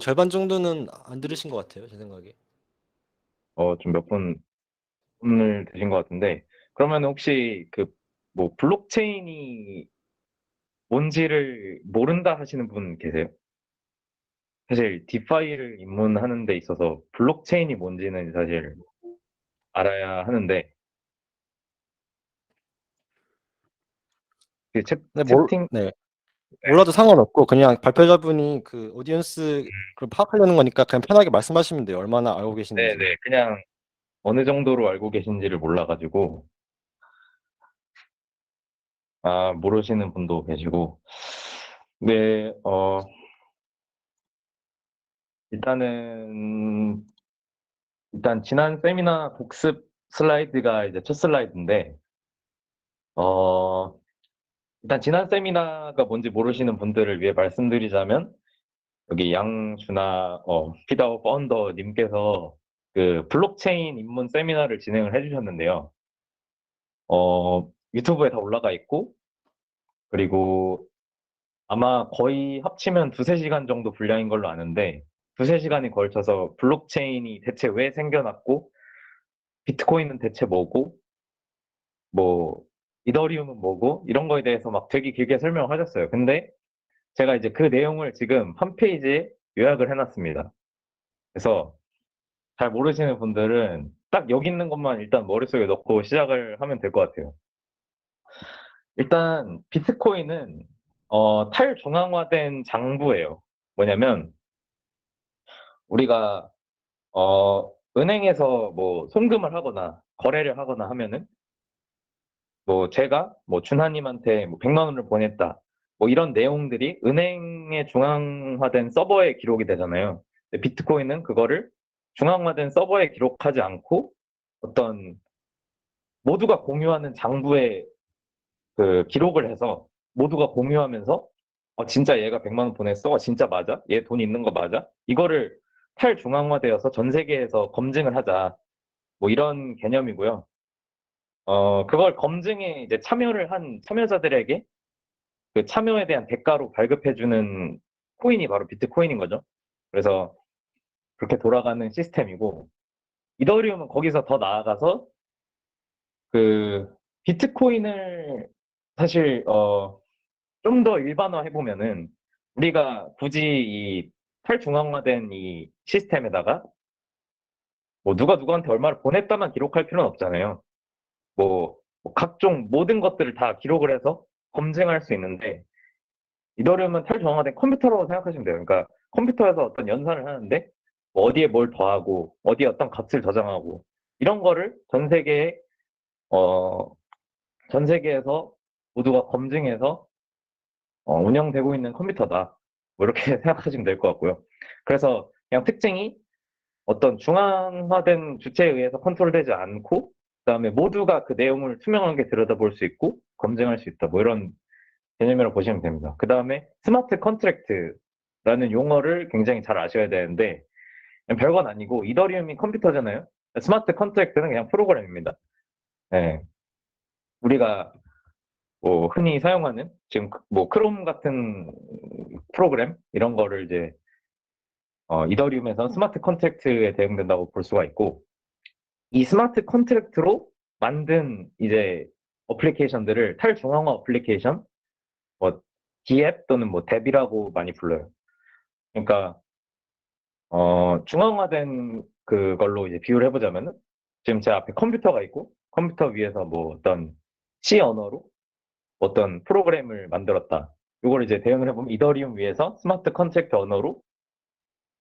절반 정도는 안 들으신 것 같아요, 제 생각에. 좀 몇 분을 드신 것 같은데, 그러면 혹시 뭐, 블록체인이 뭔지를 모른다 하시는 분 계세요? 사실, 디파이를 입문하는 데 있어서 블록체인이 뭔지는 사실 알아야 하는데, 그 네, 채팅, 네. 몰라도 상관없고 그냥 발표자분이 그 오디언스 를 파악하려는 거니까 그냥 편하게 말씀하시면 돼요. 얼마나 알고 계시는지. 네네, 그냥 어느 정도로 알고 계신지를 몰라가지고, 모르시는 분도 계시고, 네, 일단은, 일단 지난 세미나 복습 슬라이드가 이제 첫 슬라이드인데, 어, 일단 지난 세미나가 뭔지 모르시는 분들을 위해 말씀드리자면, 여기 양준하, 피다오 파운더님께서 그 블록체인 입문 세미나를 진행을 해주셨는데요. 유튜브에 다 올라가 있고, 그리고 아마 거의 합치면 두세 시간 정도 분량인 걸로 아는데, 두세 시간에 걸쳐서 블록체인이 대체 왜 생겨났고, 비트코인은 대체 뭐고, 뭐, 이더리움은 뭐고, 이런 거에 대해서 막 되게 길게 설명하셨어요. 근데 제가 이제 그 내용을 지금 한 페이지에 요약을 해놨습니다. 그래서 잘 모르시는 분들은 딱 여기 있는 것만 일단 머릿속에 넣고 시작을 하면 될 것 같아요. 일단 비트코인은 탈중앙화된 장부예요. 뭐냐면 우리가 은행에서 뭐 송금을 하거나 거래를 하거나 하면은 뭐 제가 뭐 준하님한테 뭐 100만 원을 보냈다. 뭐 이런 내용들이 은행의 중앙화된 서버에 기록이 되잖아요. 근데 비트코인은 그거를 중앙화된 서버에 기록하지 않고 어떤 모두가 공유하는 장부에 그 기록을 해서 모두가 공유하면서 진짜 얘가 100만 원 보냈어? 진짜 맞아? 얘 돈 있는 거 맞아? 이거를 탈중앙화되어서 전 세계에서 검증을 하자. 뭐 이런 개념이고요. 그걸 검증에 이제 참여를 한 참여자들에게 그 참여에 대한 대가로 발급해주는 코인이 바로 비트코인인 거죠. 그래서 그렇게 돌아가는 시스템이고, 이더리움은 거기서 더 나아가서 그 비트코인을 사실 좀 더 일반화해 보면은 우리가 굳이 이 탈중앙화된 이 시스템에다가 뭐 누가 누구한테 얼마를 보냈다만 기록할 필요는 없잖아요. 뭐 각종 모든 것들을 다 기록을 해서 검증할 수 있는데 이더리움은 탈중앙화된 컴퓨터라고 생각하시면 돼요. 그러니까 컴퓨터에서 어떤 연산을 하는데 뭐 어디에 뭘 더하고 어디에 어떤 값을 저장하고 이런 거를 어, 전 세계에서 모두가 검증해서 운영되고 있는 컴퓨터다. 뭐 이렇게 생각하시면 될 것 같고요. 그래서 그냥 특징이 어떤 중앙화된 주체에 의해서 컨트롤되지 않고 그다음에 모두가 그 내용을 투명하게 들여다볼 수 있고 검증할 수 있다. 뭐 이런 개념이라고 보시면 됩니다. 그다음에 스마트 컨트랙트라는 용어를 굉장히 잘 아셔야 되는데 별건 아니고 이더리움이 컴퓨터잖아요. 스마트 컨트랙트는 그냥 프로그램입니다. 네. 우리가 뭐 흔히 사용하는 지금 뭐 크롬 같은 프로그램 이런 거를 이제 이더리움에서는 스마트 컨트랙트에 대응된다고 볼 수가 있고 이 스마트 컨트랙트로 만든 이제 어플리케이션들을 탈중앙화 어플리케이션, 뭐 D앱 또는 뭐 뎁이라고 많이 불러요. 그러니까 중앙화된 그걸로 이제 비유를 해보자면은 지금 제 앞에 컴퓨터가 있고 컴퓨터 위에서 뭐 어떤 C 언어로 어떤 프로그램을 만들었다. 이걸 이제 대응을 해보면 이더리움 위에서 스마트 컨트랙트 언어로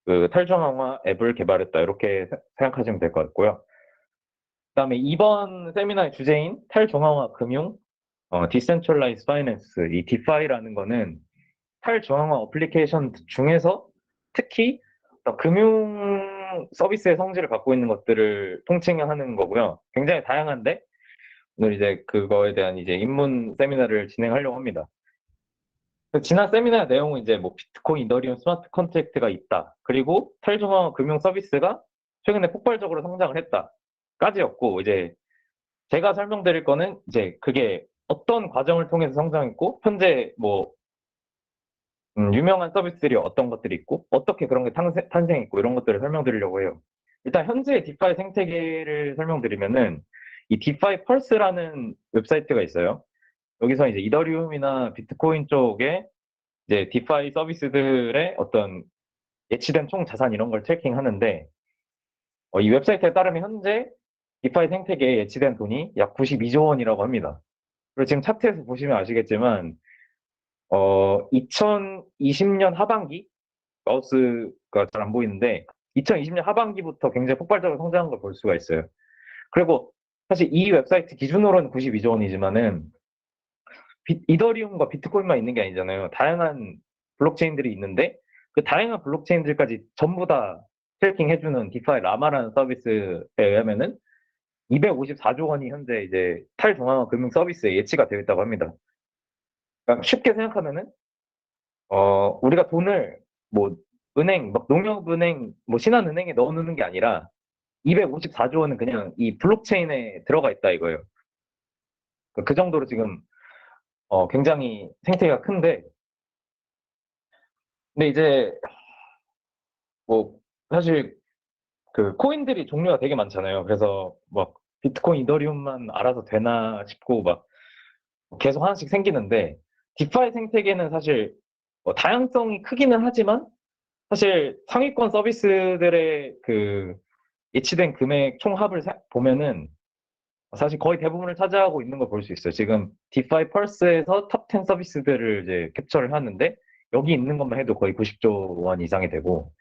그 탈중앙화 앱을 개발했다. 이렇게 생각하시면 될 것 같고요. 그다음에 이번 세미나의 주제인 탈중앙화 금융, 디센트럴라이즈 파이낸스, 이 디파이라는 거는 탈중앙화 어플리케이션 중에서 특히 어떤 금융 서비스의 성질을 갖고 있는 것들을 통칭하는 거고요. 굉장히 다양한데 오늘 이제 그거에 대한 이제 입문 세미나를 진행하려고 합니다. 지난 세미나 내용은 이제 뭐 비트코인, 이더리움, 스마트 컨트랙트가 있다. 그리고 탈중앙화 금융 서비스가 최근에 폭발적으로 성장을 했다.까지였고 이제 제가 설명드릴 거는 이제 그게 어떤 과정을 통해서 성장했고 현재 뭐 유명한 서비스들이 어떤 것들이 있고, 어떻게 그런 게 탄생했고, 이런 것들을 설명드리려고 해요. 일단 현재 디파이 생태계를 설명드리면은, 이 디파이 펄스라는 웹사이트가 있어요. 여기서 이제 이더리움이나 비트코인 쪽에 이제 디파이 서비스들의 어떤 예치된 총 자산 이런 걸 트래킹하는데, 이 웹사이트에 따르면 현재 디파이 생태계에 예치된 돈이 약 92조 원이라고 합니다. 그리고 지금 차트에서 보시면 아시겠지만, 2020년 하반기, 마우스가 잘 안 보이는데, 2020년 하반기부터 굉장히 폭발적으로 성장한 걸 볼 수가 있어요. 그리고 사실 이 웹사이트 기준으로는 92조 원이지만은, 이더리움과 비트코인만 있는 게 아니잖아요. 다양한 블록체인들이 있는데, 그 다양한 블록체인들까지 전부 다 트래킹 해주는 디파이 라마라는 서비스에 의하면은 254조 원이 현재 이제 탈중앙화 금융 서비스에 예치가 되어 있다고 합니다. 그러니까 쉽게 생각하면은 우리가 돈을 뭐 은행, 막 농협은행, 뭐 신한은행에 넣어놓는 게 아니라 254조 원은 그냥 이 블록체인에 들어가 있다 이거예요. 그 정도로 지금 굉장히 생태계가 큰데, 근데 이제 뭐 사실 그 코인들이 종류가 되게 많잖아요. 그래서 막 비트코인, 이더리움만 알아서 되나 싶고 막 계속 하나씩 생기는데, 디파이 생태계는 사실 다양성이 크기는 하지만 사실 상위권 서비스들의 그 예치된 금액 총합을 보면은 사실 거의 대부분을 차지하고 있는 걸 볼 수 있어요. 지금 디파이 펄스에서 탑 10 서비스들을 이제 캡처를 하는데 여기 있는 것만 해도 거의 90조 원 이상이 되고,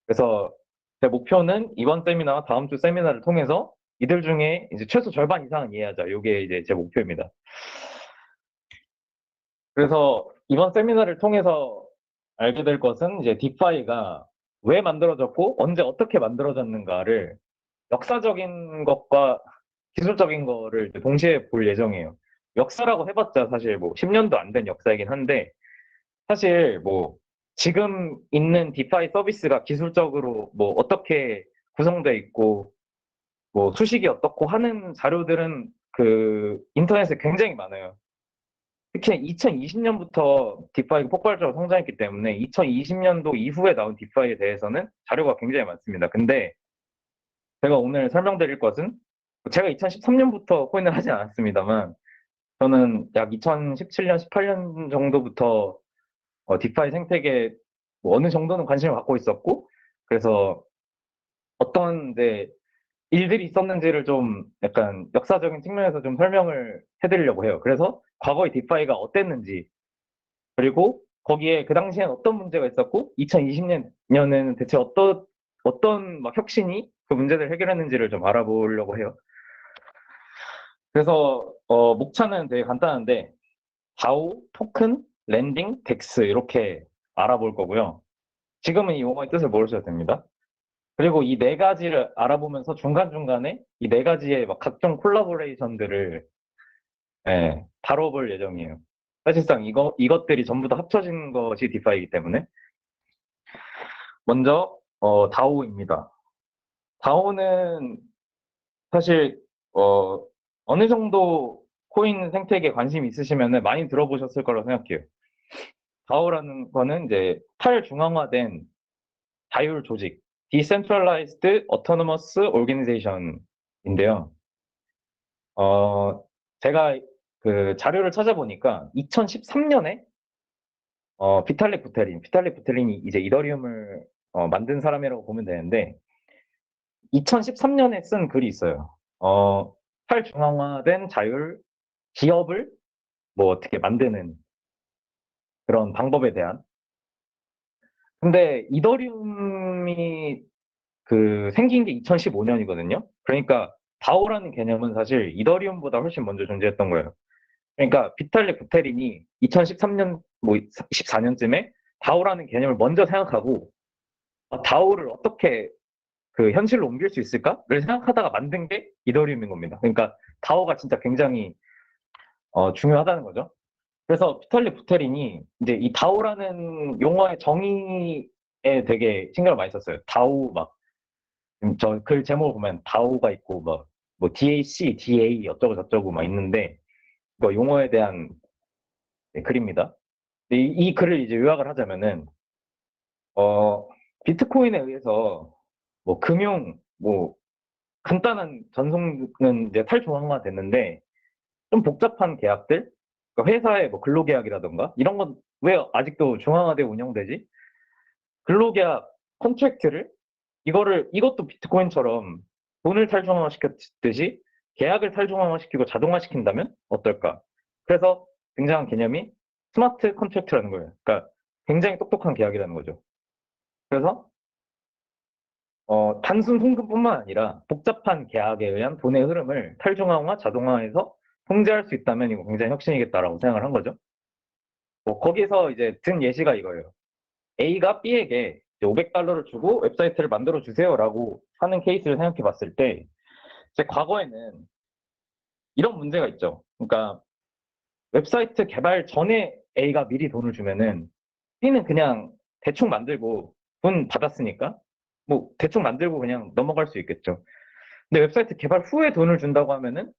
그래서 제 목표는 이번 세미나와 다음 주 세미나를 통해서 이들 중에 이제 최소 절반 이상은 이해하자. 이게 이제 제 목표입니다. 그래서 이번 세미나를 통해서 알게 될 것은 이제 디파이가 왜 만들어졌고 언제 어떻게 만들어졌는가를 역사적인 것과 기술적인 거를 이제 동시에 볼 예정이에요. 역사라고 해봤자 사실 뭐 10년도 안 된 역사이긴 한데, 사실 뭐 지금 있는 디파이 서비스가 기술적으로 뭐 어떻게 구성돼 있고 뭐 수식이 어떻고 하는 자료들은 그 인터넷에 굉장히 많아요. 특히 2020년부터 디파이가 폭발적으로 성장했기 때문에 2020년도 이후에 나온 디파이에 대해서는 자료가 굉장히 많습니다. 근데 제가 오늘 설명드릴 것은, 제가 2013년부터 코인을 하지 않았습니다만 저는 약 2017년, 18년 정도부터 디파이 생태계에 뭐 어느 정도는 관심을 갖고 있었고, 그래서 어떤 이제 일들이 있었는지를 좀 약간 역사적인 측면에서 좀 설명을 해드리려고 해요. 그래서 과거의 디파이가 어땠는지, 그리고 거기에 그 당시엔 어떤 문제가 있었고 2020년에는 대체 어떤 막 혁신이 그 문제를 해결했는지를 좀 알아보려고 해요. 그래서 목차는 되게 간단한데, 다오, 토큰, 랜딩, 덱스 이렇게 알아볼 거고요. 지금은 이 용어의 뜻을 모르셔도 됩니다. 그리고 이 네 가지를 알아보면서 중간중간에 이 네 가지의 막 각종 콜라보레이션들을 다뤄볼 예정이에요. 사실상 이것들이 전부 다 합쳐진 것이 디파이이기 때문에. 먼저 다오입니다. 다오는 사실 어느 정도 코인 생태계에 관심 있으시면 많이 들어보셨을 거라고 생각해요. 다오라는 거는 이제 탈중앙화된 자율 조직, Decentralized Autonomous Organization인데요. 제가 그 자료를 찾아보니까 2013년에 비탈릭 부테린이 이제 이더리움을 만든 사람이라고 보면 되는데, 2013년에 쓴 글이 있어요. 탈중앙화된 자율 기업을 뭐 어떻게 만드는 그런 방법에 대한. 근데 이더리움이 그 생긴 게 2015년이거든요. 그러니까 다오라는 개념은 사실 이더리움보다 훨씬 먼저 존재했던 거예요. 그러니까 비탈릭 부테린이 2013년 뭐 14년쯤에 다오라는 개념을 먼저 생각하고 다오를 어떻게 그 현실로 옮길 수 있을까를 생각하다가 만든 게 이더리움인 겁니다. 그러니까 다오가 진짜 굉장히 중요하다는 거죠. 그래서 비탈릭 부테린이 이제 이 다오라는 용어의 정의에 되게 신경을 많이 썼어요. 다오 막 저 글 제목을 보면 다오가 있고 뭐 DAC, DA 어쩌고 저쩌고 막 있는데, 이거 용어에 대한 글입니다. 이 글을 이제 요약을 하자면은, 비트코인에 의해서 뭐 금융, 뭐 간단한 전송은 이제 탈중앙화 됐는데, 좀 복잡한 계약들, 그러니까 회사의 뭐 근로계약이라던가, 이런 건 왜 아직도 중앙화돼 운영되지? 근로계약 컨트랙트를 이것도 비트코인처럼 돈을 탈중앙화시켰듯이 계약을 탈중앙화시키고 자동화시킨다면 어떨까? 그래서 등장한 개념이 스마트 컨트랙트라는 거예요. 그러니까 굉장히 똑똑한 계약이라는 거죠. 그래서 단순 송금뿐만 아니라 복잡한 계약에 의한 돈의 흐름을 탈중앙화, 자동화해서 통제할 수 있다면 이거 굉장히 혁신이겠다라고 생각을 한 거죠. 거기서 이제 든 예시가 이거예요. A가 B에게 500달러를 주고 웹사이트를 만들어 주세요라고 하는 케이스를 생각해 봤을 때, 제 과거에는 이런 문제가 있죠. 그러니까 웹사이트 개발 전에 A가 미리 돈을 주면은 B는 그냥 대충 만들고 돈 받았으니까 뭐 대충 만들고 그냥 넘어갈 수 있겠죠. 근데 웹사이트 개발 후에 돈을 준다고 하면은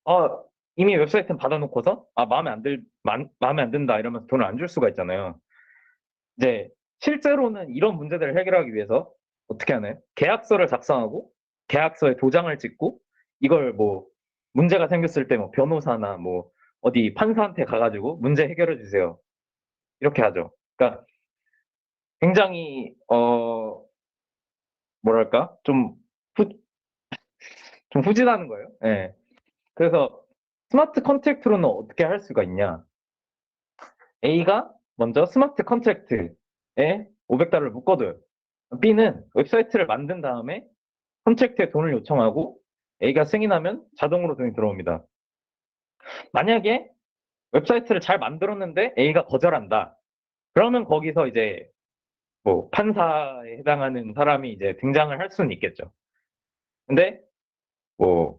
아, 이미 웹사이트는 받아놓고서 마음에 안 든다 이러면서 돈을 안 줄 수가 있잖아요. 이제 실제로는 이런 문제들을 해결하기 위해서 어떻게 하나요? 계약서를 작성하고 계약서에 도장을 찍고 이걸 뭐 문제가 생겼을 때 뭐 변호사나 뭐 어디 판사한테 가가지고 문제 해결해 주세요. 이렇게 하죠. 그러니까 굉장히 뭐랄까 후, 좀 후진하는 거예요. 예. 그래서 스마트 컨트랙트로는 어떻게 할 수가 있냐? A가 먼저 스마트 컨트랙트에 500달러를 묶어둬요. B는 웹사이트를 만든 다음에 컨트랙트에 돈을 요청하고 A가 승인하면 자동으로 돈이 들어옵니다. 만약에 웹사이트를 잘 만들었는데 A가 거절한다. 그러면 거기서 이제 뭐 판사에 해당하는 사람이 이제 등장을 할 수는 있겠죠. 근데 뭐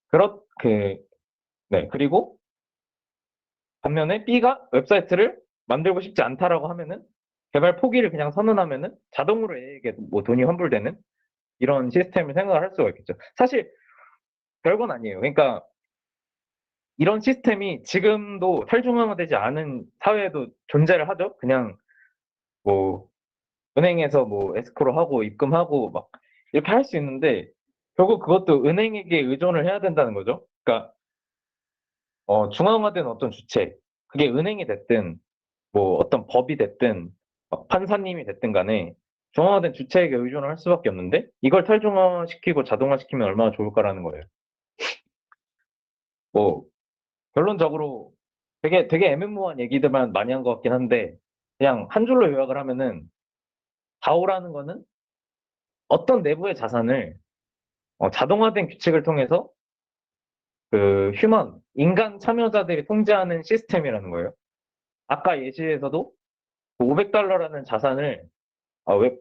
그렇 그 네, 그리고 반면에 B가 웹사이트를 만들고 싶지 않다라고 하면은 개발 포기를 그냥 선언하면은 자동으로 A에게 뭐 돈이 환불되는 이런 시스템을 생각을 할 수가 있겠죠. 사실 별건 아니에요. 그러니까 이런 시스템이 지금도 탈중앙화되지 않은 사회에도 존재를 하죠. 그냥 뭐 은행에서 뭐 에스크로 하고 입금하고 막 이렇게 할 수 있는데 결국 그것도 은행에게 의존을 해야 된다는 거죠. 그러니까 중앙화된 어떤 주체, 그게 은행이 됐든 뭐 어떤 법이 됐든 판사님이 됐든 간에 중앙화된 주체에게 의존을 할 수밖에 없는데 이걸 탈중앙화시키고 자동화시키면 얼마나 좋을까라는 거예요. 뭐 결론적으로 되게 애매모호한 얘기들만 많이 한 것 같긴 한데 그냥 한 줄로 요약을 하면은 다오라는 거는 어떤 내부의 자산을 자동화된 규칙을 통해서 그 인간 참여자들이 통제하는 시스템이라는 거예요. 아까 예시에서도 500달러라는 자산을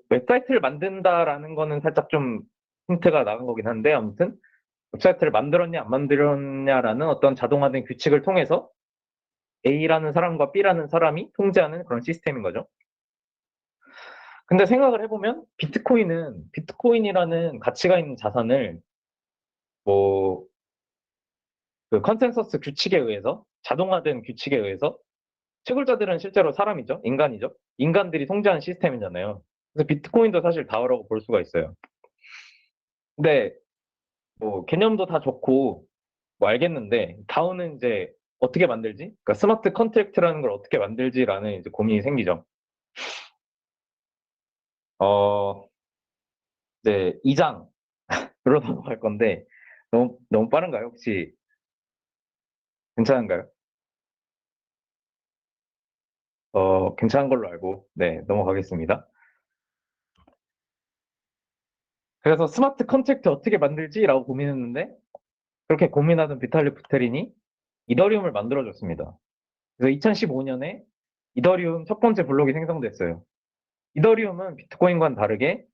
웹사이트를 만든다라는 거는 살짝 좀 힌트가 나간 거긴 한데 아무튼 웹사이트를 만들었냐 안 만들었냐라는 어떤 자동화된 규칙을 통해서 A라는 사람과 B라는 사람이 통제하는 그런 시스템인 거죠. 근데 생각을 해보면 비트코인이라는 가치가 있는 자산을 뭐 그 컨센서스 규칙에 의해서 자동화된 규칙에 의해서 채굴자들은 실제로 사람이죠. 인간이죠. 인간들이 통제하는 시스템이잖아요. 그래서 비트코인도 사실 다오라고 볼 수가 있어요. 근데 뭐 개념도 다 좋고 뭐 알겠는데 다오는 이제 어떻게 만들지? 그러니까 스마트 컨트랙트라는 걸 어떻게 만들지라는 이제 고민이 생기죠. 어, 이제 2장으로 넘어갈 건데 너무 빠른가요? 혹시 괜찮은가요? 괜찮은 걸로 알고 네, 넘어가겠습니다. 그래서 스마트 컨트랙트 어떻게 만들지라고 고민했는데 그렇게 고민하던 비탈리 부테린이 이더리움을 만들어줬습니다. 그래서 2015년에 이더리움 첫 번째 블록이 생성됐어요. 이더리움은 비트코인과는 다르게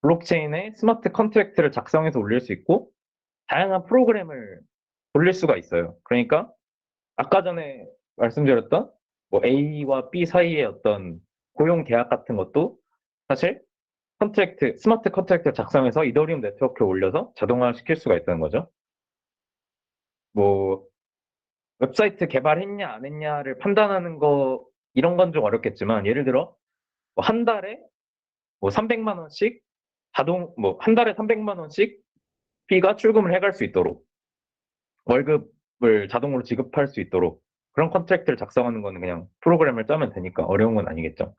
블록체인에 스마트 컨트랙트를 작성해서 올릴 수 있고 다양한 프로그램을 돌릴 수가 있어요. 그러니까 아까 전에 말씀드렸던 뭐 A와 B 사이의 어떤 고용 계약 같은 것도 사실 스마트 컨트랙트 작성해서 이더리움 네트워크에 올려서 자동화 시킬 수가 있다는 거죠. 뭐 웹사이트 개발했냐 안 했냐를 판단하는 거 이런 건 좀 어렵겠지만 예를 들어 뭐 한 달에 뭐 300만 원씩 뭐 한 달에 300만 원씩 피가 출금을 해갈 수 있도록 월급을 자동으로 지급할 수 있도록 그런 컨트랙트를 작성하는 거는 그냥 프로그램을 짜면 되니까 어려운 건 아니겠죠.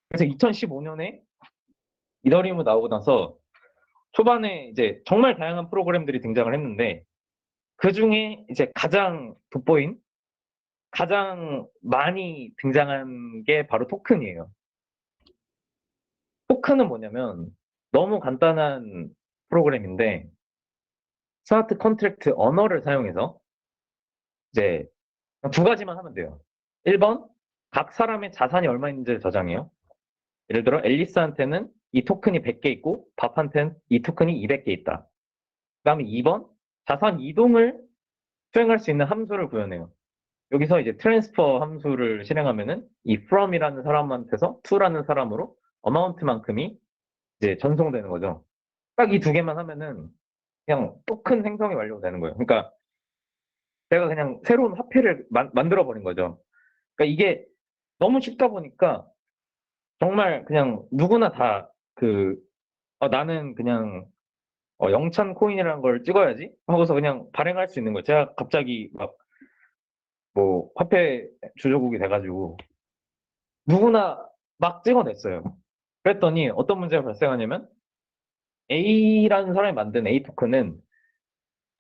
그래서 2015년에 이더리움이 나오고 나서 초반에 이제 정말 다양한 프로그램들이 등장을 했는데 그 중에 이제 가장 돋보인 가장 많이 등장한 게 바로 토큰이에요. 토큰은 뭐냐면 너무 간단한 프로그램인데 스마트 컨트랙트 언어를 사용해서 이제 두 가지만 하면 돼요. 1번 각 사람의 자산이 얼마 있는지를 저장해요. 예를 들어 앨리스한테는 이 토큰이 100개 있고 밥한테는 이 토큰이 200개 있다. 그다음에 2번 자산 이동을 수행할 수 있는 함수를 구현해요. 여기서 이제 트랜스퍼 함수를 실행하면은 이 from이라는 사람한테서 to라는 사람으로 amount만큼이 이제 전송되는 거죠. 딱 이 두 개만 하면은 그냥 토큰 생성이 완료되는 거예요. 그러니까 제가 그냥 새로운 화폐를 만들어 버린 거죠. 그러니까 이게 너무 쉽다 보니까 정말 그냥 누구나 다 나는 그냥 영천 코인이라는 걸 찍어야지 하고서 그냥 발행할 수 있는 거예요. 제가 갑자기 막 뭐 화폐 주조국이 돼가지고 누구나 막 찍어냈어요. 그랬더니 어떤 문제가 발생하냐면 A라는 사람이 만든 A 토큰은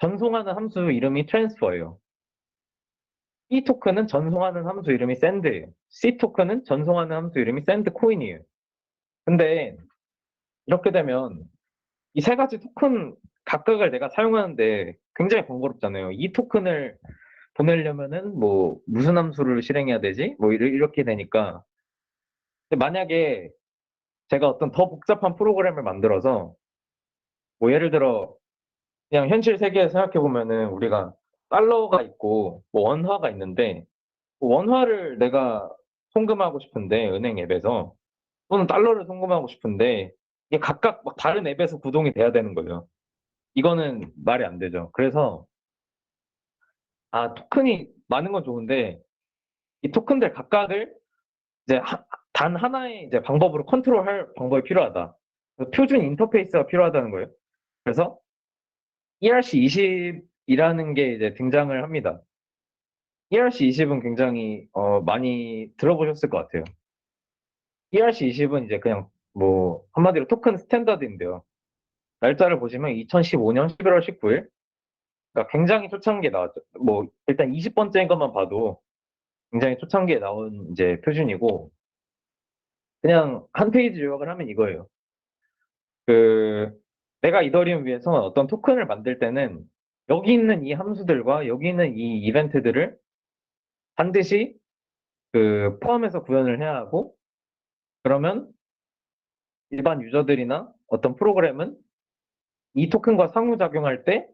전송하는 함수 이름이 transfer예요. B 토큰은 전송하는 함수 이름이 send예요. C 토큰은 전송하는 함수 이름이 send coin이에요. 근데 이렇게 되면 이 세 가지 토큰 각각을 내가 사용하는데 굉장히 번거롭잖아요. 이 토큰을 보내려면은 뭐 무슨 함수를 실행해야 되지? 뭐 이렇게 되니까 근데 만약에 제가 어떤 더 복잡한 프로그램을 만들어서 뭐 예를 들어 그냥 현실 세계에 생각해 보면은 우리가 달러가 있고 뭐 원화가 있는데 뭐 원화를 내가 송금하고 싶은데 은행 앱에서 또는 달러를 송금하고 싶은데 이게 각각 막 다른 앱에서 구동이 돼야 되는 거예요. 이거는 말이 안 되죠. 그래서 토큰이 많은 건 좋은데 이 토큰들 각각을 이제 단 하나의 이제 방법으로 컨트롤할 방법이 필요하다. 표준 인터페이스가 필요하다는 거예요. 그래서 ERC20이라는 게 이제 등장을 합니다. ERC20은 굉장히 많이 들어보셨을 것 같아요. ERC20은 이제 그냥 뭐 한마디로 토큰 스탠다드인데요. 날짜를 보시면 2015년 11월 19일. 그러니까 굉장히 초창기에 나왔죠. 뭐 일단 20번째인 것만 봐도 굉장히 초창기에 나온 이제 표준이고 그냥 한 페이지 요약을 하면 이거예요. 그 내가 이더리움 위에서 어떤 토큰을 만들 때는 여기 있는 이 함수들과 여기 있는 이 이벤트들을 반드시 포함해서 구현을 해야 하고 그러면 일반 유저들이나 어떤 프로그램은 이 토큰과 상호작용할 때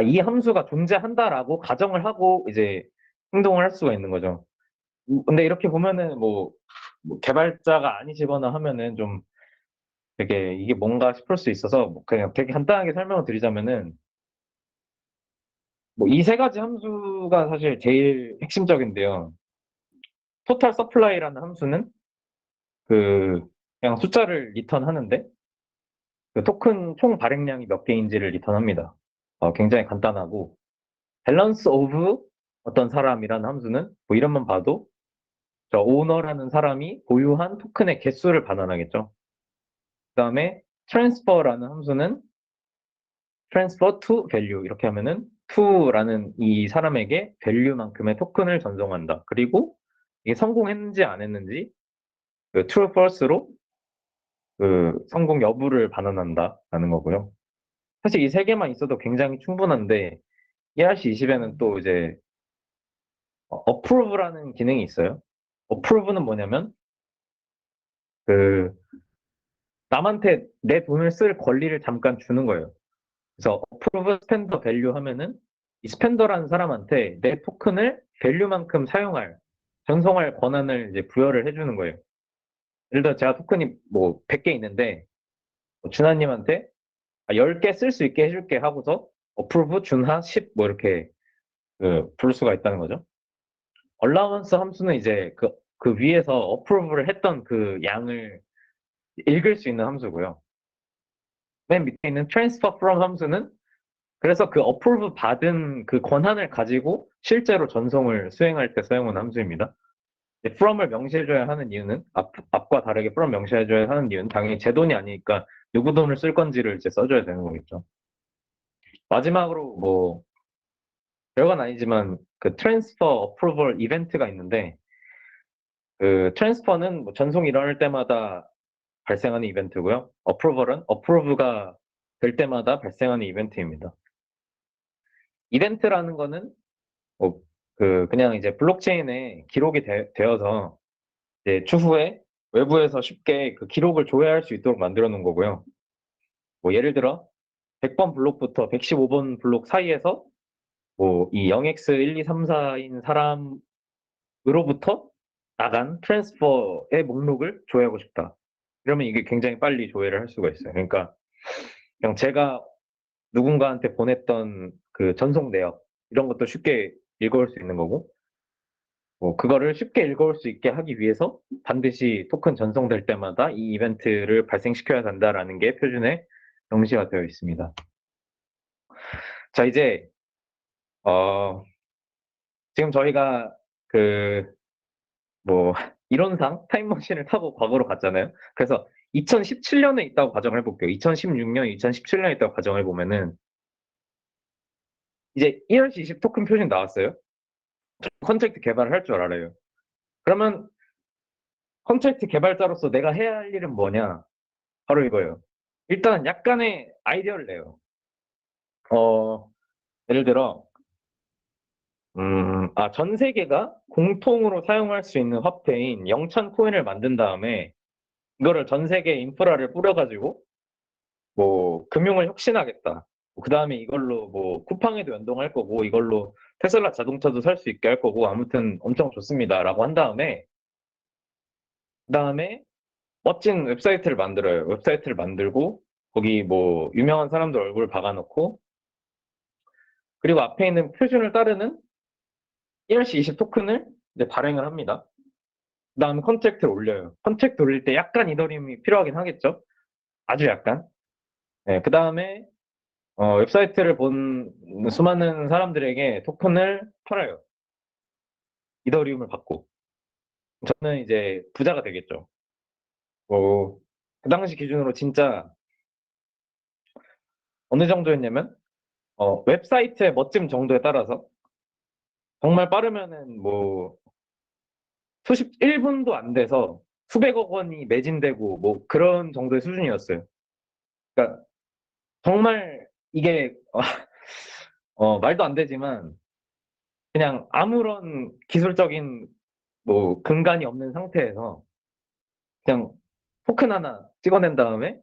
이 함수가 존재한다라고 가정을 하고 이제 행동을 할 수가 있는 거죠. 근데 이렇게 보면은 뭐 개발자가 아니시거나 하면은 좀 되게 이게 뭔가 싶을 수 있어서 뭐 그냥 되게 간단하게 설명을 드리자면은 뭐 이 세 가지 함수가 사실 제일 핵심적인데요. 토탈 서플라이라는 함수는 그냥 숫자를 리턴하는데 그 토큰 총 발행량이 몇 개인지를 리턴합니다. 굉장히 간단하고 밸런스 오브 어떤 사람이라는 함수는 뭐 이름만 봐도 저 오너라는 사람이 보유한 토큰의 개수를 반환하겠죠. 그다음에 transfer라는 함수는 transfer to value 이렇게 하면은 to라는 이 사람에게 value만큼의 토큰을 전송한다. 그리고 이게 성공했는지 안 했는지 true false로 성공 여부를 반환한다라는 거고요. 사실 이 세 개만 있어도 굉장히 충분한데 ERC20에는 또 이제 approve라는 기능이 있어요. approve는 뭐냐면 그 남한테 내 돈을 쓸 권리를 잠깐 주는 거예요. 그래서 approve spender value 하면은 이 스펜더라는 사람한테 내 토큰을 밸류만큼 전송할 권한을 이제 부여를 해주는 거예요. 예를 들어 제가 토큰이 뭐 100개 있는데 뭐 준하님한테 10개 쓸 수 있게 해줄게 하고서 approve 준하 10 뭐 이렇게 부를 수가 있다는 거죠. allowance 함수는 이제 그 위에서 approve를 했던 그 양을 읽을 수 있는 함수고요. 맨 밑에 있는 transfer from 함수는 그래서 그 approve 받은 그 권한을 가지고 실제로 전송을 수행할 때 사용하는 함수입니다. from을 명시해줘야 하는 이유는 앞과 다르게 from 명시해줘야 하는 이유는 당연히 제 돈이 아니니까 누구 돈을 쓸 건지를 이제 써줘야 되는 거겠죠. 마지막으로 뭐 별건 아니지만 그 transfer approval 이벤트가 있는데 그 transfer는 뭐 전송이 일어날 때마다 발생하는 이벤트고요. approval은 approve가 될 때마다 발생하는 이벤트입니다. 이벤트라는 거는 뭐 그냥 이제 블록체인에 기록이 되어서 이제 추후에 외부에서 쉽게 그 기록을 조회할 수 있도록 만들어 놓은 거고요. 뭐 예를 들어 100번 블록부터 115번 블록 사이에서 뭐 이 0x1234인 사람으로부터 나간 트랜스퍼의 목록을 조회하고 싶다. 이러면 이게 굉장히 빨리 조회를 할 수가 있어요. 그러니까 그냥 제가 누군가한테 보냈던 그 전송 내역 이런 것도 쉽게 읽어올 수 있는 거고 뭐 그거를 쉽게 읽어올 수 있게 하기 위해서 반드시 토큰 전송될 때마다 이 이벤트를 발생시켜야 한다라는 게 표준에 명시가 되어 있습니다. 자, 이제 지금 저희가 그 뭐 이론상 타임머신을 타고 과거로 갔잖아요. 그래서 2017년에 있다고 가정을 해볼게요. 2016년, 2017년에 있다고 가정을 해보면은 이제 1월 20 토큰 표준 나왔어요. 컨트랙트 개발을 할 줄 알아요. 그러면 컨트랙트 개발자로서 내가 해야 할 일은 뭐냐? 바로 이거예요. 일단 약간의 아이디어를 내요. 예를 들어, 전 세계가 공통으로 사용할 수 있는 화폐인 영천 코인을 만든 다음에 이거를 전 세계 인프라를 뿌려가지고 뭐 금융을 혁신하겠다. 그 다음에 이걸로 뭐 쿠팡에도 연동할 거고 이걸로 테슬라 자동차도 살 수 있게 할 거고 아무튼 엄청 좋습니다라고 한 다음에 그다음에 멋진 웹사이트를 만들어요. 웹사이트를 만들고 거기 뭐 유명한 사람들 얼굴 박아놓고 그리고 앞에 있는 표준을 따르는 ERC20 토큰을 이제 발행을 합니다. 그다음에 컨트랙트를 올려요. 컨트랙트 올릴 때 약간 이더리움이 필요하긴 하겠죠. 아주 약간. 네, 그다음에 웹사이트를 본 수많은 사람들에게 토큰을 팔아요. 이더리움을 받고. 저는 이제 부자가 되겠죠. 그 당시 기준으로 진짜 어느 정도였냐면 웹사이트의 멋짐 정도에 따라서 정말 빠르면은 뭐 1분도 안 돼서 수백억 원이 매진되고 뭐 그런 정도의 수준이었어요. 그러니까 정말 이게 말도 안 되지만 그냥 아무런 기술적인 뭐 근간이 없는 상태에서 그냥 토큰 하나 찍어낸 다음에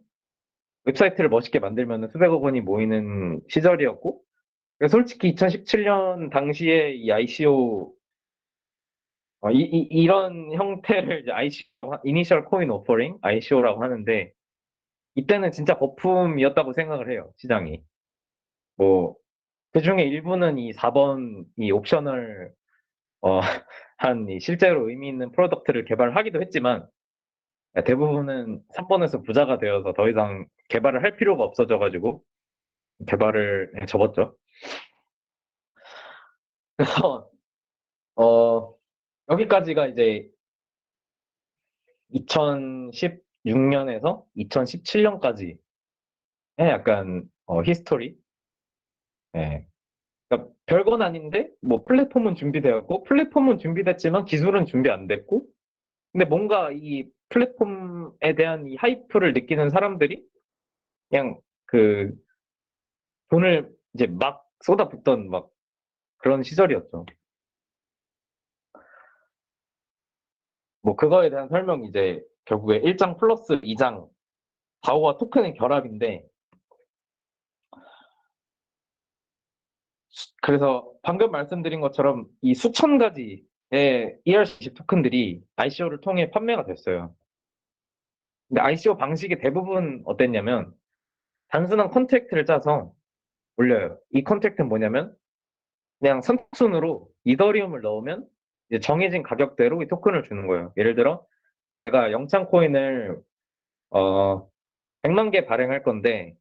웹사이트를 멋있게 만들면 수백억 원이 모이는 시절이었고 솔직히 2017년 당시에 이 ICO 이런 형태를 이제 ICO, 이니셜 코인 오퍼링, ICO라고 하는데 이때는 진짜 거품이었다고 생각을 해요, 시장이. 뭐 그중에 일부는 이 4번 이 옵셔널 한 실제로 의미 있는 프로덕트를 개발하기도 했지만 대부분은 3번에서 부자가 되어서 더 이상 개발을 할 필요가 없어져가지고 개발을 접었죠. 그래서 여기까지가 이제 2016년에서 2017년까지의 약간 히스토리. 예. 그러니까 별건 아닌데 뭐 플랫폼은 준비되었고 플랫폼은 준비됐지만 기술은 준비 안 됐고 근데 뭔가 이 플랫폼에 대한 이 하이프를 느끼는 사람들이 그냥 그 돈을 이제 막 쏟아붓던 막 그런 시절이었죠. 뭐 그거에 대한 설명이 이제 결국에 1장 플러스 2장 다오와 토큰의 결합인데 그래서 방금 말씀드린 것처럼 이 수천 가지의 ERC 토큰들이 ICO를 통해 판매가 됐어요. 근데 ICO 방식이 대부분 어땠냐면 단순한 컨트랙트를 짜서 올려요. 이 컨트랙트는 뭐냐면 그냥 선순으로 이더리움을 넣으면 이제 정해진 가격대로 이 토큰을 주는 거예요. 예를 들어 제가 영창 코인을 100만 개 발행할 건데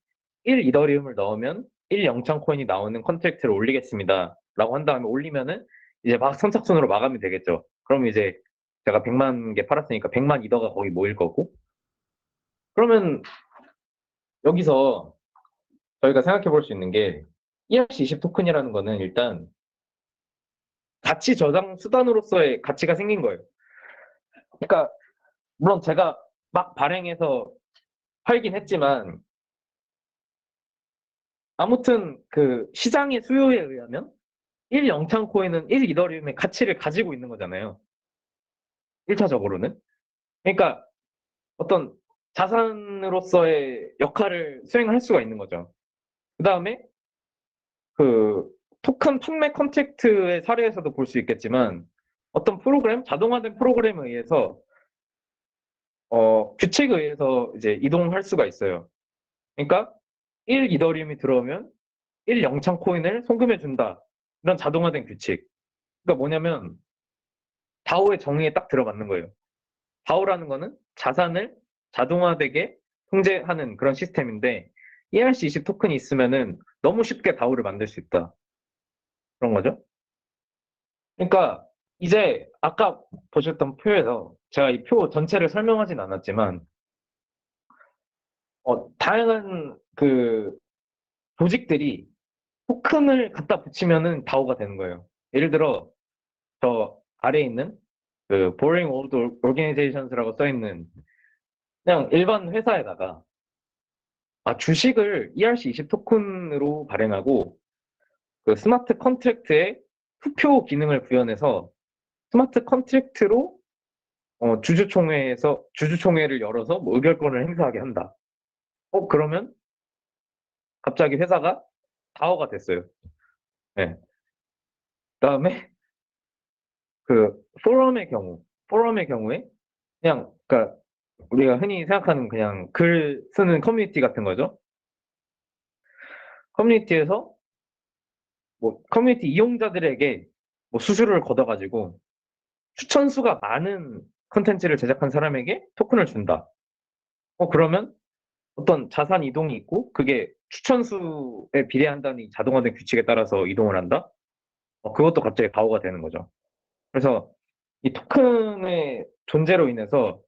1 이더리움을 넣으면 1 영창 코인이 나오는 컨트랙트를 올리겠습니다. 라고 한 다음에 올리면은 이제 막 선착순으로 마감이 되겠죠. 그럼 이제 제가 100만 개 팔았으니까 100만 이더가 거기 모일 거고. 그러면 여기서 저희가 생각해 볼 수 있는 게 ERC20 토큰이라는 거는 일단 가치 저장 수단으로서의 가치가 생긴 거예요. 그러니까 물론 제가 막 발행해서 팔긴 했지만 아무튼 그 시장의 수요에 의하면 1 영창 코인은 1 이더리움의 가치를 가지고 있는 거잖아요. 1차적으로는. 그러니까 어떤 자산으로서의 역할을 수행할 수가 있는 거죠. 그 다음에 그 토큰 판매 컨택트의 사례에서도 볼 수 있겠지만 어떤 프로그램, 자동화된 프로그램에 의해서 규칙에 의해서 이제 이동할 수가 있어요. 그러니까 1 이더리움이 들어오면 1 영창 코인을 송금해 준다. 이런 자동화된 규칙. 그러니까 뭐냐면 다오의 정의에 딱 들어맞는 거예요. 다오라는 거는 자산을 자동화되게 통제하는 그런 시스템인데 ERC20 토큰이 있으면은 너무 쉽게 다오를 만들 수 있다. 그런 거죠. 그러니까 이제 아까 보셨던 표에서 제가 이 표 전체를 설명하진 않았지만 다양한 그 조직들이 토큰을 갖다 붙이면은 다오가 되는 거예요. 예를 들어 저 아래에 있는 그 Boring Old Organisations라고 써 있는 그냥 일반 회사에다가 주식을 ERC20 토큰으로 발행하고 그 스마트 컨트랙트에 투표 기능을 구현해서 스마트 컨트랙트로 주주총회를 열어서 뭐 의결권을 행사하게 한다. 그러면 갑자기 회사가 다오가 됐어요. 네. 그다음에 그 포럼의 경우에 그냥 그러니까 우리가 흔히 생각하는 그냥 글 쓰는 커뮤니티 같은 거죠. 커뮤니티에서 뭐 커뮤니티 이용자들에게 뭐 수수료를 걷어가지고 추천수가 많은 컨텐츠를 제작한 사람에게 토큰을 준다. 그러면 어떤 자산 이동이 있고 그게 추천수에 비례한다는 이 자동화된 규칙에 따라서 이동을 한다? 그것도 갑자기 가오가 되는 거죠. 그래서 이 토큰의 존재로 인해서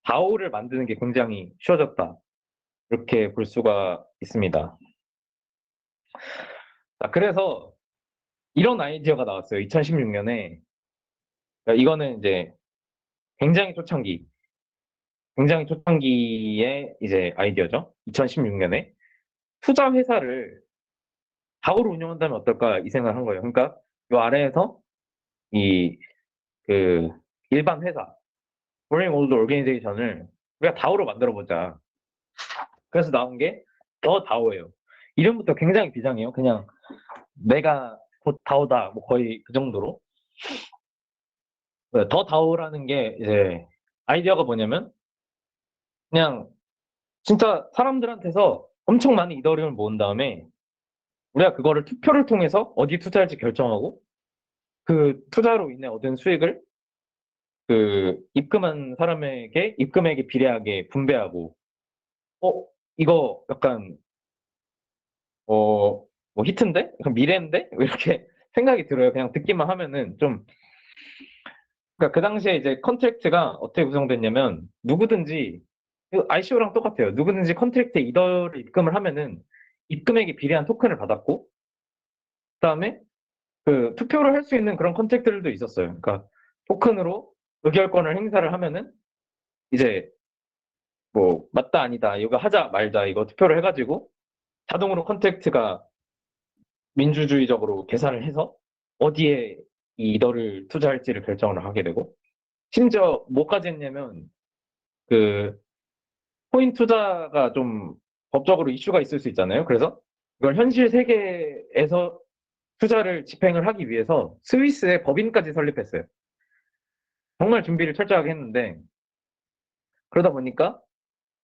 다오를 만드는 게 굉장히 쉬워졌다. 이렇게 볼 수가 있습니다. 그래서 이런 아이디어가 나왔어요. 2016년에. 이거는 이제 굉장히 초창기, 굉장히 초창기의 이제 아이디어죠. 2016년에 투자 회사를 다오로 운영한다면 어떨까 이 생각을 한 거예요. 그러니까 이 아래에서 이 그 일반 회사, Boring Old Organization을 우리가 다오로 만들어 보자. 그래서 나온 게 더 다오예요. 이름부터 굉장히 비장해요. 그냥 내가 곧 다오다, 뭐 거의 그 정도로. 더 다오라는 게 이제 아이디어가 뭐냐면 그냥 진짜 사람들한테서 엄청 많은 이더리움을 모은 다음에 우리가 그거를 투표를 통해서 어디 투자할지 결정하고 그 투자로 인해 얻은 수익을 그 입금한 사람에게 입금액에 비례하게 분배하고 이거 약간 뭐 히트인데? 약간 미래인데? 이렇게 생각이 들어요. 그냥 듣기만 하면은 좀 그러니까 그 당시에 이제 컨트랙트가 어떻게 구성됐냐면 누구든지 ICO랑 똑같아요. 누구든지 컨트랙트에 이더를 입금을 하면은 입금액에 비례한 토큰을 받았고 그다음에 그 투표를 할 수 있는 그런 컨택트들도 있었어요. 그러니까 토큰으로 의결권을 행사를 하면은 이제 뭐 맞다 아니다 이거 하자 말자 이거 투표를 해가지고 자동으로 컨택트가 민주주의적으로 계산을 해서 어디에 이 이더를 투자할지를 결정을 하게 되고 심지어 뭐까지 했냐면 그 코인 투자가 좀 법적으로 이슈가 있을 수 있잖아요. 그래서 이걸 현실 세계에서 투자를 집행을 하기 위해서 스위스의 법인까지 설립했어요. 정말 준비를 철저하게 했는데 그러다 보니까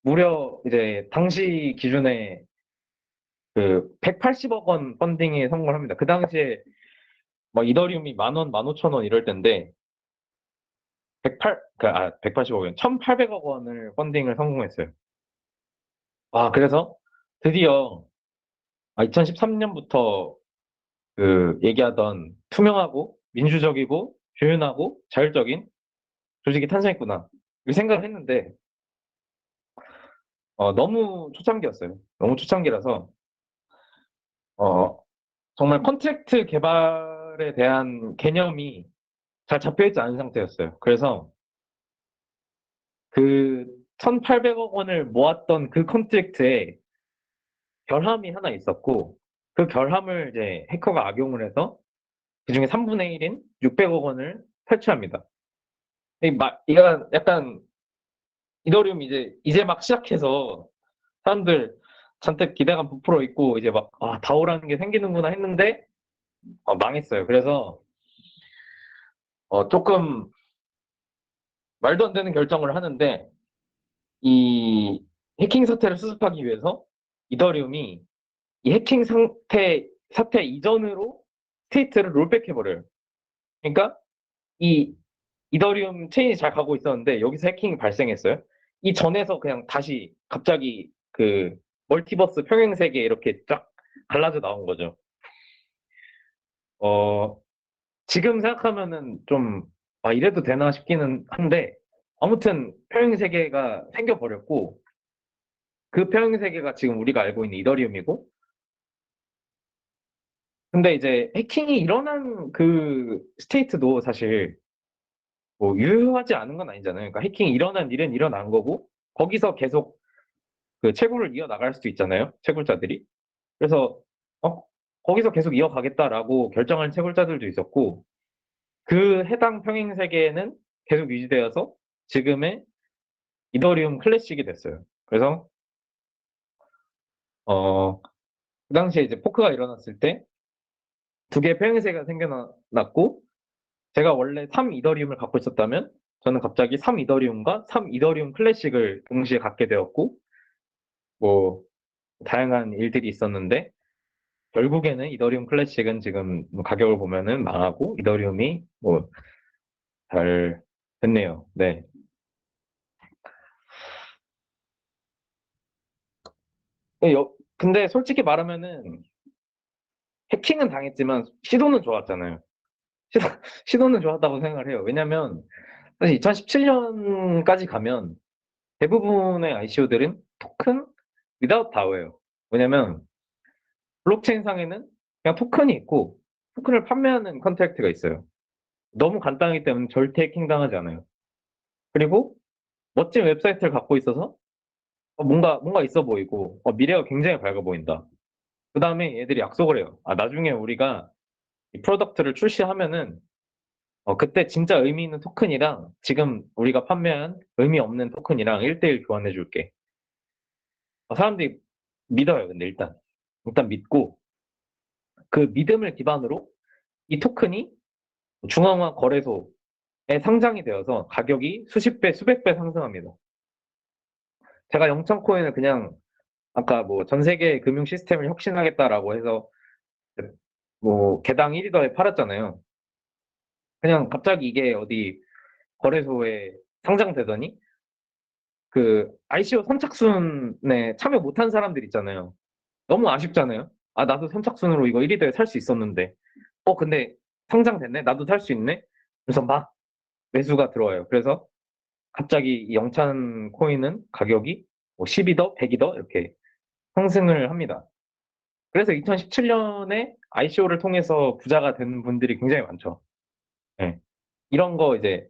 무려 이제 당시 기준에 그 180억 원 펀딩에 성공을 합니다. 그 당시에 막 이더리움이 10,000원, 15,000원 이럴 때인데 180억 원, 1,800억 원을 펀딩을 성공했어요. 그래서 드디어 2013년부터 그 얘기하던 투명하고 민주적이고 규윤하고 자율적인 조직이 탄생했구나. 이 생각을 했는데 너무 초창기였어요. 너무 초창기라서 어, 정말 컨트랙트 개발에 대한 개념이 잘 잡혀있지 않은 상태였어요. 그래서 그 1,800억 원을 모았던 그 컨트랙트에 결함이 하나 있었고 그 결함을 이제 해커가 악용을 해서 그중에 3분의 1인 600억 원을 탈취합니다. 이가 약간 이더리움 이제 막 시작해서 사람들 잔뜩 기대감 부풀어 있고 이제 막 다오라는 게 생기는구나 했는데 망했어요. 그래서 조금 말도 안 되는 결정을 하는데 이 해킹 사태를 수습하기 위해서 이더리움이 이 해킹 사태 이전으로 스테이트를 롤백 해버려요. 그러니까 이 이더리움 체인이 잘 가고 있었는데 여기서 해킹이 발생했어요. 이 전에서 그냥 다시 갑자기 그 멀티버스 평행 세계 이렇게 쫙 갈라져 나온 거죠. 어, 지금 생각하면은 좀 이래도 되나 싶기는 한데 아무튼 평행 세계가 생겨버렸고 그 평행 세계가 지금 우리가 알고 있는 이더리움이고 근데 이제 해킹이 일어난 그 스테이트도 사실 뭐 유효하지 않은 건 아니잖아요. 그러니까 해킹이 일어난 일은 일어난 거고 거기서 계속 그 채굴을 이어나갈 수도 있잖아요. 채굴자들이. 그래서 거기서 계속 이어가겠다라고 결정한 채굴자들도 있었고 그 해당 평행 세계는 계속 유지되어서 지금의 이더리움 클래식이 됐어요. 그래서 그 당시에 이제 포크가 일어났을 때 두 개의 평행 세계가 생겨났고 제가 원래 3 이더리움을 갖고 있었다면 저는 갑자기 3 이더리움과 3 이더리움 클래식을 동시에 갖게 되었고 뭐 다양한 일들이 있었는데 결국에는 이더리움 클래식은 지금 뭐 가격을 보면은 망하고 이더리움이 뭐 잘 됐네요. 네. 근데 솔직히 말하면은 해킹은 당했지만 시도는 좋았잖아요. 시도, 시도는 좋았다고 생각을 해요. 왜냐면 사실 2017년까지 가면 대부분의 ICO들은 토큰 without DAO예요. 왜냐면 블록체인 상에는 그냥 토큰이 있고 토큰을 판매하는 컨트랙트가 있어요. 너무 간단하기 때문에 절대 해킹 당하지 않아요. 그리고 멋진 웹사이트를 갖고 있어서 뭔가 있어 보이고 미래가 굉장히 밝아 보인다. 그 다음에 얘들이 약속을 해요. 나중에 우리가 이 프로덕트를 출시하면은 그때 진짜 의미 있는 토큰이랑 지금 우리가 판매한 의미 없는 토큰이랑 1대1 교환해 줄게. 사람들이 믿어요. 근데 일단 믿고 그 믿음을 기반으로 이 토큰이 중앙화 거래소에 상장이 되어서 가격이 수십 배, 수백 배 상승합니다. 제가 영창 코인을 그냥 아까 뭐 전 세계 금융 시스템을 혁신하겠다라고 해서 뭐 개당 1위더에 팔았잖아요. 그냥 갑자기 이게 어디 거래소에 상장되더니 그 ICO 선착순에 참여 못한 사람들 있잖아요. 너무 아쉽잖아요. 나도 선착순으로 이거 1위더에 살 수 있었는데. 근데 상장됐네? 나도 살 수 있네? 그래서 막 매수가 들어와요. 그래서 갑자기 이 영찬 코인은 가격이 뭐 10이더, 100이더 이렇게 상승을 합니다. 그래서 2017년에 ICO를 통해서 부자가 된 분들이 굉장히 많죠. 네. 이런 거 이제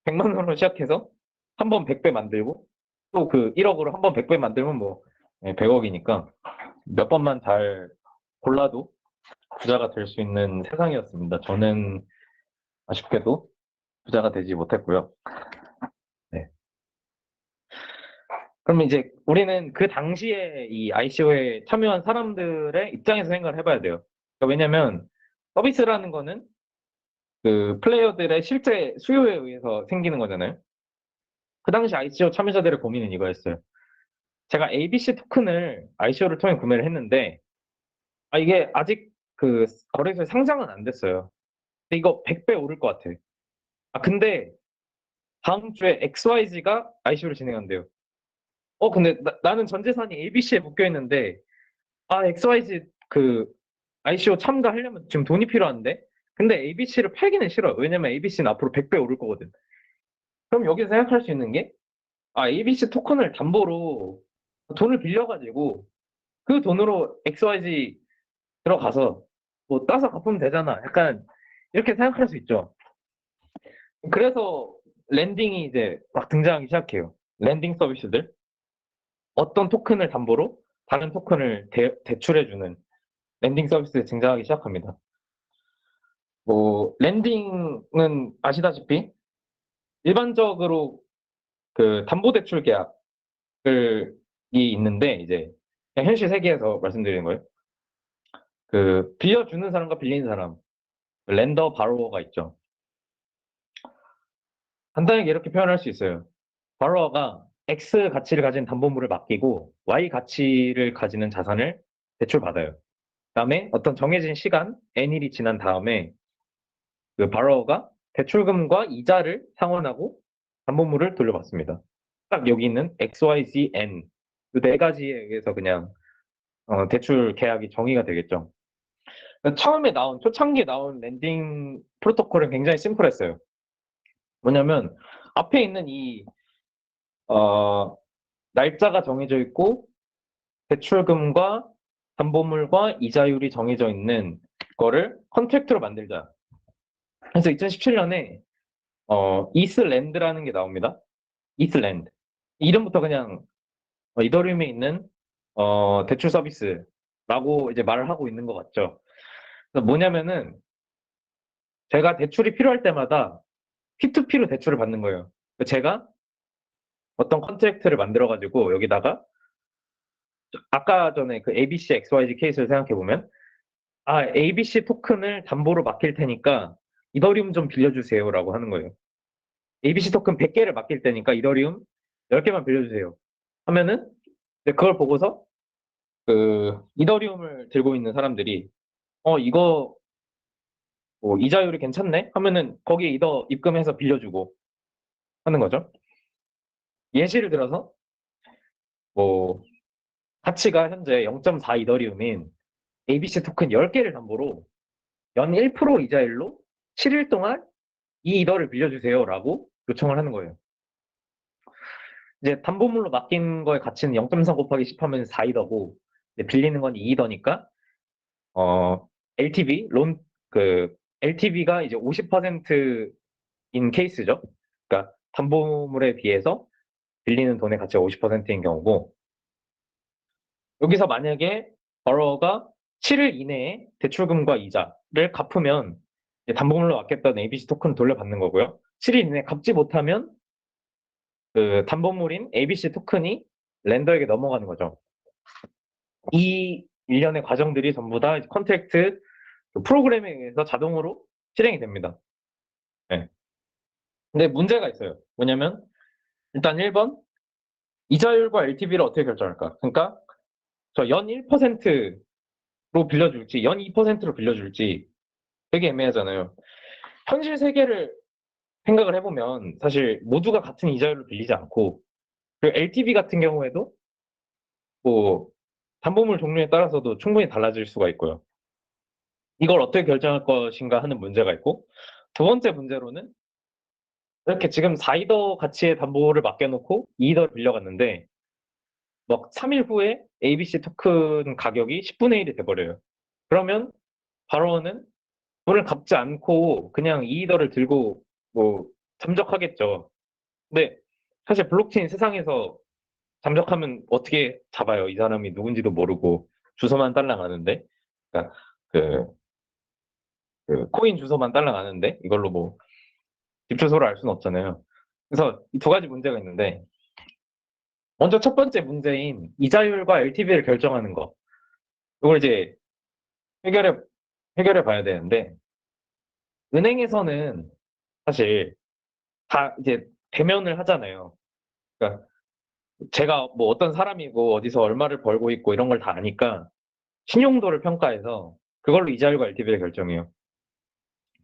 100만 원으로 시작해서 한 번 100배 만들고 또 그 1억으로 한 번 100배 만들면 뭐 100억이니까 몇 번만 잘 골라도 부자가 될 수 있는 세상이었습니다. 저는 아쉽게도 부자가 되지 못했고요. 네. 그러면 이제 우리는 그 당시에 이 ICO에 참여한 사람들의 입장에서 생각을 해봐야 돼요. 그러니까 왜냐면 서비스라는 거는 그 플레이어들의 실제 수요에 의해서 생기는 거잖아요. 그 당시 ICO 참여자들의 고민은 이거였어요. 제가 ABC 토큰을 ICO를 통해 구매를 했는데 이게 아직 그 거래소에 상장은 안 됐어요. 근데 이거 100배 오를 것 같아. 아, 근데 다음 주에 XYZ가 ICO를 진행한대요. 근데 나는 전 재산이 ABC에 묶여 있는데, XYZ 그 ICO 참가하려면 지금 돈이 필요한데? 근데 ABC를 팔기는 싫어. 왜냐면 ABC는 앞으로 100배 오를 거거든. 그럼 여기서 생각할 수 있는 게, ABC 토큰을 담보로 돈을 빌려가지고 그 돈으로 XYZ 들어가서 뭐 따서 갚으면 되잖아. 약간 이렇게 생각할 수 있죠. 그래서 랜딩이 이제 막 등장하기 시작해요. 랜딩 서비스들. 어떤 토큰을 담보로 다른 토큰을 대출해주는 랜딩 서비스 등장하기 시작합니다. 뭐 랜딩은 아시다시피 일반적으로 그 담보대출 계약을 이 있는데 이제 그냥 현실 세계에서 말씀드리는 거예요. 그 빌려주는 사람과 빌리는 사람, 렌더 바로워가 있죠. 간단하게 이렇게 표현할 수 있어요. 바로워가 X 가치를 가진 담보물을 맡기고 Y 가치를 가지는 자산을 대출받아요. 그다음에 어떤 정해진 시간 N일이 지난 다음에 그 바로워가 대출금과 이자를 상환하고 담보물을 돌려받습니다. 딱 여기 있는 XYZN 그 네 가지에 의해서 그냥 대출 계약이 정의가 되겠죠. 처음에 나온 초창기에 나온 랜딩 프로토콜은 굉장히 심플했어요. 뭐냐면 앞에 있는 이 날짜가 정해져 있고 대출금과 담보물과 이자율이 정해져 있는 거를 컨트랙트로 만들자. 그래서 2017년에 이슬랜드라는 게 나옵니다. 이슬랜드. 이름부터 그냥 이더리움에 있는 대출 서비스라고 이제 말을 하고 있는 것 같죠. 그래서 뭐냐면은 제가 대출이 필요할 때마다 P2P로 대출을 받는 거예요. 제가 어떤 컨트랙트를 만들어가지고 여기다가 아까 전에 그 ABC, XYZ 케이스를 생각해보면 ABC 토큰을 담보로 맡길 테니까 이더리움 좀 빌려주세요라고 하는 거예요. ABC 토큰 100개를 맡길 테니까 이더리움 10개만 빌려주세요. 하면은 그걸 보고서 그 이더리움을 들고 있는 사람들이 이거 뭐 이자율이 괜찮네? 하면은 거기에 이더 입금해서 빌려주고 하는 거죠. 예시를 들어서 뭐 가치가 현재 0.4 이더리움인 ABC 토큰 10개를 담보로 연 1% 이자율로 7일 동안 이 이더를 빌려주세요라고 요청을 하는 거예요. 이제 담보물로 맡긴 거의 가치는 0.4 곱하기 10 하면 4이더고 빌리는 건 2이더니까 LTV 그 LTV가 이제 50%인 케이스죠. 그러니까 담보물에 비해서 빌리는 돈의 가치가 50%인 경우고 여기서 만약에 버러가 7일 이내에 대출금과 이자를 갚으면 담보물로 맡겼던 ABC 토큰 돌려받는 거고요. 7일 이내에 갚지 못하면 그 담보물인 ABC 토큰이 렌더에게 넘어가는 거죠. 이 일련의 과정들이 전부 다 컨트랙트 그 프로그램에 의해서 자동으로 실행이 됩니다. 네. 근데 문제가 있어요. 뭐냐면 일단 1번 이자율과 LTV를 어떻게 결정할까? 그러니까 저 연 1%로 빌려줄지 연 2%로 빌려줄지 되게 애매하잖아요. 현실 세계를 생각을 해보면 사실 모두가 같은 이자율을 빌리지 않고 그리고 LTV 같은 경우에도 뭐 담보물 종류에 따라서도 충분히 달라질 수가 있고요. 이걸 어떻게 결정할 것인가 하는 문제가 있고 두 번째 문제로는 이렇게 지금 4이더 가치의 담보를 맡겨놓고 2이더를 빌려갔는데 막 3일 후에 ABC 토큰 가격이 10분의 1이 돼버려요. 그러면 바로는 돈을 갚지 않고 그냥 2이더를 들고 뭐 잠적하겠죠. 근데 사실 블록체인 세상에서 잠적하면 어떻게 잡아요? 이 사람이 누군지도 모르고 주소만 딸랑 아는데, 그러니까 그, 그 코인 주소만 딸랑 아는데 이걸로 뭐 집 주소를 알 수는 없잖아요. 그래서 이 두 가지 문제가 있는데 먼저 첫 번째 문제인 이자율과 LTV를 결정하는 거 이걸 이제 해결해 해결해 봐야 되는데 은행에서는 사실 다 이제 대면을 하잖아요. 그러니까 제가 뭐 어떤 사람이고 어디서 얼마를 벌고 있고 이런 걸 다 아니까 신용도를 평가해서 그걸로 이자율과 LTV를 결정해요.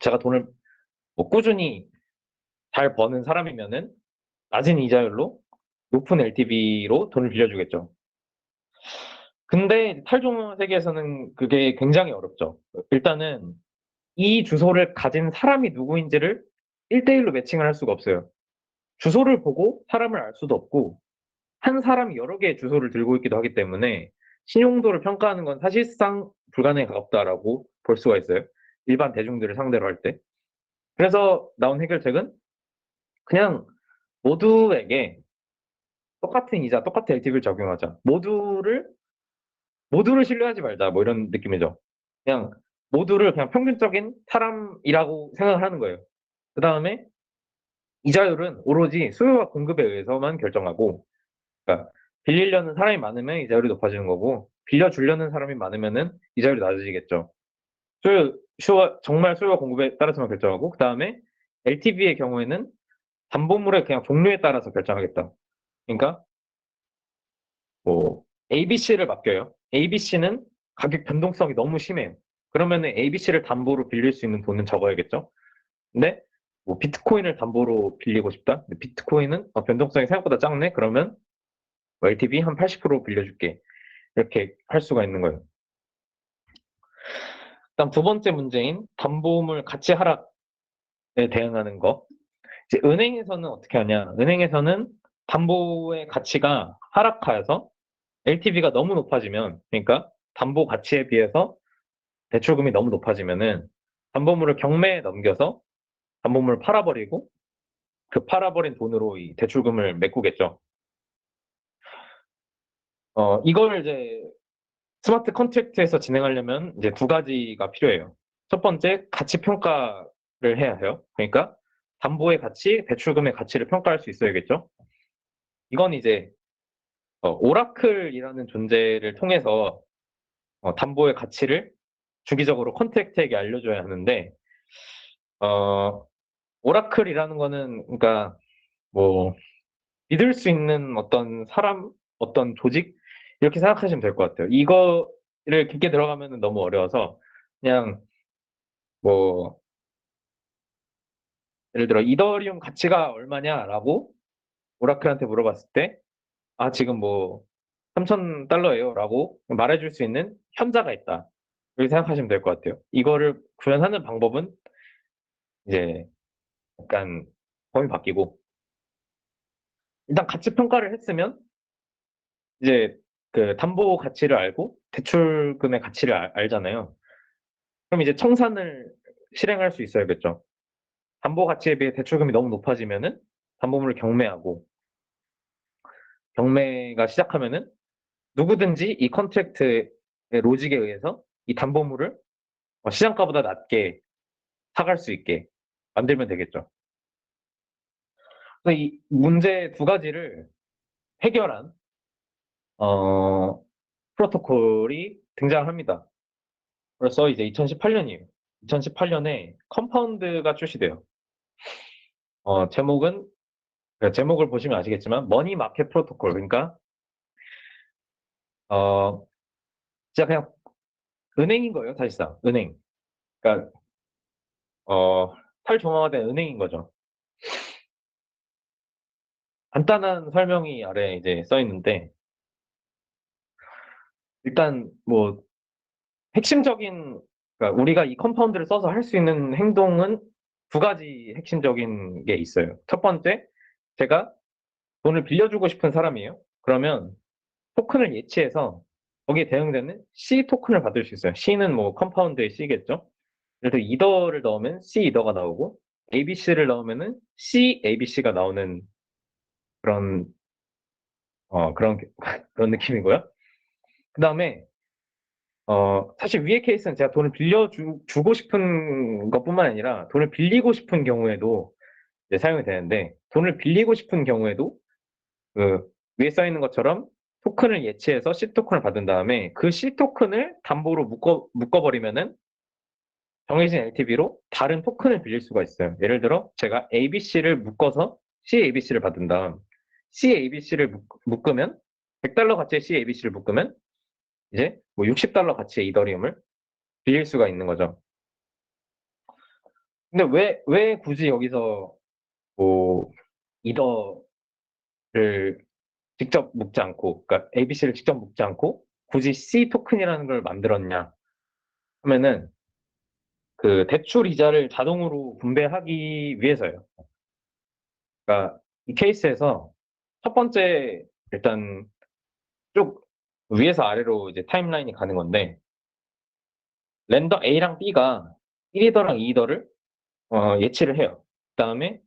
제가 돈을 뭐 꾸준히 잘 버는 사람이면은 낮은 이자율로 높은 LTV로 돈을 빌려주겠죠. 근데 탈중 세계에서는 그게 굉장히 어렵죠. 일단은 이 주소를 가진 사람이 누구인지를 1대1로 매칭을 할 수가 없어요. 주소를 보고 사람을 알 수도 없고, 한 사람이 여러 개의 주소를 들고 있기도 하기 때문에 신용도를 평가하는 건 사실상 불가능에 가깝다라고 볼 수가 있어요. 일반 대중들을 상대로 할 때. 그래서 나온 해결책은 그냥 모두에게 똑같은 이자, 똑같은 LTV를 적용하자. 모두를 신뢰하지 말자. 뭐 이런 느낌이죠. 그냥 모두를 그냥 평균적인 사람이라고 생각을 하는 거예요. 그 다음에 이자율은 오로지 수요와 공급에 의해서만 결정하고, 그러니까 빌리려는 사람이 많으면 이자율이 높아지는 거고, 빌려주려는 사람이 많으면은 이자율이 낮아지겠죠. 정말 수요와 공급에 따라서만 결정하고, 그 다음에 LTV의 경우에는 담보물의 그냥 종류에 따라서 결정하겠다. 그러니까 뭐 ABC를 맡겨요. ABC는 가격 변동성이 너무 심해요. 그러면은 ABC를 담보로 빌릴 수 있는 돈은 적어야겠죠. 근데 뭐 비트코인을 담보로 빌리고 싶다. 근데 비트코인은 변동성이 생각보다 작네. 그러면 뭐 LTV 한 80% 빌려줄게. 이렇게 할 수가 있는 거예요. 일단 두 번째 문제인 담보물 가치 하락에 대응하는 거. 이제 은행에서는 어떻게 하냐? 은행에서는 담보의 가치가 하락하여서 LTV가 너무 높아지면, 그러니까 담보 가치에 비해서 대출금이 너무 높아지면은 담보물을 경매에 넘겨서 담보물을 팔아버리고 그 팔아버린 돈으로 이 대출금을 메꾸겠죠. 이걸 이제 스마트 컨트랙트에서 진행하려면 이제 두 가지가 필요해요. 첫 번째, 가치 평가를 해야 해요. 그러니까 담보의 가치, 대출금의 가치를 평가할 수 있어야겠죠. 이건 이제 오라클이라는 존재를 통해서 담보의 가치를 주기적으로 컨트랙트에게 알려줘야 하는데, 어, 오라클이라는 거는 그러니까 뭐 믿을 수 있는 어떤 사람, 어떤 조직 이렇게 생각하시면 될 것 같아요. 이거를 깊게 들어가면 너무 어려워서 그냥 뭐 예를 들어 이더리움 가치가 얼마냐라고 오라클한테 물어봤을 때 아 지금 뭐 3,000달러예요라고 말해줄 수 있는 현자가 있다. 이렇게 생각하시면 될 것 같아요. 이거를 구현하는 방법은 이제 약간 범위 바뀌고 일단 가치 평가를 했으면 이제 그 담보 가치를 알고 대출금의 가치를 알잖아요. 그럼 이제 청산을 실행할 수 있어야겠죠. 담보 가치에 비해 대출금이 너무 높아지면은 담보물을 경매하고 경매가 시작하면은 누구든지 이 컨트랙트의 로직에 의해서 이 담보물을 시장가보다 낮게 사갈 수 있게 만들면 되겠죠. 그래서 이 문제 두 가지를 해결한 프로토콜이 등장합니다. 그래서 이제 2018년이에요. 2018년에 컴파운드가 출시돼요. 제목을 보시면 아시겠지만 머니 마켓 프로토콜. 그러니까 어, 진짜 그냥 은행인 거예요, 사실상. 은행. 그러니까 탈중앙화된 은행인 거죠. 간단한 설명이 아래 이제 써 있는데 일단 뭐 핵심적인 그러니까 우리가 이 컴파운드를 써서 할 수 있는 행동은 두 가지 핵심적인 게 있어요. 첫 번째, 제가 돈을 빌려주고 싶은 사람이에요. 그러면 토큰을 예치해서 거기에 대응되는 C 토큰을 받을 수 있어요. C는 뭐 컴파운드의 C겠죠. 그래서 이더를 넣으면 C 이더가 나오고 ABC를 넣으면은 C ABC가 나오는 그런 그런 그런 느낌이고요. 그다음에 사실 위의 케이스는 제가 돈을 빌려주고 싶은 것뿐만 아니라 돈을 빌리고 싶은 경우에도 이제 사용이 되는데 돈을 빌리고 싶은 경우에도 그 위에 써 있는 것처럼 토큰을 예치해서 C 토큰을 받은 다음에 그 C 토큰을 담보로 묶어버리면은 정해진 LTV로 다른 토큰을 빌릴 수가 있어요. 예를 들어 제가 ABC를 묶어서 CABC를 받은 다음 CABC를 묶으면 100달러 가치의 CABC를 묶으면 이제 뭐 60달러 가치의 이더리움을 빌릴 수가 있는 거죠. 근데 왜 굳이 여기서 뭐 이더를 직접 묶지 않고, 그러니까 ABC를 직접 묶지 않고 굳이 C 토큰이라는 걸 만들었냐 하면은 그 대출 이자를 자동으로 분배하기 위해서예요. 그러니까 이 케이스에서 첫 번째 일단 쭉 위에서 아래로 이제 타임라인이 가는 건데 랜더 A랑 B가 1이더랑 2이더를 예치를 해요. 그다음에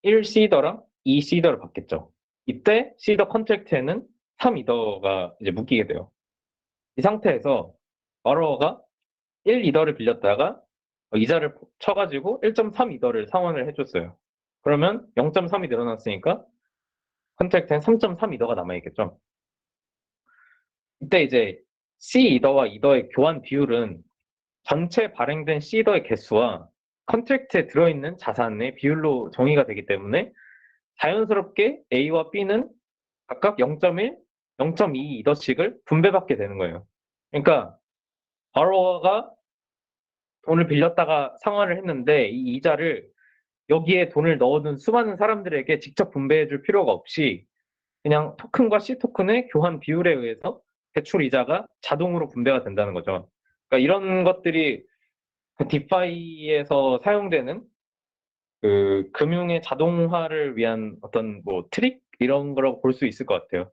1시더랑 2시더를 받겠죠. 이때 시더 컨트랙트에는 3이더가 이제 묶이게 돼요. 이 상태에서 바로워가 1이더를 빌렸다가 이자를 쳐가지고 1.3이더를 상환을 해줬어요. 그러면 0.3이 늘어났으니까 컨트랙트엔 3.3이더가 남아있겠죠. 이때 이제 C이더와 이더의 교환 비율은 전체 발행된 C이더의 개수와 컨트랙트에 들어있는 자산의 비율로 정의가 되기 때문에 자연스럽게 A와 B는 각각 0.1, 0.2 이더씩을 분배받게 되는 거예요. 그러니까 바로워가 돈을 빌렸다가 상환을 했는데 이 이자를 여기에 돈을 넣어둔 수많은 사람들에게 직접 분배해 줄 필요가 없이 그냥 토큰과 C 토큰의 교환 비율에 의해서 대출 이자가 자동으로 분배가 된다는 거죠. 그러니까 이런 것들이 그 디파이에서 사용되는 그 금융의 자동화를 위한 어떤 뭐 트릭 이런 거라고 볼 수 있을 것 같아요.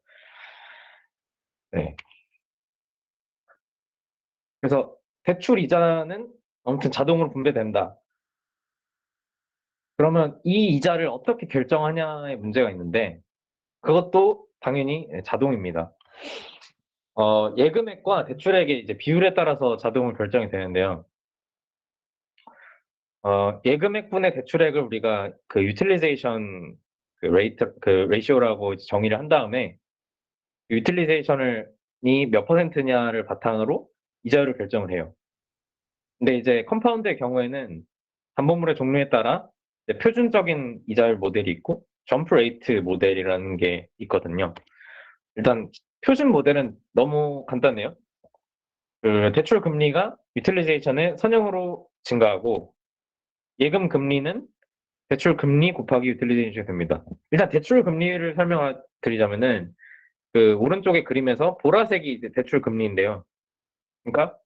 네. 그래서 대출 이자는 아무튼 자동으로 분배된다. 그러면 이 이자를 어떻게 결정하냐의 문제가 있는데 그것도 당연히 자동입니다. 예금액과 대출액의 이제 비율에 따라서 자동으로 결정이 되는데요. 예금액분의 대출액을 우리가 그 유틸리제이션 그 레이트 그 레이시오라고 정의를 한 다음에 유틸리제이션이 몇 퍼센트냐를 바탕으로 이자율을 결정을 해요. 근데 이제 컴파운드의 경우에는 담보물의 종류에 따라 이제 표준적인 이자율 모델이 있고 점프 레이트 모델이라는 게 있거든요. 일단 표준 모델은 너무 간단해요. 그 대출 금리가 유틸리제이션의 선형으로 증가하고 예금 금리는 대출 금리 곱하기 유틸리제이션이 됩니다. 일단 대출 금리를 설명드리자면은 그 오른쪽의 그림에서 보라색이 이제 대출 금리인데요. 그러니까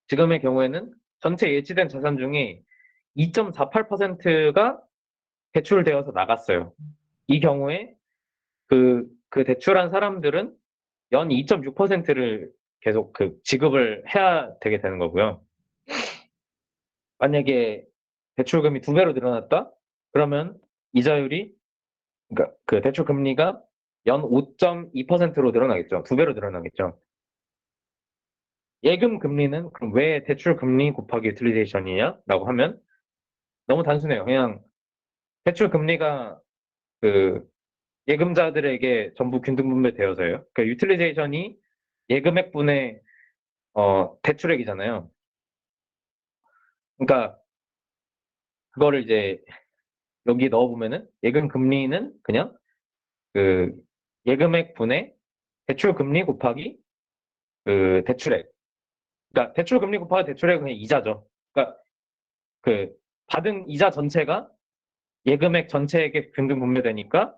지금의 경우에는 전체 예치된 자산 중에 2.48%가 대출되어서 나갔어요. 이 경우에 그 대출한 사람들은 연 2.6%를 계속 그 지급을 해야 되게 되는 거고요. 만약에 대출금이 두 배로 늘어났다? 그러면 이자율이, 그러니까 그 대출 금리가 연 5.2%로 늘어나겠죠. 두 배로 늘어나겠죠. 예금 금리는 그럼 왜 대출 금리 곱하기 유틸리제이션이냐라고 하면 너무 단순해요. 그냥 대출 금리가 그 예금자들에게 전부 균등 분배되어서요. 그러니까 유틸리제이션이 예금액분의 대출액이잖아요. 그러니까 그거를 이제 여기 넣어보면은 예금 금리는 그냥 그 예금액 분의 대출 금리 곱하기 그 대출액. 그러니까 대출 금리 곱하기 대출액은 그냥 이자죠. 그러니까 그 받은 이자 전체가 예금액 전체에게 균등 분배되니까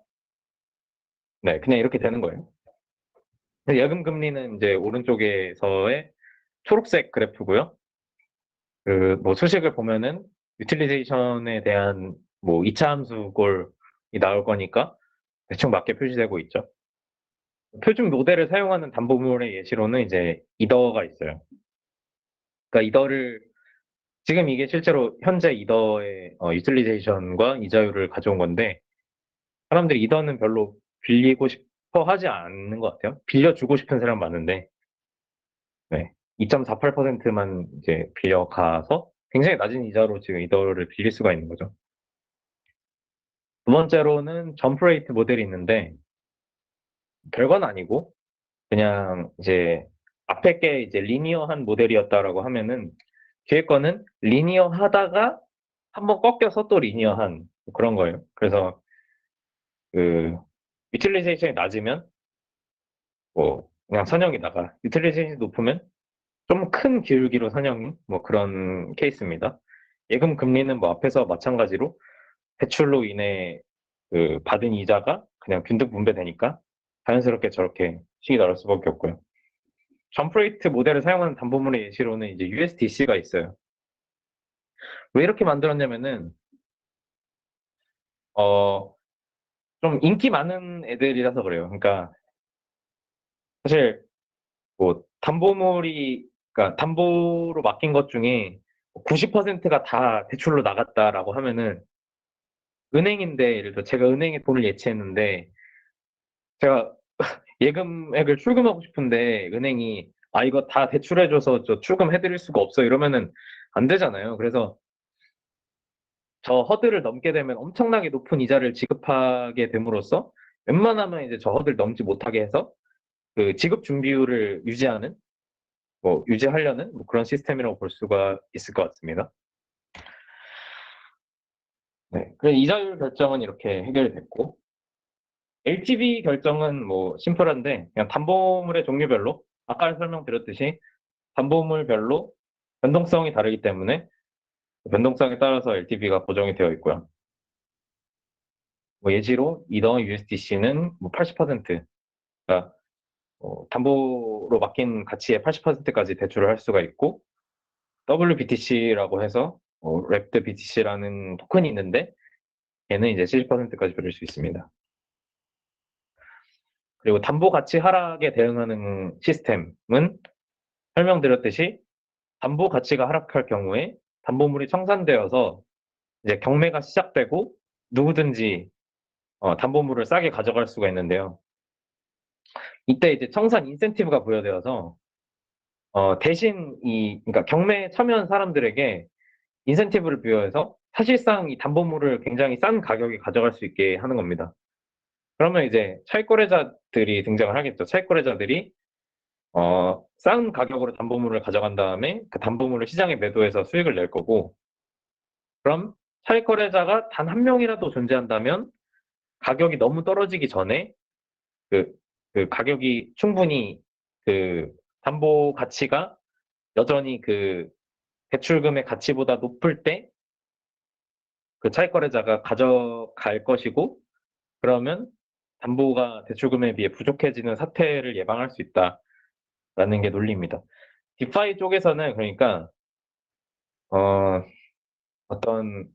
네 그냥 이렇게 되는 거예요. 예금 금리는 이제 오른쪽에서의 초록색 그래프고요. 그 뭐 수식을 보면은 유틸리제이션에 대한 뭐 이차 함수 꼴이 나올 거니까 대충 맞게 표시되고 있죠. 표준 모델을 사용하는 담보물의 예시로는 이제 이더가 있어요. 그러니까 이더를 지금 이게 실제로 현재 이더의 유틸리제이션과 이자율을 가져온 건데 사람들이 이더는 별로 빌리고 싶어 하지 않는 것 같아요. 빌려주고 싶은 사람 많은데 네. 2.48%만 이제 빌려가서 굉장히 낮은 이자로 지금 이더를 빌릴 수가 있는 거죠. 두 번째로는 점프 레이트 모델이 있는데 별건 아니고 그냥 이제 앞에 게 이제 리니어한 모델이었다라고 하면은 뒤에 거는 리니어하다가 한번 꺾여서 또 리니어한 그런 거예요. 그래서 그 유틸리제이션이 낮으면 뭐 그냥 선형이다가 유틸리제이션이 높으면 좀 큰 기울기로 선형인 뭐 그런 케이스입니다. 예금 금리는 뭐 앞에서 마찬가지로 대출로 인해 그 받은 이자가 그냥 균등 분배되니까 자연스럽게 저렇게 식이 나올 수밖에 없고요. 점프레이트 모델을 사용하는 담보물의 예시로는 이제 USDC가 있어요. 왜 이렇게 만들었냐면은 좀 인기 많은 애들이라서 그래요. 그러니까 사실 뭐 그러니까 담보로 맡긴 것 중에 90%가 다 대출로 나갔다라고 하면은 은행인데 예를 들어 제가 은행에 돈을 예치했는데 제가 예금액을 출금하고 싶은데 은행이 이거 다 대출해줘서 저 출금해드릴 수가 없어 이러면은 안 되잖아요. 그래서 저 허들을 넘게 되면 엄청나게 높은 이자를 지급하게 됨으로써 웬만하면 이제 저 허들 넘지 못하게 해서 그 지급 준비율을 유지하려는 뭐 그런 시스템이라고 볼 수가 있을 것 같습니다. 네. 그래서 이자율 결정은 이렇게 해결됐고, LTV 결정은 뭐 심플한데, 그냥 담보물의 종류별로, 아까 설명드렸듯이 담보물별로 변동성이 다르기 때문에 변동성에 따라서 LTV가 고정이 되어 있고요. 뭐 예시로 이더 USDC는 뭐 80%가 담보로 맡긴 가치의 80%까지 대출을 할 수가 있고, WBTC라고 해서 랩드 BTC라는 토큰이 있는데 얘는 이제 70%까지 빌릴 수 있습니다. 그리고 담보 가치 하락에 대응하는 시스템은 설명드렸듯이 담보 가치가 하락할 경우에 담보물이 청산되어서 이제 경매가 시작되고 누구든지 담보물을 싸게 가져갈 수가 있는데요. 이때 이제 청산 인센티브가 부여되어서 대신 그러니까 경매에 참여한 사람들에게 인센티브를 부여해서 사실상 이 담보물을 굉장히 싼 가격에 가져갈 수 있게 하는 겁니다. 그러면 이제 차익거래자들이 등장을 하겠죠. 차익거래자들이 싼 가격으로 담보물을 가져간 다음에 그 담보물을 시장에 매도해서 수익을 낼 거고, 그럼 차익거래자가 단 한 명이라도 존재한다면 가격이 너무 떨어지기 전에 그, 그 가격이 충분히 그 담보 가치가 여전히 그 대출금의 가치보다 높을 때 그 차익거래자가 가져갈 것이고, 그러면 담보가 대출금에 비해 부족해지는 사태를 예방할 수 있다라는 게 논리입니다. 디파이 쪽에서는 그러니까 어, 어떤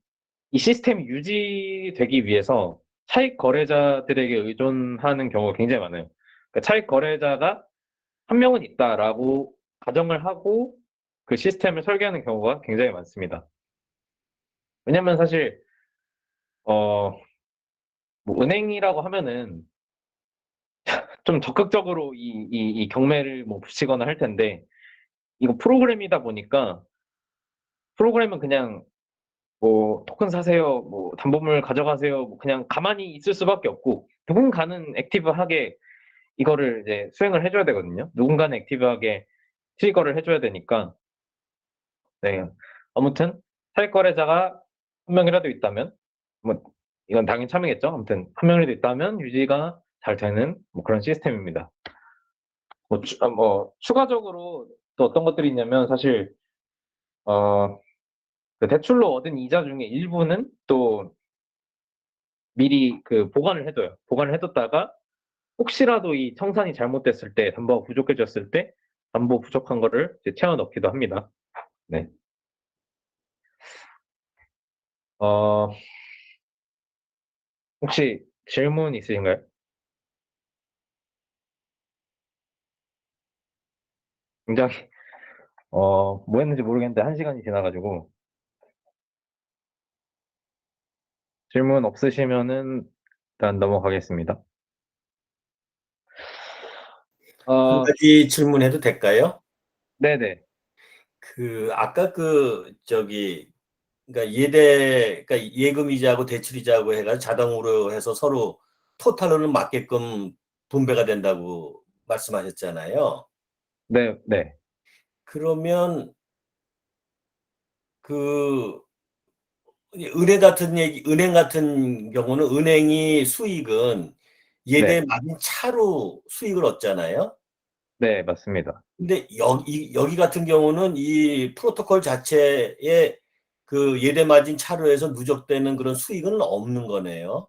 이 시스템이 유지되기 위해서 차익 거래자들에게 의존하는 경우가 굉장히 많아요. 그러니까 차익 거래자가 한 명은 있다라고 가정을 하고 그 시스템을 설계하는 경우가 굉장히 많습니다. 왜냐면 사실 뭐 은행이라고 하면은 좀 적극적으로 이 경매를 뭐 붙이거나 할 텐데, 이거 프로그램이다 보니까 프로그램은 그냥 뭐 토큰 사세요, 뭐 담보물 가져가세요, 뭐 그냥 가만히 있을 수밖에 없고 누군가는 액티브하게 이거를 이제 수행을 해줘야 되거든요. 누군가는 액티브하게 트리거를 해줘야 되니까. 네. 아무튼 사익 거래자가 한 명이라도 있다면, 뭐 이건 당연히 참이겠죠. 아무튼 한 명이라도 있다면 유지가 잘 되는 뭐 그런 시스템입니다. 뭐 추가적으로 또 어떤 것들이 있냐면 사실 어, 그 대출로 얻은 이자 중에 일부는 또 미리 그 보관을 해둬요. 보관을 해뒀다가 혹시라도 이 청산이 잘못됐을 때, 담보가 부족해졌을 때 담보 부족한 거를 이제 채워 넣기도 합니다. 네. 어, 혹시 질문 있으신가요? 굉장히 뭐 했는지 모르겠는데 1시간이 지나가지고 질문 없으시면은 일단 넘어가겠습니다. 한 어, 가지 질문해도 될까요? 네네. 아까 그러니까 그러니까 예금이자하고 대출이자하고 해가지고 자동으로 해서 서로 토탈로는 맞게끔 분배가 된다고 말씀하셨잖아요. 네, 네, 그러면 그 은행 같은 경우는 은행이 수익은 예대 네, 맞은 차로 수익을 얻잖아요. 네, 맞습니다. 근데 여기 같은 경우는 이 프로토콜 자체에 그 예대 마진 차로에서 누적되는 그런 수익은 없는 거네요.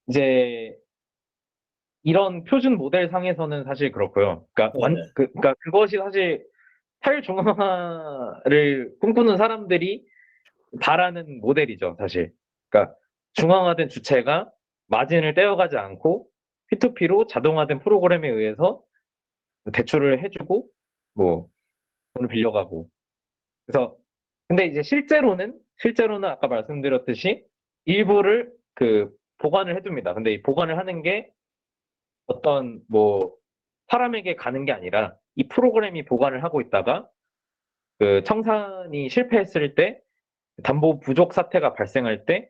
이제 이런 표준 모델 상에서는 사실 그렇고요. 네네. 그러니까 그것이 사실 탈중앙화를 꿈꾸는 사람들이 바라는 모델이죠, 사실. 그러니까 중앙화된 주체가 마진을 떼어가지 않고 P2P로 자동화된 프로그램에 의해서 대출을 해주고 뭐 돈을 빌려가고. 그래서 근데 이제 실제로는 아까 말씀드렸듯이 일부를 그 보관을 해둡니다. 근데 이 보관을 하는 게 어떤 뭐 사람에게 가는 게 아니라 이 프로그램이 보관을 하고 있다가 그 청산이 실패했을 때 담보 부족 사태가 발생할 때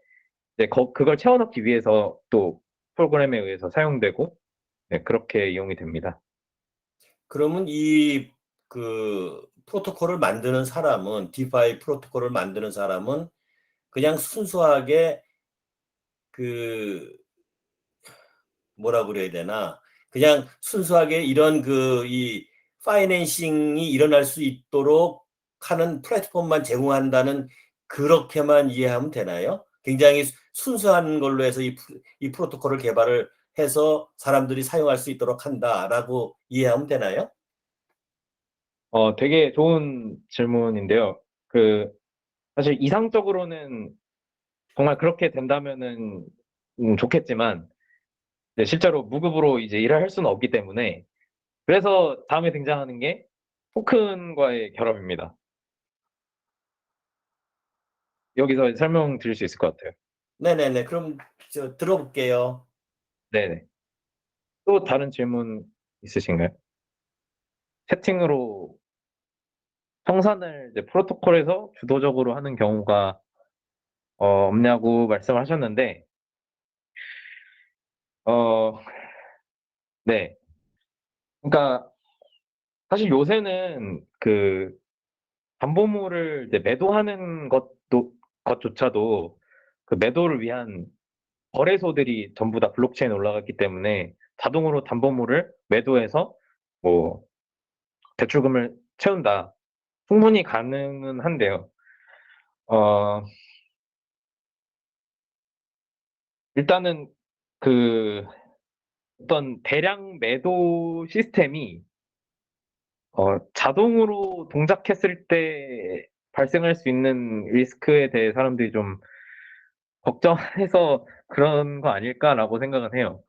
이제 그걸 채워넣기 위해서 또 프로그램에 의해서 사용되고 네, 그렇게 이용이 됩니다. 그러면 이 그 프로토콜을 만드는 사람은 디파이 프로토콜을 만드는 사람은 그냥 순수하게 그 뭐라 그래야 되나? 그냥 순수하게 이런 그 이 파이낸싱이 일어날 수 있도록 하는 플랫폼만 제공한다는 그렇게만 이해하면 되나요? 굉장히 순수한 걸로 해서 이 프로토콜을 개발을 해서 사람들이 사용할 수 있도록 한다라고 이해하면 되나요? 되게 좋은 질문인데요. 그 사실 이상적으로는 정말 그렇게 된다면은 좋겠지만 네, 실제로 무급으로 이제 일을 할 수는 없기 때문에 그래서 다음에 등장하는 게 토큰과의 결합입니다. 여기서 설명드릴 수 있을 것 같아요. 네네네. 그럼 저 들어볼게요. 네네. 또 다른 질문 있으신가요? 채팅으로 청산을 이제 프로토콜에서 주도적으로 하는 경우가 없냐고 말씀을 하셨는데, 어, 네. 그러니까 사실 요새는 그 담보물을 이제 매도하는 것조차도 그 매도를 위한 거래소들이 전부 다 블록체인에 올라갔기 때문에 자동으로 담보물을 매도해서 뭐 대출금을 채운다. 충분히 가능은 한데요. 어, 일단은 그 어떤 대량 매도 시스템이 자동으로 동작했을 때 발생할 수 있는 리스크에 대해 사람들이 좀 걱정해서 그런 거 아닐까라고 생각은 해요.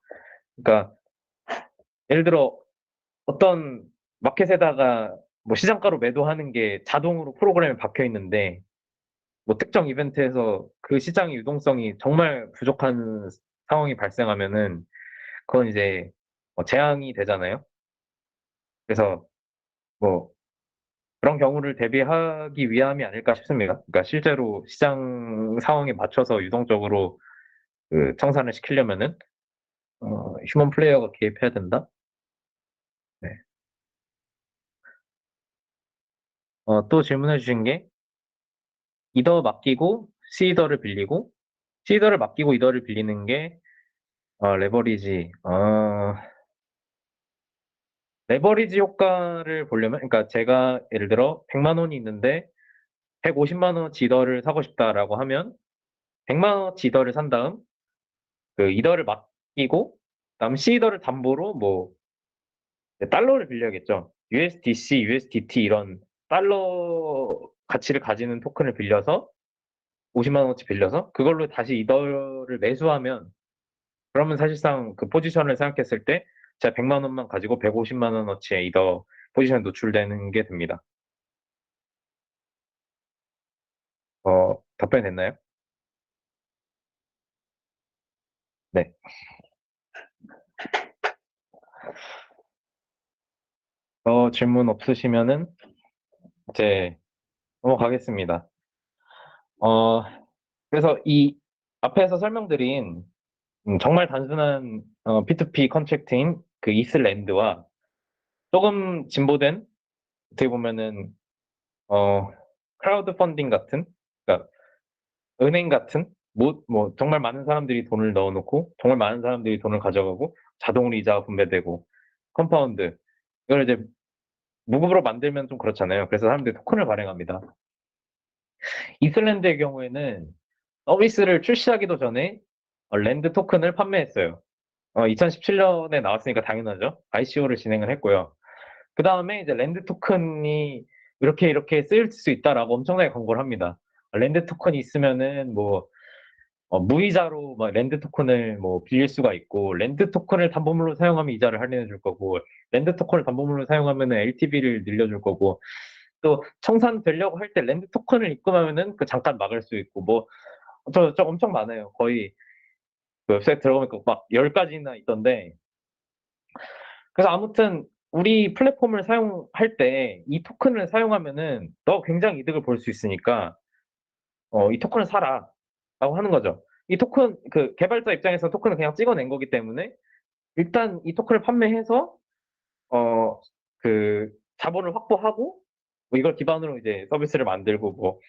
그러니까 예를 들어 어떤 마켓에다가 뭐 시장가로 매도하는 게 자동으로 프로그램에 박혀 있는데 뭐 특정 이벤트에서 그 시장의 유동성이 정말 부족한 상황이 발생하면은 그건 이제 재앙이 되잖아요. 그래서 뭐 그런 경우를 대비하기 위함이 아닐까 싶습니다. 그러니까 실제로 시장 상황에 맞춰서 유동적으로 그 청산을 시키려면은 휴먼 플레이어가 개입해야 된다. 네. 또 질문해 주신 게 이더 맡기고 시더를 빌리고 시더를 맡기고 이더를 빌리는 게 레버리지. 레버리지 효과를 보려면 그러니까 제가 예를 들어 100만 원이 있는데 150만 원어치 이더를 사고 싶다라고 하면 100만 원어치 이더를 산 다음 그 이더를 맡기고 다음 시더를 담보로 뭐 달러를 빌려야겠죠. USDC, USDT 이런 달러 가치를 가지는 토큰을 빌려서 50만 원어치 빌려서 그걸로 다시 이더를 매수하면 그러면 사실상 그 포지션을 생각했을 때 제가 100만 원만 가지고 150만 원어치의 이더 포지션에 노출되는 게 됩니다. 답변이 됐나요? 네. 질문 없으시면은 이제 넘어가겠습니다. 어, 그래서 이 앞에서 설명드린 정말 단순한 P2P 컨트랙트인 그 이슬랜드와 조금 진보된 어떻게 보면은 크라우드 펀딩 같은 그러니까 은행 같은 뭐 정말 많은 사람들이 돈을 넣어놓고 정말 많은 사람들이 돈을 가져가고 자동으로 이자가 분배되고 컴파운드 이걸 이제 무급으로 만들면 좀 그렇잖아요. 그래서 사람들이 토큰을 발행합니다. 이슬란드의 경우에는 서비스를 출시하기도 전에 랜드 토큰을 판매했어요. 2017년에 나왔으니까 당연하죠. ICO를 진행을 했고요. 그 다음에 이제 랜드 토큰이 이렇게 쓰일 수 있다라고 엄청나게 광고를 합니다. 랜드 토큰이 있으면은 뭐 무이자로 막 랜드 토큰을 뭐 빌릴 수가 있고, 랜드 토큰을 담보물로 사용하면 이자를 할인해 줄 거고, 랜드 토큰을 담보물로 사용하면 LTV를 늘려줄 거고, 또 청산되려고 할 때 랜드 토큰을 입금하면은 그 잠깐 막을 수 있고, 뭐 저 엄청 많아요. 거의 그 웹사이트 들어가니까 막 10가지나 있던데. 그래서 아무튼 우리 플랫폼을 사용할 때 이 토큰을 사용하면은 너 굉장히 이득을 볼 수 있으니까 이 토큰을 사라 라고 하는 거죠. 이 토큰, 그 개발자 입장에서 토큰을 그냥 찍어낸 거기 때문에 일단 이 토큰을 판매해서 어, 그 자본을 확보하고 뭐 이걸 기반으로 이제 서비스를 만들고 뭐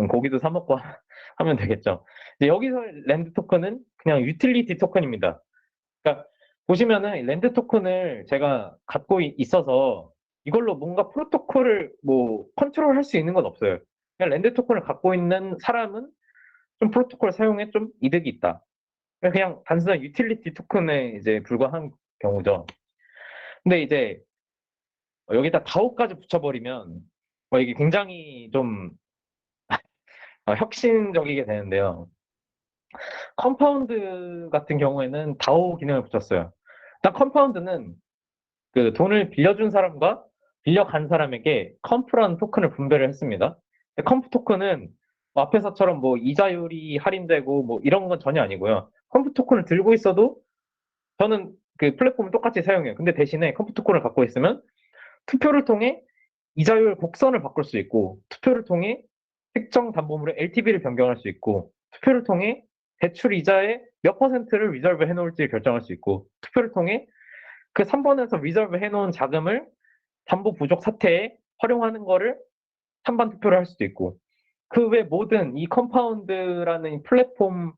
고기도 사 먹고 하면 되겠죠. 이제 여기서 랜드 토큰은 그냥 유틸리티 토큰입니다. 그러니까 보시면은 랜드 토큰을 제가 갖고 있어서 이걸로 뭔가 프로토콜을 뭐 컨트롤할 수 있는 건 없어요. 그냥 랜드 토큰을 갖고 있는 사람은 좀 프로토콜 사용에 좀 이득이 있다. 그냥 단순한 유틸리티 토큰에 이제 불과한 경우죠. 근데 이제 여기다 다오까지 붙여버리면 이게 굉장히 좀 혁신적이게 되는데요. 컴파운드 같은 경우에는 다오 기능을 붙였어요. 일단 컴파운드는 그 돈을 빌려준 사람과 빌려간 사람에게 컴프라는 토큰을 분배를 했습니다. 컴프 토큰은 뭐 앞에서처럼 뭐 이자율이 할인되고 뭐 이런 건 전혀 아니고요. 컴프 토큰을 들고 있어도 저는 그 플랫폼을 똑같이 사용해요. 근데 대신에 컴프 토큰을 갖고 있으면 투표를 통해 이자율 곡선을 바꿀 수 있고, 투표를 통해 특정 담보물의 LTV를 변경할 수 있고, 투표를 통해 대출 이자의 몇 퍼센트를 리저브 해놓을지 결정할 수 있고, 투표를 통해 그 3번에서 리저브 해놓은 자금을 담보 부족 사태에 활용하는 거를 찬반 투표를 할 수도 있고, 그 외 모든 이 컴파운드라는 이 플랫폼의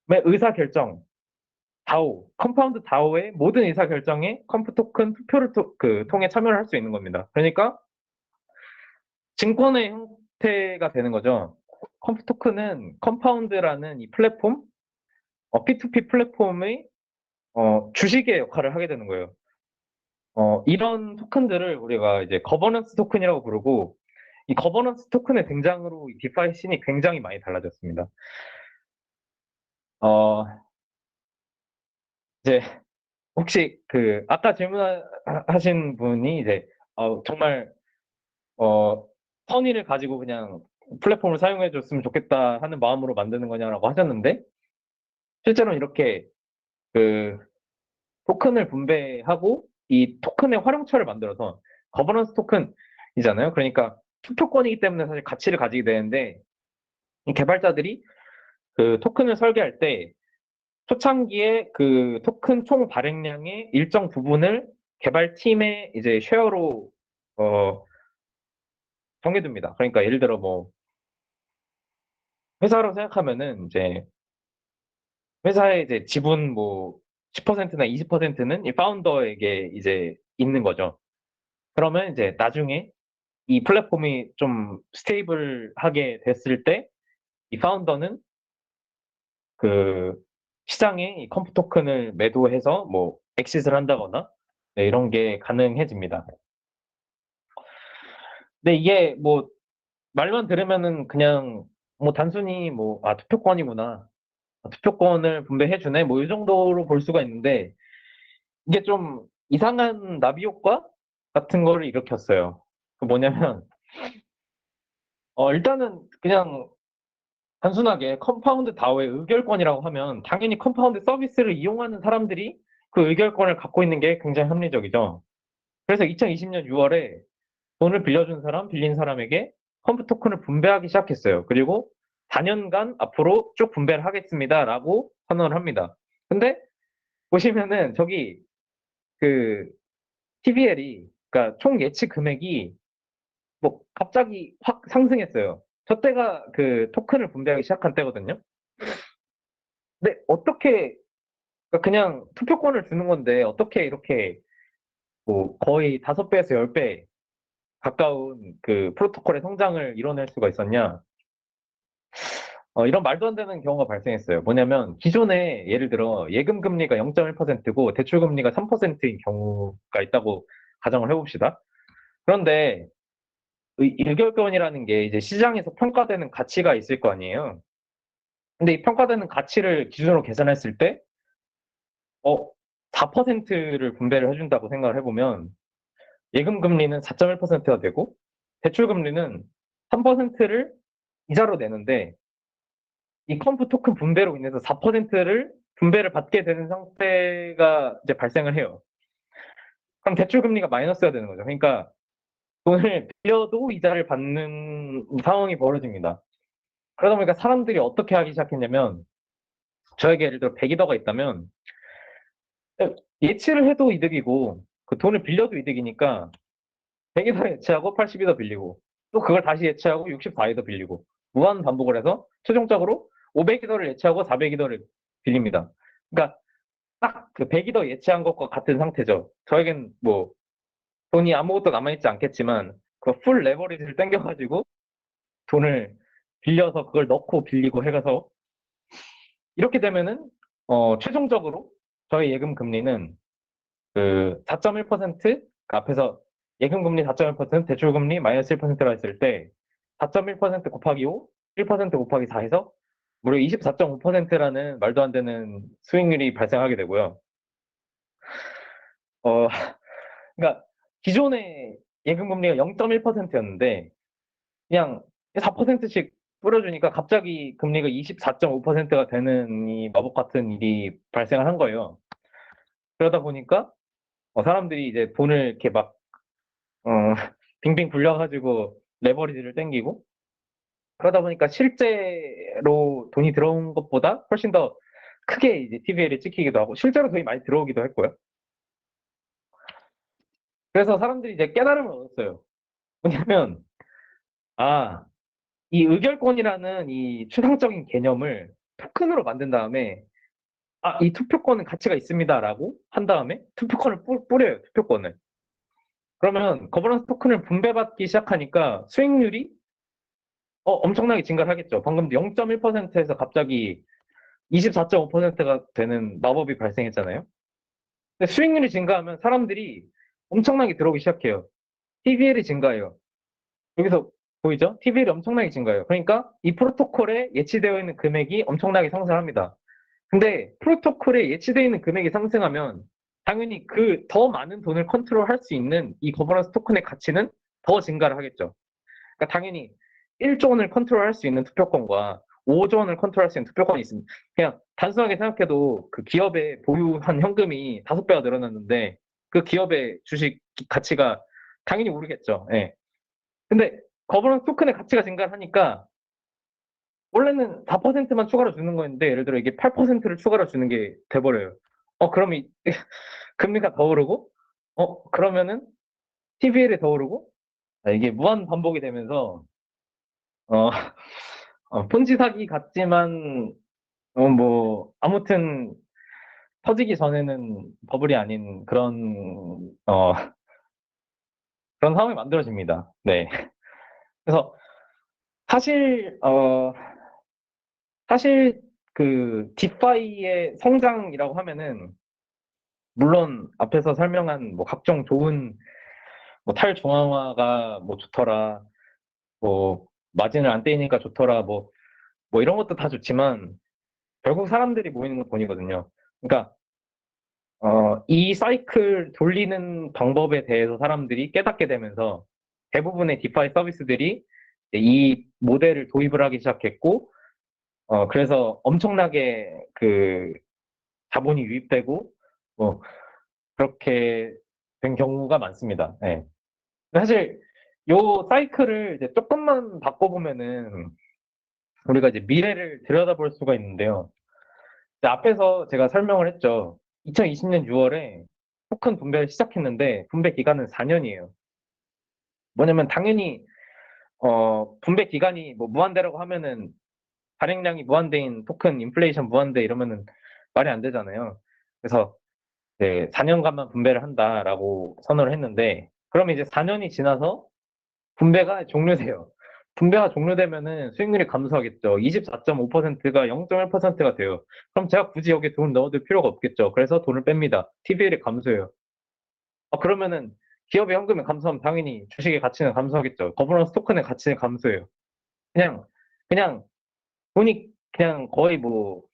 의사결정, 다오, 컴파운드 다오의 모든 의사결정에 컴프 토큰 투표를 통해 참여를 할 수 있는 겁니다. 그러니까 증권의 형태가 되는 거죠. 컴프 토큰은 컴파운드라는 이 플랫폼, P2P 플랫폼의 주식의 역할을 하게 되는 거예요. 이런 토큰들을 우리가 이제 거버넌스 토큰이라고 부르고, 이 거버넌스 토큰의 등장으로 이 디파이 씬이 굉장히 많이 달라졌습니다. 이제 혹시 그 아까 질문하신 분이 이제 정말 선의를 가지고 그냥 플랫폼을 사용해 줬으면 좋겠다 하는 마음으로 만드는 거냐라고 하셨는데, 실제로는 이렇게 그 토큰을 분배하고 이 토큰의 활용처를 만들어서 거버넌스 토큰이잖아요. 그러니까 투표권이기 때문에 사실 가치를 가지게 되는데, 이 개발자들이 그 토큰을 설계할 때 초창기에 그 토큰 총 발행량의 일정 부분을 개발팀의 이제 쉐어로 정해둡니다. 그러니까 예를 들어 뭐 회사로 생각하면은 이제 회사의 이제 지분 뭐 10%나 20%는 이 파운더에게 이제 있는 거죠. 그러면 이제 나중에 이 플랫폼이 좀 스테이블하게 됐을 때 이 파운더는 그 시장에 이 컴프 토큰을 매도해서 뭐 엑싯을 한다거나 네, 이런 게 가능해집니다. 근데 이게 뭐 말만 들으면은 그냥 뭐 단순히 뭐 투표권이구나, 투표권을 분배해주네 뭐 이 정도로 볼 수가 있는데, 이게 좀 이상한 나비 효과 같은 거를 일으켰어요. 그 뭐냐면 일단은 그냥 단순하게 컴파운드 다오의 의결권이라고 하면 당연히 컴파운드 서비스를 이용하는 사람들이 그 의결권을 갖고 있는 게 굉장히 합리적이죠. 그래서 2020년 6월에 돈을 빌려준 사람, 빌린 사람에게 컴프 토큰을 분배하기 시작했어요. 그리고 4년간 앞으로 쭉 분배를 하겠습니다라고 선언을 합니다. 근데 보시면은 저기 그 TVL이, 그러니까 총 예치 금액이 뭐 갑자기 확 상승했어요. 저 때가 그 토큰을 분배하기 시작한 때거든요. 근데 어떻게, 그러니까 그냥 투표권을 주는 건데 어떻게 이렇게 뭐 거의 5배에서 10배 가까운 그 프로토콜의 성장을 이뤄낼 수가 있었냐? 이런 말도 안 되는 경우가 발생했어요. 뭐냐면 기존에 예를 들어 예금 금리가 0.1%고 대출 금리가 3%인 경우가 있다고 가정을 해봅시다. 그런데 이 일결권이라는 게 이제 시장에서 평가되는 가치가 있을 거 아니에요. 근데 이 평가되는 가치를 기준으로 계산했을 때, 4%를 분배를 해준다고 생각을 해보면, 예금 금리는 4.1%가 되고, 대출 금리는 3%를 이자로 내는데, 이 컴프 토큰 분배로 인해서 4%를 분배를 받게 되는 상태가 이제 발생을 해요. 그럼 대출 금리가 마이너스가 되는 거죠. 그러니까 돈을 빌려도 이자를 받는 상황이 벌어집니다. 그러다 보니까 사람들이 어떻게 하기 시작했냐면, 저에게 예를 들어 100이더가 있다면 예치를 해도 이득이고 그 돈을 빌려도 이득이니까 100이더 예치하고 80이더 빌리고 또 그걸 다시 예치하고 64이더 빌리고 무한 반복을 해서 최종적으로 500이더를 예치하고 400이더를 빌립니다. 그러니까 딱 그 100이더 예치한 것과 같은 상태죠. 저에겐 뭐 돈이 아무것도 남아있지 않겠지만 그 풀 레버리지를 땡겨가지고 돈을 빌려서 그걸 넣고 빌리고 해가서 이렇게 되면은 최종적으로 저희 예금 금리는 그 4.1% 앞에서 예금 금리 4.1% 대출 금리 마이너스 1%라 했을 때 4.1% 곱하기 5, 1% 곱하기 4 해서 무려 24.5%라는 말도 안 되는 수익률이 발생하게 되고요. 어, 그러니까 기존의 예금 금리가 0.1%였는데 그냥 4%씩 뿌려주니까 갑자기 금리가 24.5%가 되는 이 마법 같은 일이 발생을 한 거예요. 그러다 보니까 사람들이 이제 돈을 이렇게 막 어, 빙빙 굴려가지고 레버리지를 땡기고 그러다 보니까 실제로 돈이 들어온 것보다 훨씬 더 크게 이제 TVL이 찍히기도 하고 실제로 돈이 많이 들어오기도 했고요. 그래서 사람들이 이제 깨달음을 얻었어요. 뭐냐면 이 의결권이라는 이 추상적인 개념을 토큰으로 만든 다음에 이 투표권은 가치가 있습니다라고 한 다음에 투표권을 뿌려요. 투표권을. 그러면 거버넌스 토큰을 분배받기 시작하니까 수익률이 엄청나게 증가를 하겠죠. 방금 0.1%에서 갑자기 24.5%가 되는 마법이 발생했잖아요. 근데 수익률이 증가하면 사람들이 엄청나게 들어오기 시작해요. TVL이 증가해요. 여기서 보이죠? TVL이 엄청나게 증가해요. 그러니까 이 프로토콜에 예치되어 있는 금액이 엄청나게 상승합니다. 근데 프로토콜에 예치되어 있는 금액이 상승하면 당연히 그 더 많은 돈을 컨트롤할 수 있는 이 거버넌스 토큰의 가치는 더 증가를 하겠죠. 그러니까 당연히 1조 원을 컨트롤할 수 있는 투표권과 5조 원을 컨트롤할 수 있는 투표권이 있습니다. 그냥 단순하게 생각해도 그 기업의 보유한 현금이 5배가 늘어났는데 그 기업의 주식 가치가 당연히 오르겠죠. 예. 근데 거버넌스 토큰의 가치가 증가를 하니까 원래는 4%만 추가로 주는 거였는데 예를 들어 이게 8%를 추가로 주는 게 돼버려요. 그럼 금리가 더 오르고 그러면은 TVL이 더 오르고 이게 무한 반복이 되면서 어, 폰지 사기 같지만 뭐 아무튼 터지기 전에는 버블이 아닌 그런 상황이 만들어집니다. 네. 그래서 사실 사실 그 디파이의 성장이라고 하면은 물론 앞에서 설명한 뭐 각종 좋은 뭐 탈중앙화가 뭐 좋더라, 뭐 마진을 안 떼니까 좋더라, 뭐 이런 것도 다 좋지만 결국 사람들이 모이는 건 돈이거든요. 그러니까 이 사이클 돌리는 방법에 대해서 사람들이 깨닫게 되면서 대부분의 디파이 서비스들이 이 모델을 도입을 하기 시작했고, 그래서 엄청나게 그 자본이 유입되고, 뭐, 그렇게 된 경우가 많습니다. 네. 사실, 요 사이클을 이제 조금만 바꿔보면은, 우리가 이제 미래를 들여다볼 수가 있는데요. 이제 앞에서 제가 설명을 했죠. 2020년 6월에 토큰 분배를 시작했는데, 분배 기간은 4년이에요. 뭐냐면, 당연히, 분배 기간이 뭐 무한대라고 하면은, 발행량이 무한대인 토큰, 인플레이션 무한대 이러면은 말이 안 되잖아요. 그래서 네, 4년간만 분배를 한다라고 선언을 했는데, 그러면 이제 4년이 지나서 분배가 종료돼요. 분배가 종료되면은 수익률이 감소하겠죠. 24.5%가 0.1%가 돼요. 그럼 제가 굳이 여기 돈 넣어둘 필요가 없겠죠. 그래서 돈을 뺍니다. TVL이 감소해요. 그러면은 기업의 현금이 감소하면 당연히 주식의 가치는 감소하겠죠. 거버넌스 토큰의 가치는 감소해요. 그냥 그냥 돈이 그냥 거의 뭐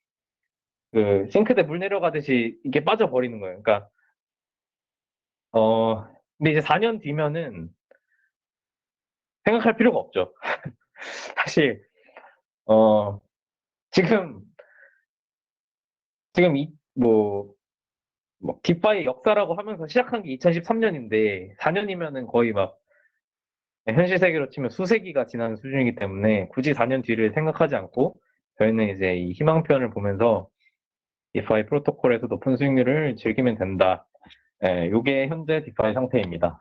그 싱크대 물 내려가듯이 이게 빠져버리는 거예요. 그러니까 근데 이제 4년 뒤면은 생각할 필요가 없죠. 사실 어 지금 지금 뭐 딥바이 역사라고 하면서 시작한 게 2013년인데 4년이면은 거의 막 현실 세계로 치면 수세기가 지난 수준이기 때문에 굳이 4년 뒤를 생각하지 않고 저희는 이제 이 희망편을 보면서 디파이 프로토콜에서 높은 수익률을 즐기면 된다. 예, 요게 현재 디파이 상태입니다.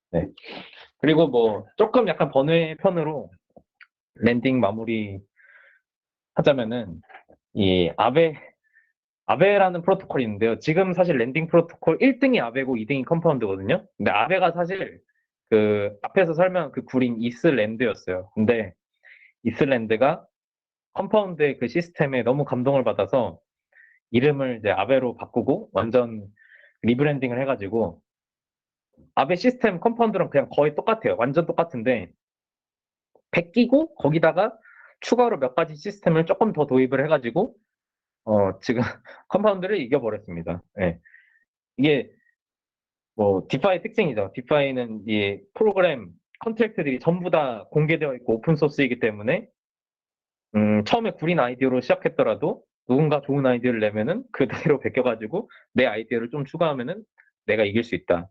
네. 그리고 뭐 조금 약간 번외편으로 랜딩 마무리 하자면은 이 아베라는 프로토콜이 있는데요. 지금 사실 랜딩 프로토콜 1등이 아베고 2등이 컴파운드거든요. 근데 아베가 사실 그 앞에서 설명한 그 구린 이슬랜드였어요. 근데 이슬랜드가 컴파운드의 그 시스템에 너무 감동을 받아서 이름을 이제 아베로 바꾸고 완전 리브랜딩을 해가지고 아베 시스템 컴파운드랑 그냥 거의 똑같아요. 완전 똑같은데 베끼고 거기다가 추가로 몇 가지 시스템을 조금 더 도입을 해가지고 지금 컴파운드를 이겨버렸습니다. 예. 이게 뭐 디파이 특징이죠. 디파이는 이 프로그램 컨트랙트들이 전부 다 공개되어 있고 오픈 소스이기 때문에 처음에 구린 아이디어로 시작했더라도 누군가 좋은 아이디어를 내면은 그대로 베껴가지고 내 아이디어를 좀 추가하면은 내가 이길 수 있다.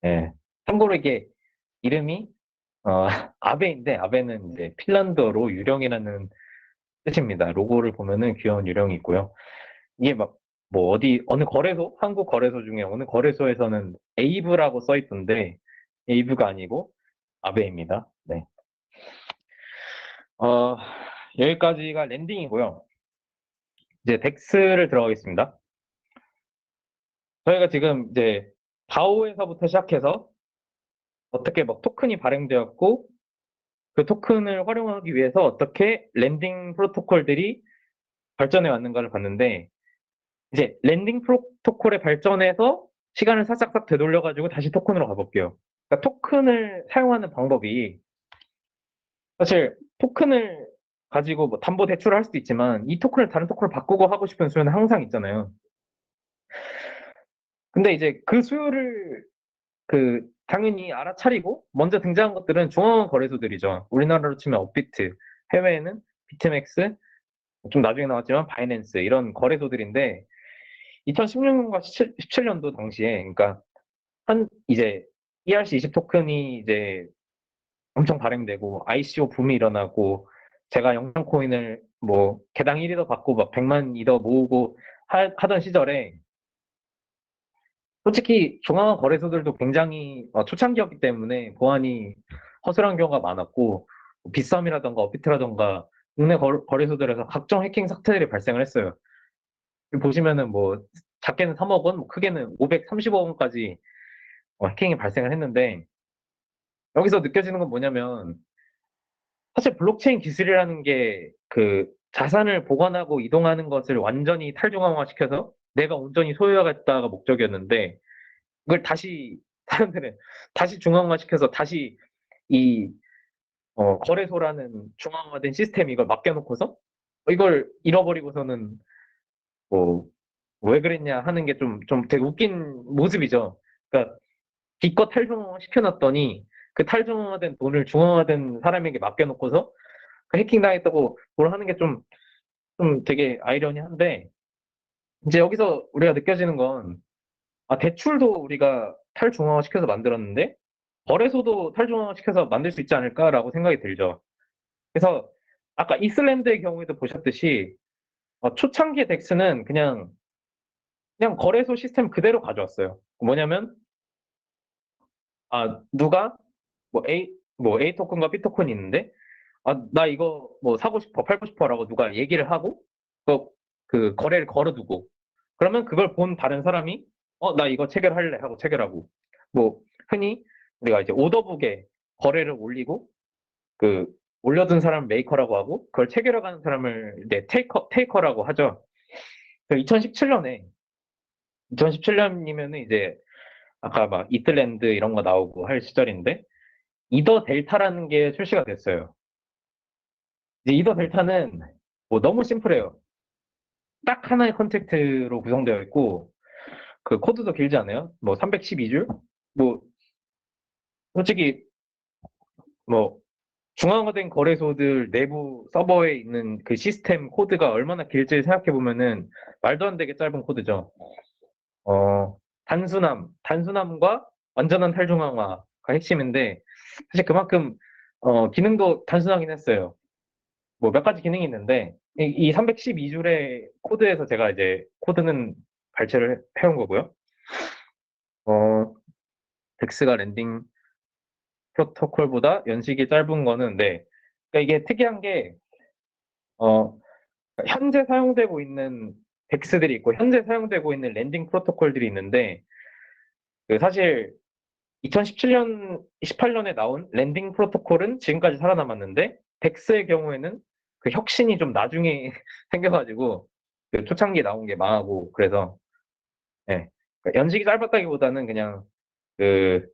예. 참고로 이게 이름이 아베인데 아베는 이제 핀란드어로 유령이라는 뜻입니다. 로고를 보면은 귀여운 유령이 있고요. 이게 막 뭐 어디 어느 거래소 한국 거래소 중에 어느 거래소에서는 에이브라고 써 있던데 에이브가 아니고 아베입니다. 네. 여기까지가 랜딩이고요. 이제 덱스를 들어가겠습니다. 저희가 지금 이제 다오에서부터 시작해서 어떻게 막 토큰이 발행되었고 그 토큰을 활용하기 위해서 어떻게 랜딩 프로토콜들이 발전해 왔는가를 봤는데 이제 랜딩 프로토콜의 발전에서 시간을 살짝싹 되돌려가지고 다시 토큰으로 가볼게요. 그러니까 토큰을 사용하는 방법이 사실 토큰을 가지고 뭐 담보 대출을 할 수도 있지만 이 토큰을 다른 토큰을 바꾸고 하고 싶은 수요는 항상 있잖아요. 근데 이제 그 수요를 당연히 알아차리고 먼저 등장한 것들은 중앙 거래소들이죠. 우리나라로 치면 업비트, 해외에는 비트맥스, 좀 나중에 나왔지만 바이낸스 이런 거래소들인데 2016년과 17년도 당시에 그러니까 이제 ERC20 토큰이 이제 엄청 발행되고 ICO 붐이 일어나고 제가 영상 코인을 뭐 개당 1이더 받고 막 100만 이더 모으고 하던 시절에 솔직히 중앙화 거래소들도 굉장히 초창기였기 때문에 보안이 허술한 경우가 많았고 비썸이라던가 업비트라던가 국내 거래소들에서 각종 해킹 사태들이 발생을 했어요. 보시면은 뭐 작게는 3억 원, 뭐 크게는 530억 원까지 해킹이 발생을 했는데 여기서 느껴지는 건 뭐냐면 사실 블록체인 기술이라는 게 그 자산을 보관하고 이동하는 것을 완전히 탈중앙화시켜서 내가 온전히 소유하겠다가 목적이었는데 이걸 다시 사람들은 다시 중앙화시켜서 다시 이 거래소라는 중앙화된 시스템 이걸 맡겨놓고서 이걸 잃어버리고서는 뭐 왜 그랬냐 하는 게 좀 되게 웃긴 모습이죠. 그러니까 기껏 탈중앙화 시켜놨더니 그 탈중앙화된 돈을 중앙화된 사람에게 맡겨놓고서 그 해킹 당했다고 뭘 하는 게 좀 되게 아이러니한데 이제 여기서 우리가 느껴지는 건 대출도 우리가 탈중앙화 시켜서 만들었는데 거래소도 탈중앙화 시켜서 만들 수 있지 않을까라고 생각이 들죠. 그래서 아까 이슬랜드의 경우에도 보셨듯이 초창기의 덱스는 그냥 거래소 시스템 그대로 가져왔어요. 뭐냐면 누가 A 토큰과 B 토큰이 있는데 나 이거 뭐 사고 싶어 팔고 싶어라고 누가 얘기를 하고 그 거래를 걸어두고 그러면 그걸 본 다른 사람이 나 이거 체결할래 하고 체결하고 뭐 흔히 우리가 이제 오더북에 거래를 올리고 그 올려둔 사람 메이커라고 하고 그걸 체결해가는 사람을 이제 테이커라고 하죠. 2017년이면은 이제 아까 막 이틀랜드 이런 거 나오고 할 시절인데 이더 델타라는 게 출시가 됐어요. 이제 이더 델타는 뭐 너무 심플해요. 딱 하나의 컨택트로 구성되어 있고 그 코드도 길지 않아요. 뭐 312줄? 뭐 솔직히 뭐 중앙화된 거래소들 내부 서버에 있는 그 시스템 코드가 얼마나 길지 생각해 보면은 말도 안 되게 짧은 코드죠. 단순함과 완전한 탈중앙화가 핵심인데 사실 그만큼 기능도 단순하긴 했어요. 뭐 몇 가지 기능이 있는데 이 312줄의 코드에서 제가 이제 코드는 발췌를 해온 거고요. 덱스가 랜딩 프로토콜보다 연식이 짧은 거는 네. 그러니까 이게 특이한 게 현재 사용되고 있는 덱스들이 있고 현재 사용되고 있는 랜딩 프로토콜들이 있는데 그 사실 2017년, 18년에 나온 랜딩 프로토콜은 지금까지 살아남았는데 덱스의 경우에는 그 혁신이 좀 나중에 생겨가지고 그 초창기에 나온 게 망하고 그래서 예. 그러니까 연식이 짧았다기보다는 그냥 그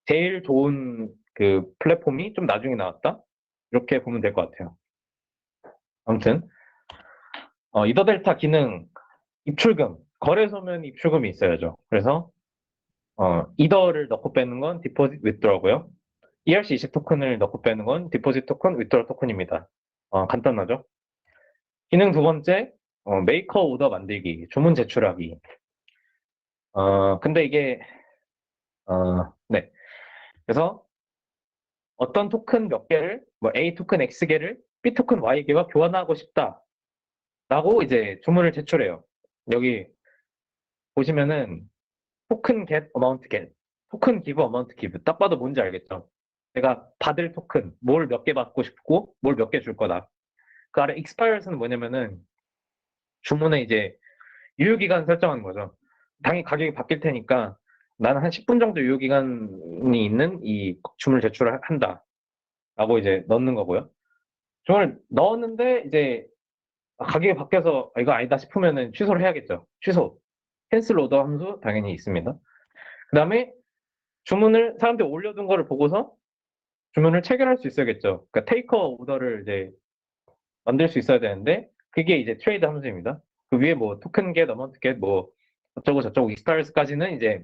제일 좋은 그 플랫폼이 좀 나중에 나왔다 이렇게 보면 될 것 같아요. 아무튼 이더 델타 기능 입출금 거래소면 입출금이 있어야죠. 그래서 이더를 넣고 빼는 건 디포짓 위드로고요. ERC20 토큰을 넣고 빼는 건 디포짓 토큰, 위드로 토큰입니다. 간단하죠? 기능 두 번째, 메이커 오더 만들기, 주문 제출하기. 근데 이게, 네. 그래서 어떤 토큰 몇 개를, 뭐 A 토큰 X개를 B 토큰 Y개와 교환하고 싶다. 라고 이제 주문을 제출해요. 여기 보시면은 토큰 get, amount get, 토큰 give, amount give. 딱 봐도 뭔지 알겠죠? 내가 받을 토큰, 뭘 몇 개 받고 싶고, 뭘 몇 개 줄 거다. 그 아래 expires는 뭐냐면은 주문에 이제 유효기간 설정하는 거죠. 당연히 가격이 바뀔 테니까 나는 한 10분 정도 유효기간이 있는 이 주문을 제출을 한다. 라고 이제 넣는 거고요. 주문을 넣었는데 이제 가격이 바뀌어서 이거 아니다 싶으면은 취소를 해야겠죠. 취소. 캔슬 오더 함수 당연히 있습니다. 그 다음에 주문을 사람들이 올려둔 거를 보고서 주문을 체결할 수 있어야겠죠. 그러니까 테이커 오더를 이제 만들 수 있어야 되는데 그게 이제 트레이드 함수입니다. 그 위에 뭐 토큰 겟, 어마운트 겟, 뭐 어쩌고 저쩌고 익스파이어스까지는 이제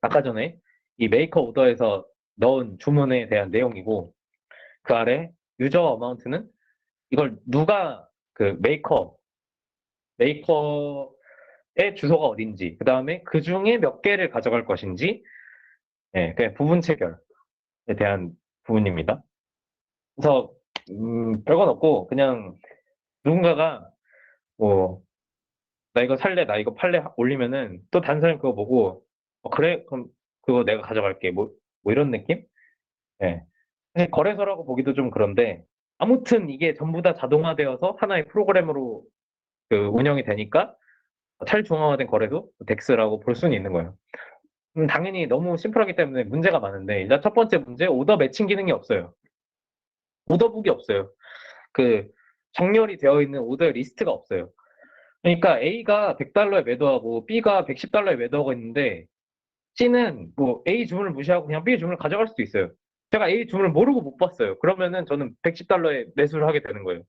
아까 전에 이 메이커 오더에서 넣은 주문에 대한 내용이고 그 아래 유저 어마운트는 이걸 누가 그 메이커의 주소가 어딘지 그 다음에 그 중에 몇 개를 가져갈 것인지 예, 그냥 부분 체결에 대한 부분입니다. 그래서 별건 없고 그냥 누군가가 뭐 나 이거 살래, 나 이거 팔래 올리면은 또 다른 사람이 그거 보고 그래 그럼 그거 내가 가져갈게 뭐 이런 느낌? 예. 사실 거래소라고 보기도 좀 그런데 아무튼 이게 전부 다 자동화되어서 하나의 프로그램으로 그 운영이 되니까 탈중앙화된 거래소 덱스라고 볼 수는 있는 거예요. 당연히 너무 심플하기 때문에 문제가 많은데 일단 첫 번째 문제 오더 매칭 기능이 없어요. 오더북이 없어요. 그 정렬이 되어 있는 오더의 리스트가 없어요. 그러니까 A가 $100에 매도하고 B가 $110에 매도하고 있는데 C는 뭐 A 주문을 무시하고 그냥 B 주문을 가져갈 수도 있어요. 제가 A 주문을 모르고 못 봤어요. 그러면은 저는 $110에 매수를 하게 되는 거예요.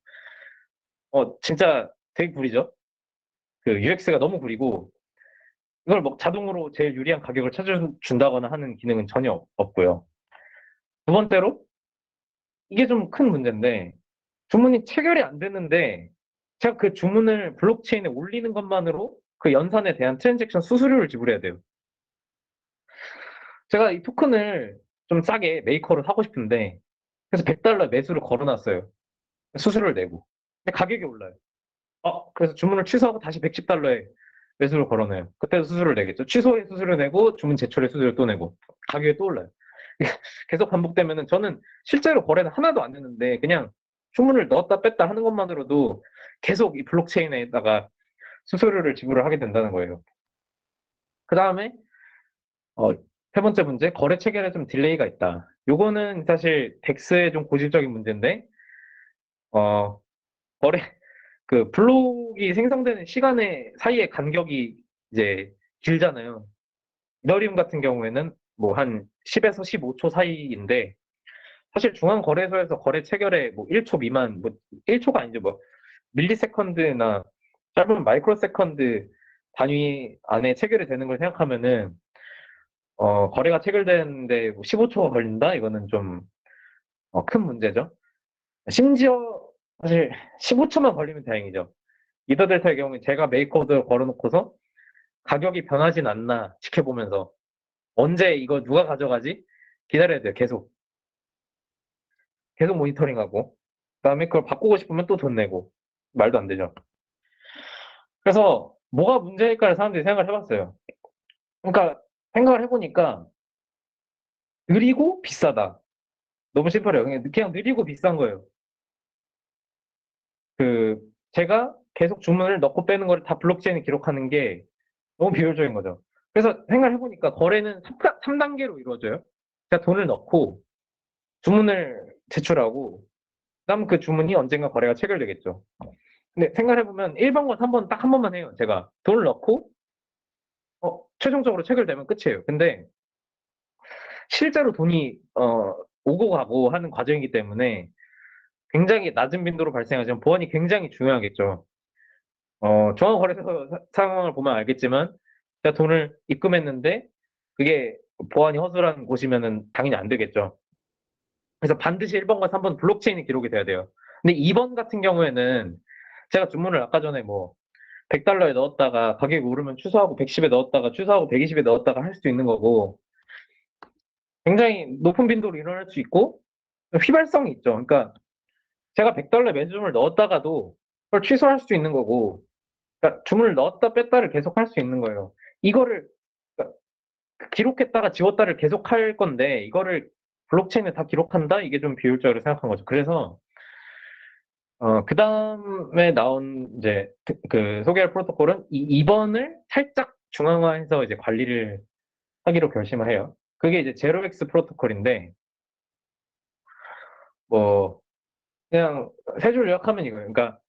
진짜 되게 구리죠? 그 UX가 너무 구리고 이걸 뭐 자동으로 제일 유리한 가격을 찾아준다거나 하는 기능은 전혀 없고요. 두 번째로 이게 좀 큰 문제인데 주문이 체결이 안 되는데 제가 그 주문을 블록체인에 올리는 것만으로 그 연산에 대한 트랜잭션 수수료를 지불해야 돼요. 제가 이 토큰을 좀 싸게 메이커로 사고 싶은데 그래서 $100 매수를 걸어놨어요. 수수료를 내고. 근데 가격이 올라요. 그래서 주문을 취소하고 다시 $110에 매수를 걸어놔요. 그때도 수수료를 내겠죠. 취소에 수수료 내고 주문 제출에 수수료 또 내고 가격이 또 올라요. 계속 반복되면은 저는 실제로 거래는 하나도 안 했는데 그냥 주문을 넣었다 뺐다 하는 것만으로도 계속 이 블록체인에다가 수수료를 지불을 하게 된다는 거예요. 그 다음에 세 번째 문제, 거래 체결에 좀 딜레이가 있다. 요거는 사실 덱스의 좀 고질적인 문제인데, 어, 거래, 그 블록이 생성되는 시간의 사이의 간격이 이제 길잖아요. 이더리움 같은 경우에는 뭐 한 10에서 15초 사이인데, 사실 중앙거래소에서 거래 체결에 뭐 1초 미만, 뭐 1초가 아니죠. 뭐 밀리세컨드나 짧은 마이크로 세컨드 단위 안에 체결이 되는 걸 생각하면은, 거래가 체결되는데 뭐 15초가 걸린다? 이거는 좀, 큰 문제죠. 심지어 사실 15초만 걸리면 다행이죠. 이더델타의 경우에 제가 메이커 오더를 걸어놓고서 가격이 변하진 않나 지켜보면서 언제 이거 누가 가져가지? 기다려야 돼요. 계속 모니터링하고. 그다음에 그걸 바꾸고 싶으면 또 돈 내고. 말도 안 되죠. 그래서 뭐가 문제일까를 사람들이 생각을 해봤어요. 그러니까 생각을 해보니까 느리고 비싸다. 너무 심플해요. 그냥 느리고 비싼 거예요. 제가 계속 주문을 넣고 빼는 걸 다 블록체인에 기록하는 게 너무 비효율적인 거죠. 그래서 생각을 해보니까 거래는 3단계로 이루어져요. 제가 돈을 넣고 주문을 제출하고 그다음 그 주문이 언젠가 거래가 체결되겠죠. 근데 생각해보면 1번과 3번 딱 한 번만 해요. 제가 돈을 넣고 최종적으로 체결되면 끝이에요. 근데 실제로 돈이 오고 가고 하는 과정이기 때문에 굉장히 낮은 빈도로 발생하지만 보안이 굉장히 중요하겠죠. 중앙거래소 상황을 보면 알겠지만 제가 돈을 입금했는데 그게 보안이 허술한 곳이면은 당연히 안 되겠죠. 그래서 반드시 1번과 3번 블록체인이 기록이 돼야 돼요. 근데 2번 같은 경우에는 제가 주문을 아까 전에 뭐 $100에 넣었다가 가격이 오르면 취소하고 110에 넣었다가 취소하고 120에 넣었다가 할 수도 있는 거고 굉장히 높은 빈도로 일어날 수 있고 휘발성이 있죠. 그러니까 제가 $100 매수점을 넣었다가도 그걸 취소할 수 있는 거고 그러니까 주문을 넣었다 뺐다를 계속 할 수 있는 거예요. 이거를 그러니까 기록했다가 지웠다를 계속 할 건데 이거를 블록체인에 다 기록한다? 이게 좀 비효율적으로 생각한 거죠. 그래서 그 다음에 나온 이제 그 소개할 프로토콜은 이 2번을 살짝 중앙화해서 이제 관리를 하기로 결심을 해요. 그게 이제 제로엑스 프로토콜인데 뭐 그냥 세 줄 요약하면 이거예요. 그러니까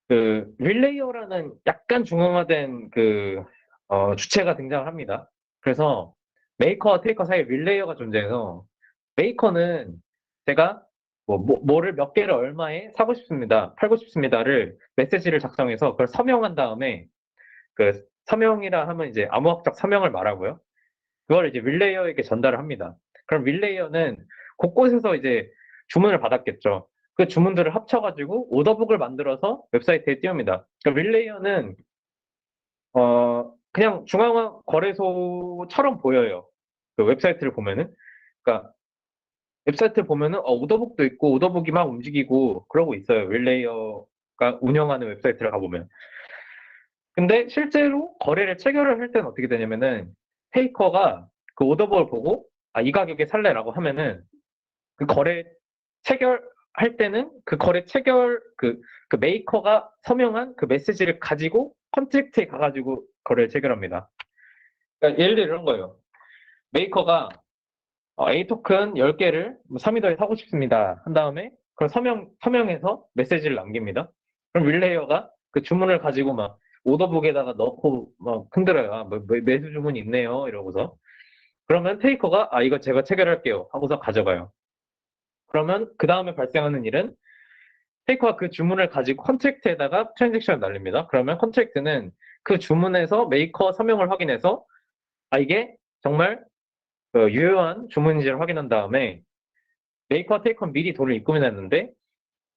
그 릴레이어라는 약간 중앙화된 주체가 등장을 합니다. 그래서 메이커와 테이커 사이에 릴레이어가 존재해서 메이커는 제가 뭐를 몇 개를 얼마에 사고 싶습니다, 팔고 싶습니다를 메시지를 작성해서 그걸 서명한 다음에 그 서명이라 하면 이제 암호학적 서명을 말하고요. 그걸 이제 릴레이어에게 전달을 합니다. 그럼 릴레이어는 곳곳에서 이제 주문을 받았겠죠. 그 주문들을 합쳐가지고 오더북을 만들어서 웹사이트에 띄웁니다. 그러니까 릴레이어는 그냥 중앙화 거래소처럼 보여요. 그 웹사이트를 보면은. 그러니까 웹사이트를 보면은 오더북도 있고 오더북이 막 움직이고 그러고 있어요. 릴레이어가 운영하는 웨브사이트를 가보면. 근데 실제로 거래를 체결을 할 때는 어떻게 되냐면은 테이커가 그 오더북을 보고 이 가격에 살래라고 하면은 그 거래 체결할 때는 그 거래 체결 그 메이커가 서명한 그 메시지를 가지고 컨트랙트에 가가지고 거래를 체결합니다. 그러니까 예를 들어 이런 거예요. 메이커가 A 토큰 10개를 3위더에 사고 싶습니다. 한 다음에 그걸 서명해서 메시지를 남깁니다. 그럼 릴레이어가 그 주문을 가지고 막 오더북에다가 넣고 막 흔들어요. 매수 주문이 있네요. 이러고서. 그러면 테이커가 이거 제가 체결할게요. 하고서 가져가요. 그러면 그 다음에 발생하는 일은 테이커가 그 주문을 가지고 컨트랙트에다가 트랜잭션을 날립니다. 그러면 컨트랙트는 그 주문에서 메이커 서명을 확인해서 이게 정말 유효한 주문인지를 확인한 다음에 메이커와 테이커는 미리 돈을 입금해놨는데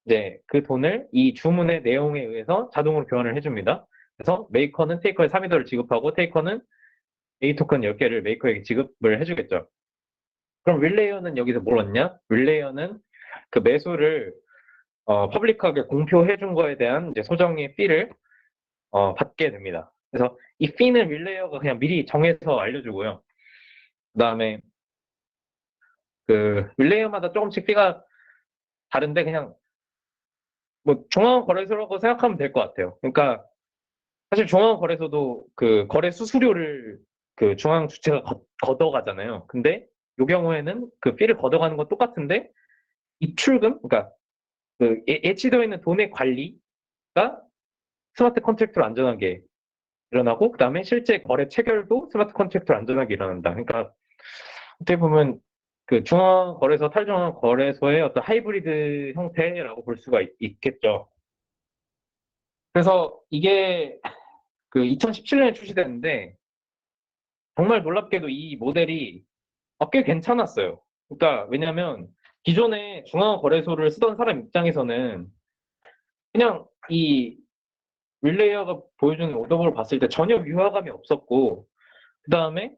이제 그 돈을 이 주문의 내용에 의해서 자동으로 교환을 해줍니다. 그래서 메이커는 테이커에 3위더를 지급하고 테이커는 A 토큰 10개를 메이커에게 지급을 해주겠죠. 그럼 릴레이어는 여기서 뭘 얻냐? 릴레이어는 그 매수를 퍼블릭하게 공표해 준 거에 대한 이제 소정의 fee를 받게 됩니다. 그래서 이 fee는 릴레이어가 그냥 미리 정해서 알려주고요. 그 다음에 그 릴레이어마다 조금씩 fee가 다른데 그냥 뭐 중앙거래소라고 생각하면 될 것 같아요. 그러니까 사실 중앙거래소도 그 거래 수수료를 그 중앙 주체가 걷어가잖아요. 근데 이 경우에는 그 피를 걷어가는 건 똑같은데 입출금, 그러니까 그 예치되어 있는 돈의 관리가 스마트 컨트랙트로 안전하게 일어나고, 그다음에 실제 거래 체결도 스마트 컨트랙트로 안전하게 일어난다. 그러니까 어떻게 보면 그 중앙 거래소, 탈중앙 거래소의 어떤 하이브리드 형태라고 볼 수가 있겠죠. 그래서 이게 그 2017년에 출시됐는데 정말 놀랍게도 이 모델이 꽤 괜찮았어요. 그러니까 왜냐하면 기존에 중앙 거래소를 쓰던 사람 입장에서는 그냥 이 윌레이어가 보여주는 오더블을 봤을 때 전혀 위화감이 없었고, 그 다음에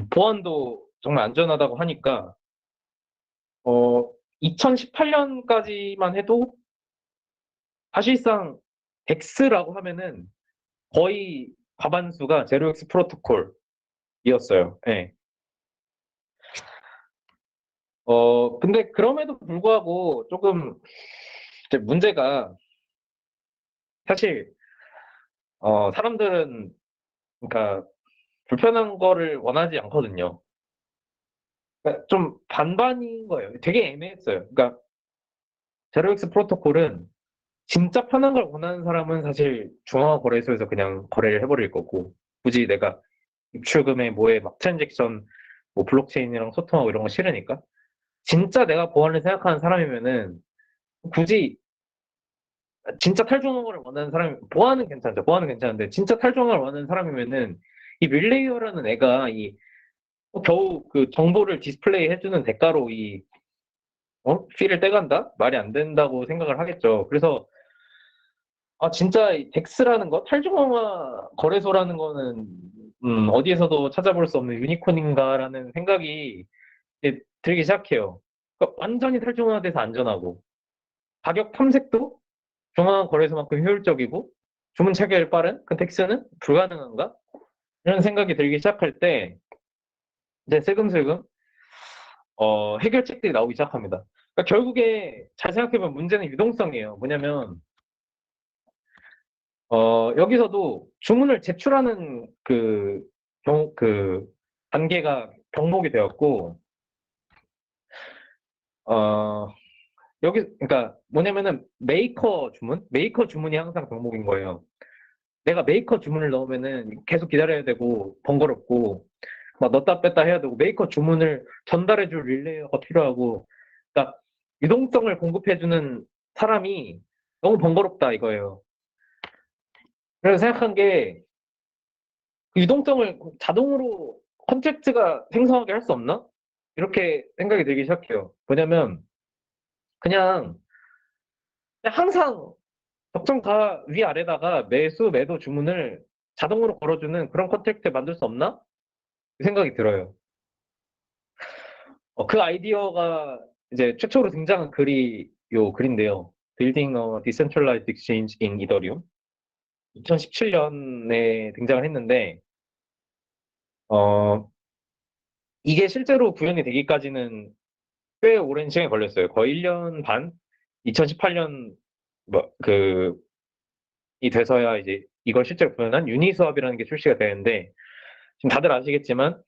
보안도 정말 안전하다고 하니까 2018년까지만 해도 사실상 덱스라고 하면은 거의 과반수가 제로엑스 프로토콜이었어요. 예. 근데 그럼에도 불구하고 조금 이제 문제가, 사실 사람들은 그러니까 불편한 거를 원하지 않거든요. 그러니까 좀 반반인 거예요. 되게 애매했어요. 그러니까 제로엑스 프로토콜은 진짜 편한 걸 원하는 사람은 사실 중앙화 거래소에서 그냥 거래를 해버릴 거고, 굳이 내가 입출금에 뭐에 막 트랜잭션, 뭐 블록체인이랑 소통하고 이런 거 싫으니까. 진짜 내가 보안을 생각하는 사람이면은 굳이 진짜 탈중앙 걸 원하는 사람이, 보안은 괜찮죠. 보안은 괜찮은데 진짜 탈중앙 을 원하는 사람이면은 이 윌레이어라는 애가 이 겨우 그 정보를 디스플레이 해주는 대가로 이 피를 떼간다? 말이 안 된다고 생각을 하겠죠. 그래서 진짜 이 덱스라는 거, 탈중앙화 거래소라는 거는 어디에서도 찾아볼 수 없는 유니콘인가라는 생각이 이제 들기 시작해요. 그러니까 완전히 탈중앙화돼서 안전하고, 가격 탐색도 중앙 거래소만큼 효율적이고, 주문 체결 빠른 그 덱스는 불가능한가? 이런 생각이 들기 시작할 때 이제 슬금슬금 해결책들이 나오기 시작합니다. 그러니까 결국에 잘 생각해보면 문제는 유동성이에요. 뭐냐면 여기서도 주문을 제출하는 그 단계가 병목이 되었고, 어, 그러니까 뭐냐면은 메이커 주문이 항상 병목인 거예요. 내가 메이커 주문을 넣으면은 계속 기다려야 되고 번거롭고 막 넣었다 뺐다 해야 되고, 메이커 주문을 전달해줄 릴레이어가 필요하고, 그러니까 유동성을 공급해주는 사람이 너무 번거롭다 이거예요. 그래서 생각한 게, 유동성을 자동으로 컨택트가 생성하게 할 수 없나? 이렇게 생각이 들기 시작해요. 뭐냐면 그냥 항상 적정 가 위아래다가 매수 매도 주문을 자동으로 걸어주는 그런 컨택트 만들 수 없나? 이 생각이 들어요. 그 아이디어가 이제 최초로 등장한 글이 요 글인데요. Building a Decentralized Exchange in Ethereum. 2017년에 등장을 했는데, 이게 실제로 구현이 되기까지는 꽤 오랜 시간이 걸렸어요. 거의 1년 반? 2018년 이 돼서야 이제 이걸 실제로 구현한 유니스왑이라는 게 출시가 되는데, 지금 다들 아시겠지만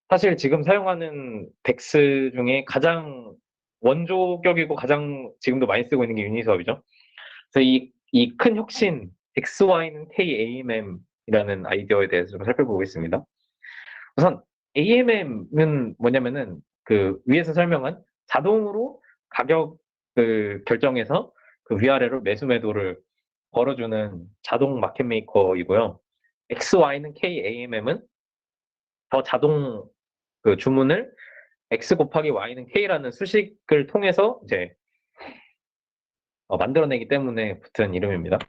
사실 지금 사용하는 덱스 중에 가장 원조격이고 가장 지금도 많이 쓰고 있는 게 유니스왑이죠. 그래서 이 큰 혁신 XY는 KAMM이라는 아이디어에 대해서 좀 살펴보겠습니다. 우선 AMM은 뭐냐면은 그 위에서 설명한 자동으로 가격을 결정해서 그 위아래로 매수 매도를 걸어주는 자동 마켓 메이커이고요. XY는 KAMM은 더 자동 그 주문을 X 곱하기 Y는 K라는 수식을 통해서 이제 만들어내기 때문에 붙은 이름입니다.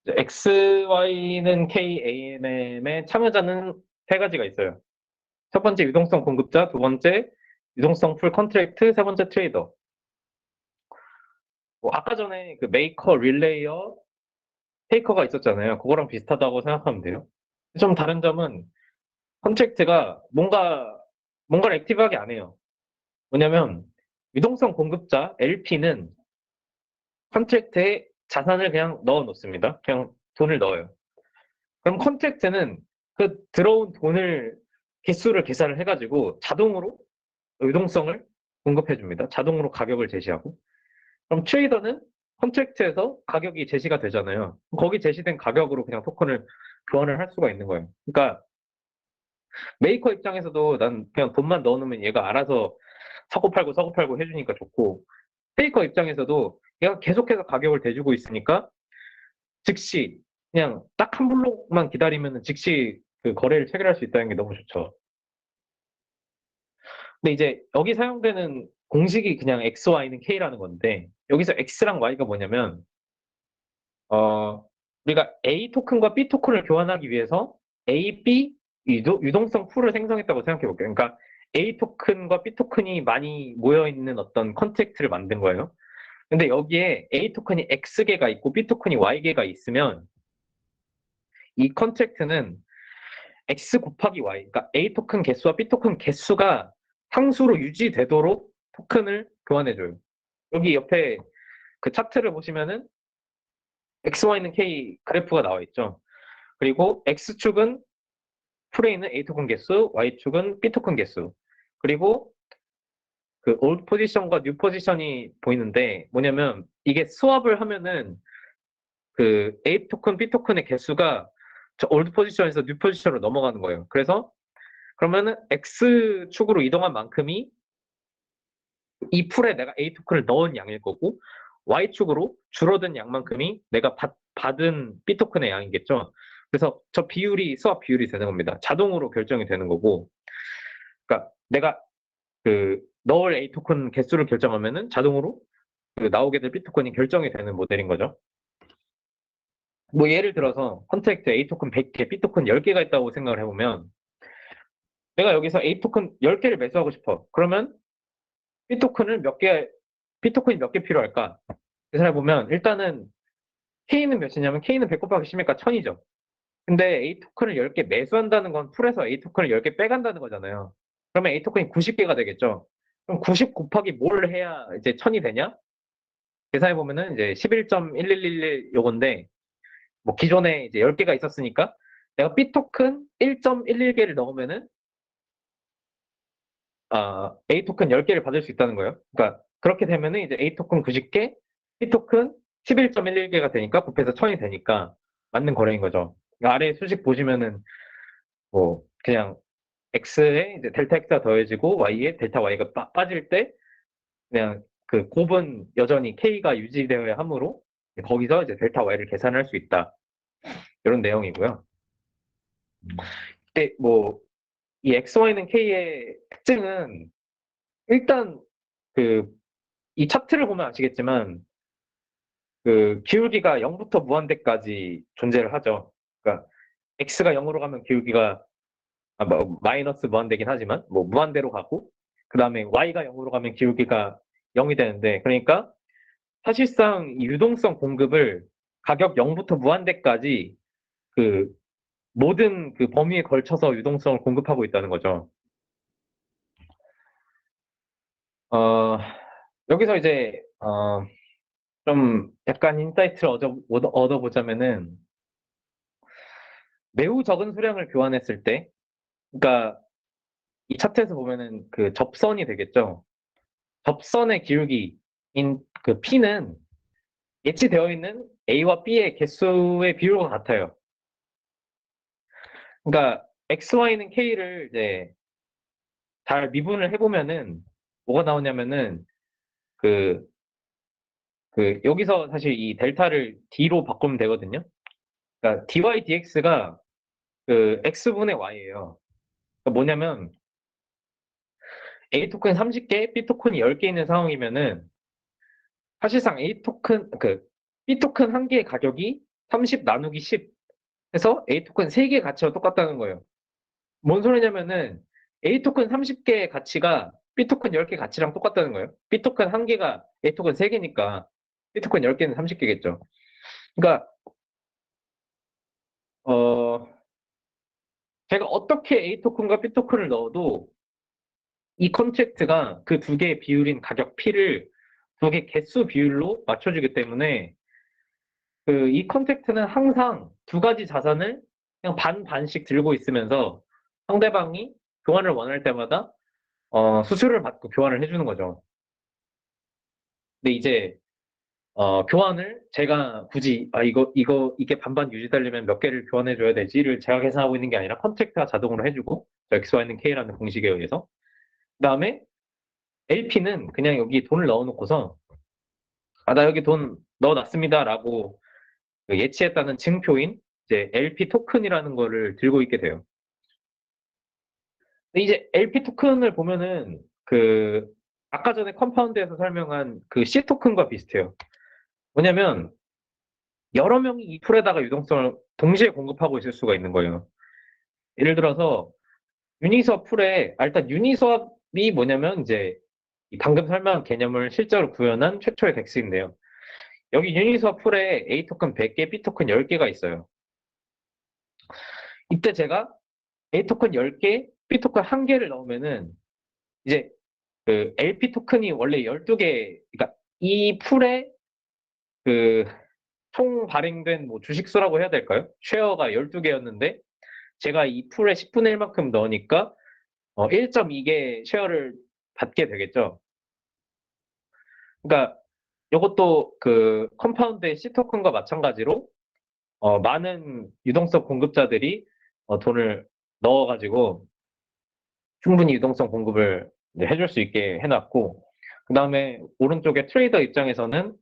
XY는 KAMM의 참여자는 세 가지가 있어요. 첫 번째 유동성 공급자, 두 번째 유동성 풀 컨트랙트, 세 번째 트레이더. 아까 전에 그 메이커, 릴레이어, 테이커가 있었잖아요. 그거랑 비슷하다고 생각하면 돼요. 좀 다른 점은 컨트랙트가 뭔가를 액티브하게 안 해요. 뭐냐면 유동성 공급자 LP는 컨트랙트에 자산을 그냥 넣어 놓습니다. 그냥 돈을 넣어요. 그럼 컨트랙트는 그 들어온 돈을 개수를 계산을 해가지고 자동으로 유동성을 공급해 줍니다. 자동으로 가격을 제시하고. 그럼 트레이더는 컨트랙트에서 가격이 제시가 되잖아요. 거기 제시된 가격으로 그냥 토큰을 교환을 할 수가 있는 거예요. 그러니까 메이커 입장에서도 난 그냥 돈만 넣어놓으면 얘가 알아서 사고 팔고 해주니까 좋고, 페이커 입장에서도 얘가 계속해서 가격을 대주고 있으니까 즉시 그냥 딱 한 블록만 기다리면 즉시 그 거래를 체결할 수 있다는 게 너무 좋죠. 근데 이제 여기 사용되는 공식이 그냥 XY는 K라는 건데, 여기서 X랑 Y가 뭐냐면 우리가 A 토큰과 B 토큰을 교환하기 위해서 A, B 유동성 풀을 생성했다고 생각해 볼게요. 그러니까 A 토큰과 B 토큰이 많이 모여 있는 어떤 컨택트를 만든 거예요. 근데 여기에 A 토큰이 X개가 있고 B 토큰이 Y개가 있으면 이 컨택트는 X 곱하기 Y, 그러니까 A 토큰 개수와 B 토큰 개수가 상수로 유지되도록 토큰을 교환해줘요. 여기 옆에 그 차트를 보시면은 X, Y는 K 그래프가 나와 있죠. 그리고 X축은 풀에 있는 A 토큰 개수, Y축은 B 토큰 개수. 그리고 그 올드 포지션과 뉴 포지션이 보이는데 뭐냐면 이게 스왑을 하면은 그 A 토큰, B 토큰의 개수가 저 올드 포지션에서 뉴 포지션으로 넘어가는 거예요. 그래서 그러면은 X축으로 이동한 만큼이 이 풀에 내가 A 토큰을 넣은 양일 거고 Y축으로 줄어든 양만큼이 내가 받은 B 토큰의 양이겠죠. 그래서 저 비율이 스왑 비율이 되는 겁니다. 자동으로 결정이 되는 거고, 그러니까 내가 그 넣을 A 토큰 개수를 결정하면은 자동으로 그 나오게 될 B 토큰이 결정이 되는 모델인 거죠. 뭐 예를 들어서 컨트랙트 A 토큰 100개, B 토큰 10개가 있다고 생각을 해보면 내가 여기서 A 토큰 10개를 매수하고 싶어. 그러면 B 토큰을 몇 개, B 토큰이 몇 개 필요할까? 계산해보면 일단은 K는 몇이냐면 K는 100 곱하기 10이니까 1000이죠. 근데 A 토큰을 10개 매수한다는 건 풀에서 A 토큰을 10개 빼간다는 거잖아요. 그러면 A 토큰이 90개가 되겠죠. 그럼 90 곱하기 뭘 해야 이제 1000이 되냐? 계산해보면은 이제 11.1111 요건데, 뭐 기존에 이제 10개가 있었으니까 내가 B 토큰 1.11개를 넣으면은 A 토큰 10개를 받을 수 있다는 거예요. 그러니까 그렇게 되면은 이제 A 토큰 90개, B 토큰 11.11개가 되니까 곱해서 1000이 되니까 맞는 거래인 거죠. 그러니까 아래 수식 보시면은 뭐 그냥 X에 이제 델타 X가 더해지고 Y에 델타 Y가 빠질 때 그냥 그 곱은 여전히 K가 유지되어야 하므로 거기서 이제 델타 Y를 계산할 수 있다. 이런 내용이고요. 근데 뭐 이 XY는 K의 특징은 일단 그 이 차트를 보면 아시겠지만 그 기울기가 0부터 무한대까지 존재를 하죠. 그러니까 X가 0으로 가면 기울기가 뭐 마이너스 무한대긴 하지만 뭐 무한대로 가고 그 다음에 Y가 0으로 가면 기울기가 0이 되는데, 그러니까 사실상 이 유동성 공급을 가격 0부터 무한대까지 그 모든 그 범위에 걸쳐서 유동성을 공급하고 있다는 거죠. 여기서 이제 좀 약간 인사이트를 얻어보자면은 매우 적은 수량을 교환했을 때, 그러니까 이 차트에서 보면은 그 접선이 되겠죠. 접선의 기울기인 그 P는 예치되어 있는 A와 B의 개수의 비율과 같아요. 그러니까 XY는 K를 이제 잘 미분을 해보면은 뭐가 나오냐면은 그 여기서 사실 이 델타를 D로 바꾸면 되거든요. 그러니까 dy dx가 그 x분의 y예요. 그러니까 뭐냐면 A 토큰 30개, B 토큰이 10개 있는 상황이면은 사실상 A 토큰 B 토큰 한 개의 가격이 30 나누기 10 해서 A 토큰 3개의 가치와 똑같다는 거예요. 뭔 소리냐면은 A 토큰 30개의 가치가 B 토큰 10개 가치랑 똑같다는 거예요. B 토큰 한 개가 A 토큰 3개니까 B 토큰 10개는 30개겠죠. 그러니까 제가 어떻게 A 토큰과 B 토큰을 넣어도 이 컨트랙트가 그 두 개의 비율인 가격 P를 두 개 개수 비율로 맞춰주기 때문에 그 이 컨트랙트는 항상 두 가지 자산을 그냥 반씩 들고 있으면서 상대방이 교환을 원할 때마다 수수료를 받고 교환을 해주는 거죠. 근데 이제 교환을 제가 굳이 이게 반반 유지되려면 몇 개를 교환해줘야 되지를 제가 계산하고 있는 게 아니라 컨트랙트가 자동으로 해주고 XY는 K라는 공식에 의해서 그다음에 LP는 그냥 여기 돈을 넣어놓고서 나 여기 돈 넣어놨습니다라고 그 예치했다는 증표인 이제 LP 토큰이라는 거를 들고 있게 돼요. 근데 이제 LP 토큰을 보면은 그 아까 전에 컴파운드에서 설명한 그 C 토큰과 비슷해요. 뭐냐면 여러 명이 이 풀에다가 유동성을 동시에 공급하고 있을 수가 있는 거예요. 예를 들어서 유니스왑 풀에 일단 유니스왑이 뭐냐면 이제 방금 설명한 개념을 실제로 구현한 최초의 덱스인데요. 여기 유니스왑 풀에 A 토큰 100개, B 토큰 10개가 있어요. 이때 제가 A 토큰 10개, B 토큰 1개를 넣으면은 이제 그 LP 토큰이 원래 12개, 그러니까 이 풀에 그 총 발행된 뭐 주식수라고 해야 될까요? 쉐어가 12개였는데 제가 이 풀에 10분의 1만큼 넣으니까 1.2개 쉐어를 받게 되겠죠. 그러니까 이것도 그 컴파운드의 C 토큰과 마찬가지로 많은 유동성 공급자들이 돈을 넣어가지고 충분히 유동성 공급을 해줄 수 있게 해놨고 그 다음에 오른쪽에 트레이더 입장에서는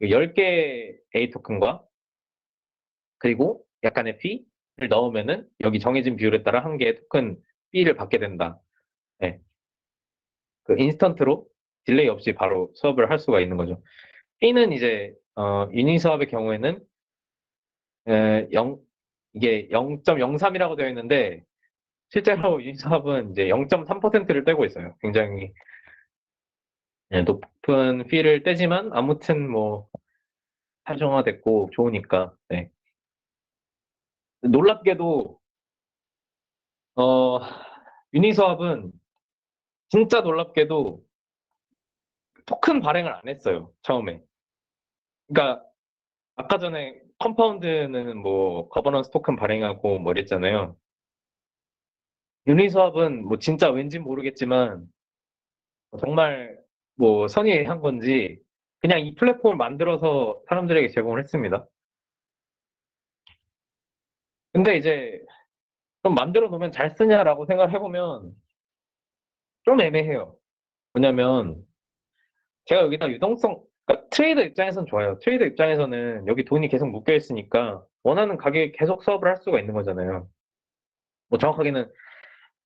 10개 A 토큰과 그리고 약간의 B를 넣으면은 여기 정해진 비율에 따라 한 개의 토큰 B를 받게 된다. 네. 그 인스턴트로 딜레이 없이 바로 수업을 할 수가 있는 거죠. B는 이제 유니수업의 경우에는 이게 0.03이라고 되어 있는데 실제로 유니수업은 이제 0.3%를 떼고 있어요. 굉장히 높은 피를 떼지만 아무튼 뭐 사정화됐고 좋으니까. 네. 놀랍게도 어, 유니수업은 진짜 놀랍게도 토큰 발행을 안 했어요. 처음에. 그러니까 아까 전에 컴파운드는 뭐 거버넌스 토큰 발행하고 뭐 이랬잖아요. 유니스왑은 뭐 진짜 왠지 모르겠지만 정말 뭐 선의한 건지 그냥 이 플랫폼을 만들어서 사람들에게 제공을 했습니다. 근데 이제 좀 만들어 놓으면 잘 쓰냐라고 생각을 해보면 좀 애매해요. 뭐냐면 제가 여기다 유동성, 그러니까 트레이더 입장에서는 좋아요. 트레이더 입장에서는 여기 돈이 계속 묶여 있으니까 원하는 가격에 계속 수업을 할 수가 있는 거잖아요. 뭐 정확하게는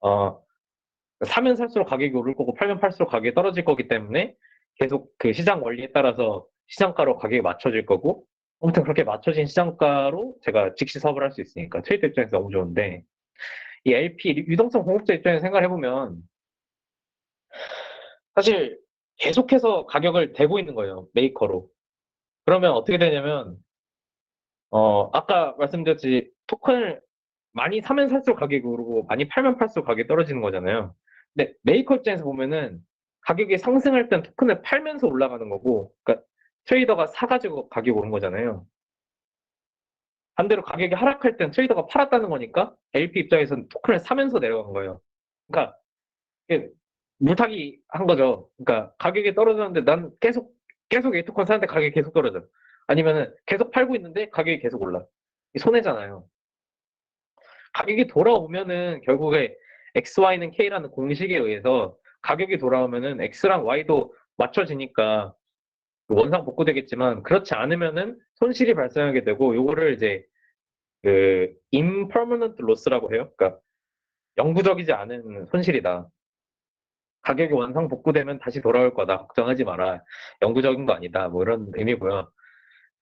어, 사면 살수록 가격이 오를 거고 팔면 팔수록 가격이 떨어질 거기 때문에 계속 그 시장 원리에 따라서 시장가로 가격이 맞춰질 거고 아무튼 그렇게 맞춰진 시장가로 제가 즉시 수업을 할 수 있으니까 트레이더 입장에서 너무 좋은데 이 LP 유동성 공급자 입장에서 생각을 해보면 사실 계속해서 가격을 대고 있는 거예요. 메이커로. 그러면 어떻게 되냐면 아까 말씀드렸듯이 토큰을 많이 사면 살수록 가격이 오르고 많이 팔면 팔수록 가격이 떨어지는 거잖아요. 근데 메이커 입장에서 보면은 가격이 상승할 땐 토큰을 팔면서 올라가는 거고, 그러니까 트레이더가 사가지고 가격이 오른 거잖아요. 반대로 가격이 하락할 땐 트레이더가 팔았다는 거니까 LP 입장에서는 토큰을 사면서 내려간 거예요. 그러니까 이게 물타기 한 거죠. 그러니까 가격이 떨어졌는데 난 계속 A 토큰 사는데 가격이 계속 떨어져. 아니면은 계속 팔고 있는데 가격이 계속 올라. 손해잖아요. 가격이 돌아오면은 결국에 XY는 K라는 공식에 의해서 가격이 돌아오면은 X랑 Y도 맞춰지니까 원상 복구되겠지만 그렇지 않으면은 손실이 발생하게 되고 요거를 이제 그 impermanent loss라고 해요. 그러니까 영구적이지 않은 손실이다. 가격이 원상 복구되면 다시 돌아올 거다. 걱정하지 마라. 영구적인 거 아니다. 뭐 이런 의미고요.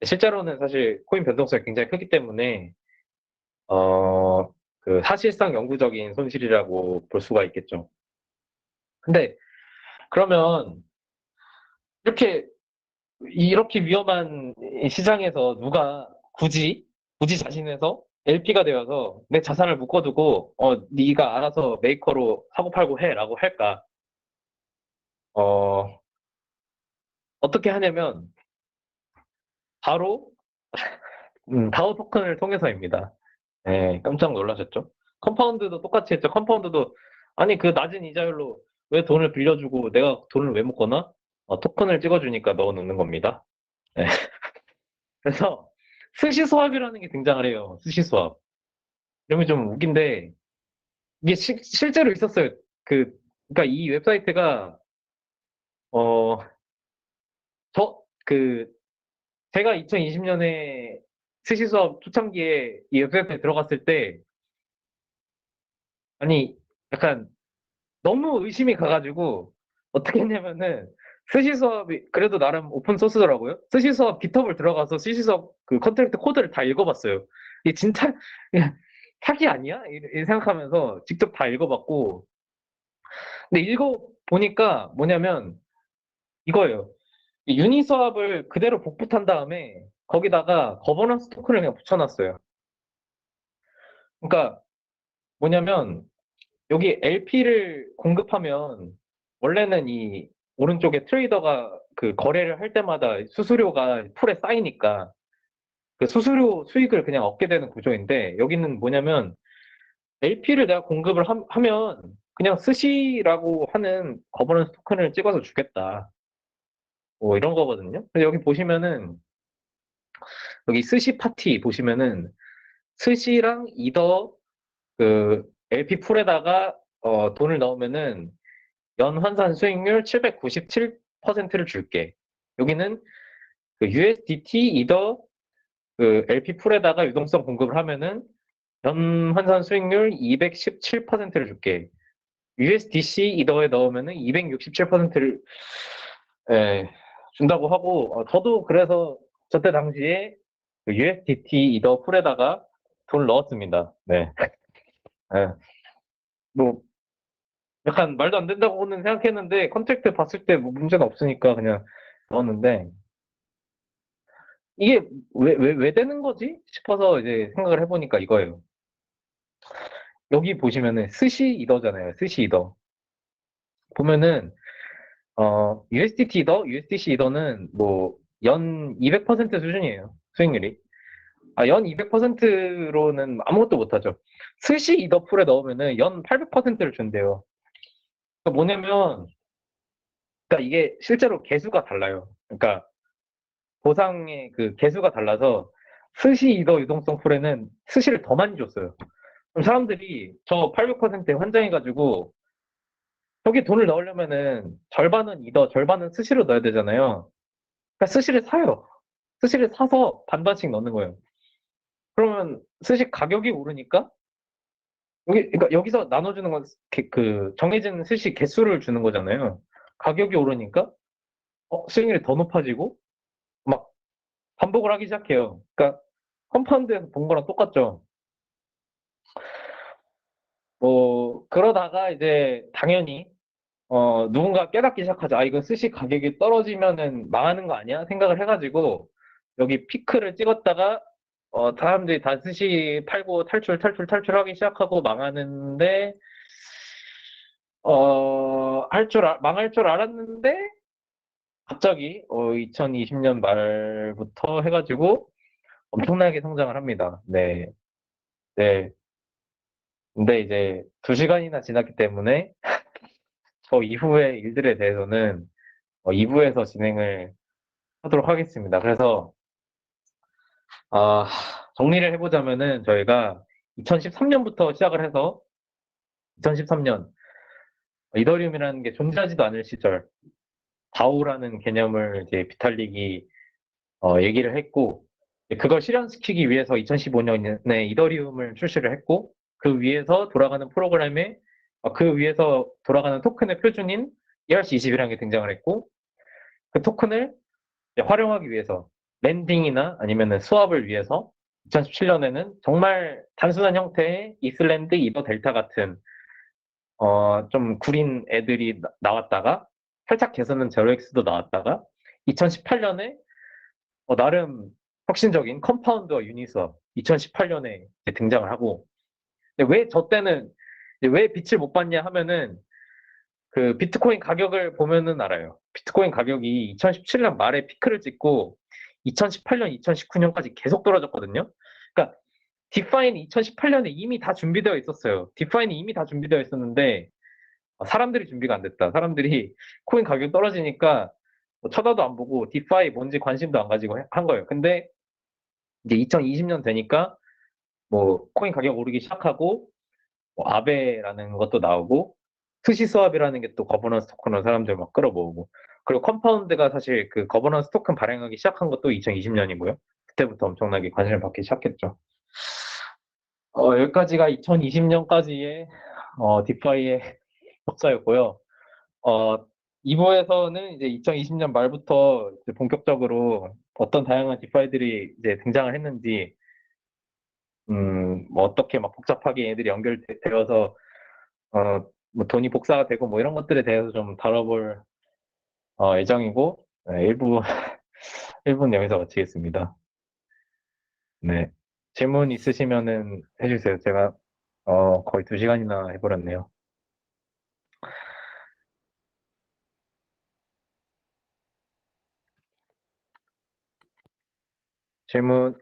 실제로는 사실 코인 변동성이 굉장히 크기 때문에 그 사실상 영구적인 손실이라고 볼 수가 있겠죠. 근데 그러면 이렇게 위험한 이 시장에서 누가 굳이 자신해서 LP가 되어서 내 자산을 묶어두고 네가 알아서 메이커로 사고 팔고 해라고 할까? 어, 어떻게 하냐면 바로 다오 토큰을 통해서입니다. 네, 깜짝 놀라셨죠? 컴파운드도 똑같이 했죠. 컴파운드도 아니 그 낮은 이자율로 왜 돈을 빌려주고 내가 돈을 왜 못 거나? 토큰을 찍어주니까 넣어 놓는 겁니다. 네. 그래서 스시 스왑이라는 게 등장을 해요. 스시 스왑. 이러면 좀 웃긴데 이게 실제로 있었어요. 그러니까 이 웹사이트가 어, 그 제가 2020년에 스시 수업 초창기에 이 웹사이트에 들어갔을 때 아니 약간 너무 의심이 가가지고 어떻게 했냐면은 스시 수업이 그래도 나름 오픈 소스더라고요. 스시 수업 깃허브를 들어가서 스시 수업 그 컨트랙트 코드를 다 읽어봤어요. 이게 진짜 사기 아니야? 이 생각하면서 직접 다 읽어봤고 근데 읽어보니까 뭐냐면 이거예요. 이 유니스왑을 그대로 복붙한 다음에 거기다가 거버넌스 토큰을 그냥 붙여놨어요. 그러니까 뭐냐면 여기 LP를 공급하면 원래는 이 오른쪽에 트레이더가 그 거래를 할 때마다 수수료가 풀에 쌓이니까 그 수수료 수익을 그냥 얻게 되는 구조인데 여기는 뭐냐면 LP를 내가 공급을 하면 그냥 스시라고 하는 거버넌스 토큰을 찍어서 주겠다. 뭐 이런 거거든요. 근데 여기 보시면은 여기 스시 파티 보시면은 스시랑 이더 그 LP 풀에다가 돈을 넣으면은 연 환산 수익률 797%를 줄게. 여기는 그 USDT 이더 그 LP 풀에다가 유동성 공급을 하면은 연 환산 수익률 217%를 줄게. USDC 이더에 넣으면은 267%를 준다고 하고 저도 그래서 저때 당시에 그 USDT 이더 풀에다가 돈을 넣었습니다. 네. 예. 뭐 약간 말도 안 된다고는 생각했는데 컨택트 봤을 때 뭐 문제는 없으니까 그냥 넣었는데 이게 왜 되는 거지 싶어서 이제 생각을 해보니까 이거예요. 여기 보시면은 스시 이더잖아요. 스시 이더 보면은 USDT 이더, USDC 이더는 뭐 연 200% 수준이에요. 수익률이. 연 200%로는 아무것도 못하죠. 스시 이더 풀에 넣으면은 연 800%를 준대요. 그러니까 뭐냐면 그러니까 이게 실제로 개수가 달라요. 그러니까 보상의 그 개수가 달라서 스시 이더 유동성 풀에는 스시를 더 많이 줬어요. 그럼 사람들이 저 800%에 환장해가지고 저기 돈을 넣으려면은 절반은 이더, 절반은 스시로 넣어야 되잖아요. 그러니까 스시를 사요. 스시를 사서 반반씩 넣는 거예요. 그러면 스시 가격이 오르니까 그러니까 여기서 나눠주는 건 그 정해진 스시 개수를 주는 거잖아요. 가격이 오르니까 수익률이 더 높아지고 막 반복을 하기 시작해요. 그러니까 컴파운드에서 본 거랑 똑같죠. 뭐 그러다가 이제 당연히 누군가 깨닫기 시작하죠. 이거 스시 가격이 떨어지면은 망하는 거 아니야? 생각을 해가지고 여기 피크를 찍었다가 사람들이 다 스시 팔고 탈출하기 시작하고 망하는데 망할 줄 알았는데 갑자기 2020년 말부터 해가지고 엄청나게 성장을 합니다. 네, 네. 근데 이제 2시간이나 지났기 때문에 저 이후의 일들에 대해서는 2부에서 진행을 하도록 하겠습니다. 그래서 아, 정리를 해보자면은 저희가 2013년부터 시작을 해서 2013년 이더리움이라는 게 존재하지도 않을 시절 다오라는 개념을 이제 비탈릭이 얘기를 했고 그걸 실현시키기 위해서 2015년에 이더리움을 출시를 했고 그 위에서 돌아가는 프로그램에 그 위에서 돌아가는 토큰의 표준인 ERC20이라는 게 등장을 했고 그 토큰을 활용하기 위해서 랜딩이나 아니면은 수압을 위해서 2017년에는 정말 단순한 형태의 이슬랜드 이더 델타 같은 좀 구린 애들이 나왔다가 살짝 개선은 제로엑스도 나왔다가 2018년에 나름 혁신적인 컴파운드와 유니스왑 2018년에 등장을 하고 왜 저 때는 왜 빛을 못 봤냐 하면은 그 비트코인 가격을 보면은 알아요. 비트코인 가격이 2017년 말에 피크를 찍고 2018년, 2019년까지 계속 떨어졌거든요. 그러니까 디파이는 2018년에 이미 다 준비되어 있었어요. 디파이는 이미 다 준비되어 있었는데 사람들이 준비가 안 됐다. 사람들이 코인 가격 떨어지니까 뭐 쳐다도 안 보고 디파이 뭔지 관심도 안 가지고 한 거예요. 근데 이제 2020년 되니까 뭐 코인 가격 오르기 시작하고 뭐 아베라는 것도 나오고 스시스왑이라는 게 또 거버넌스 토큰으로 사람들 막 끌어모으고 그리고 컴파운드가 사실 그 거버넌스 토큰 발행하기 시작한 것도 2020년이고요. 그때부터 엄청나게 관심을 받기 시작했죠. 여기까지가 2020년까지의 디파이의 역사였고요. 2부에서는 이제 2020년 말부터 이제 본격적으로 어떤 다양한 디파이들이 이제 등장을 했는지, 뭐 어떻게 막 복잡하게 얘들이 연결되어서, 뭐 돈이 복사가 되고 뭐 이런 것들에 대해서 좀 다뤄볼 예정이고, 네, 1부는 여기서 마치겠습니다. 네. 질문 있으시면은 해주세요. 제가 거의 2시간이나 해버렸네요. 질문,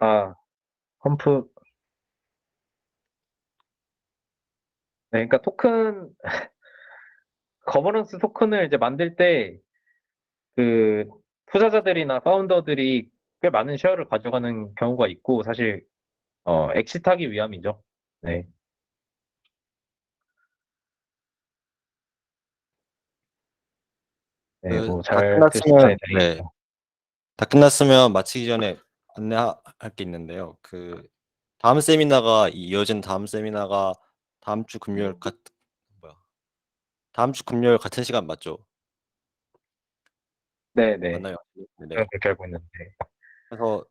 펌프. 네, 그러니까 거버넌스 토큰을 이제 만들 때, 그, 투자자들이나 파운더들이 꽤 많은 쉐어를 가져가는 경우가 있고, 사실, 엑시트하기 위함이죠. 네. 네, 그 뭐, 다 잘 끝났으면 들으셨다니 네, 다행이고요. 다 끝났으면 마치기 전에 안내할 게 있는데요. 그 다음 세미나가 이어진 다음 세미나가 다음 주 금요일 뭐야? 다음 주 금요일 같은 시간 맞죠? 네네. 맞나요? 네. 저는 그렇게 알고 있는데. 그래서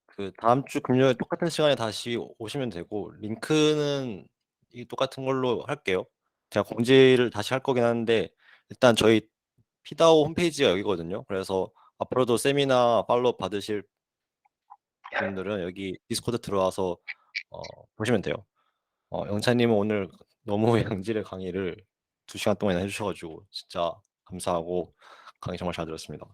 그 다음 주 금요일 똑같은 시간에 다시 오시면 되고 링크는 이 똑같은 걸로 할게요. 제가 공지를 다시 할 거긴 하는데 일단 저희 피다오 홈페이지가 여기거든요. 그래서 앞으로도 세미나 팔로우 받으실 분들은 여기 디스코드 들어와서 보시면 돼요. 영찬님은 오늘 너무 양질의 강의를 2시간 동안 해주셔가지고 진짜 감사하고 강의 정말 잘 들었습니다.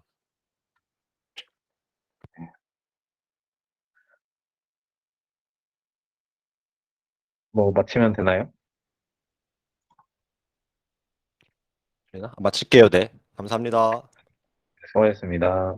뭐, 마치면 되나요? 마칠게요. 네, 감사합니다. 수고하셨습니다.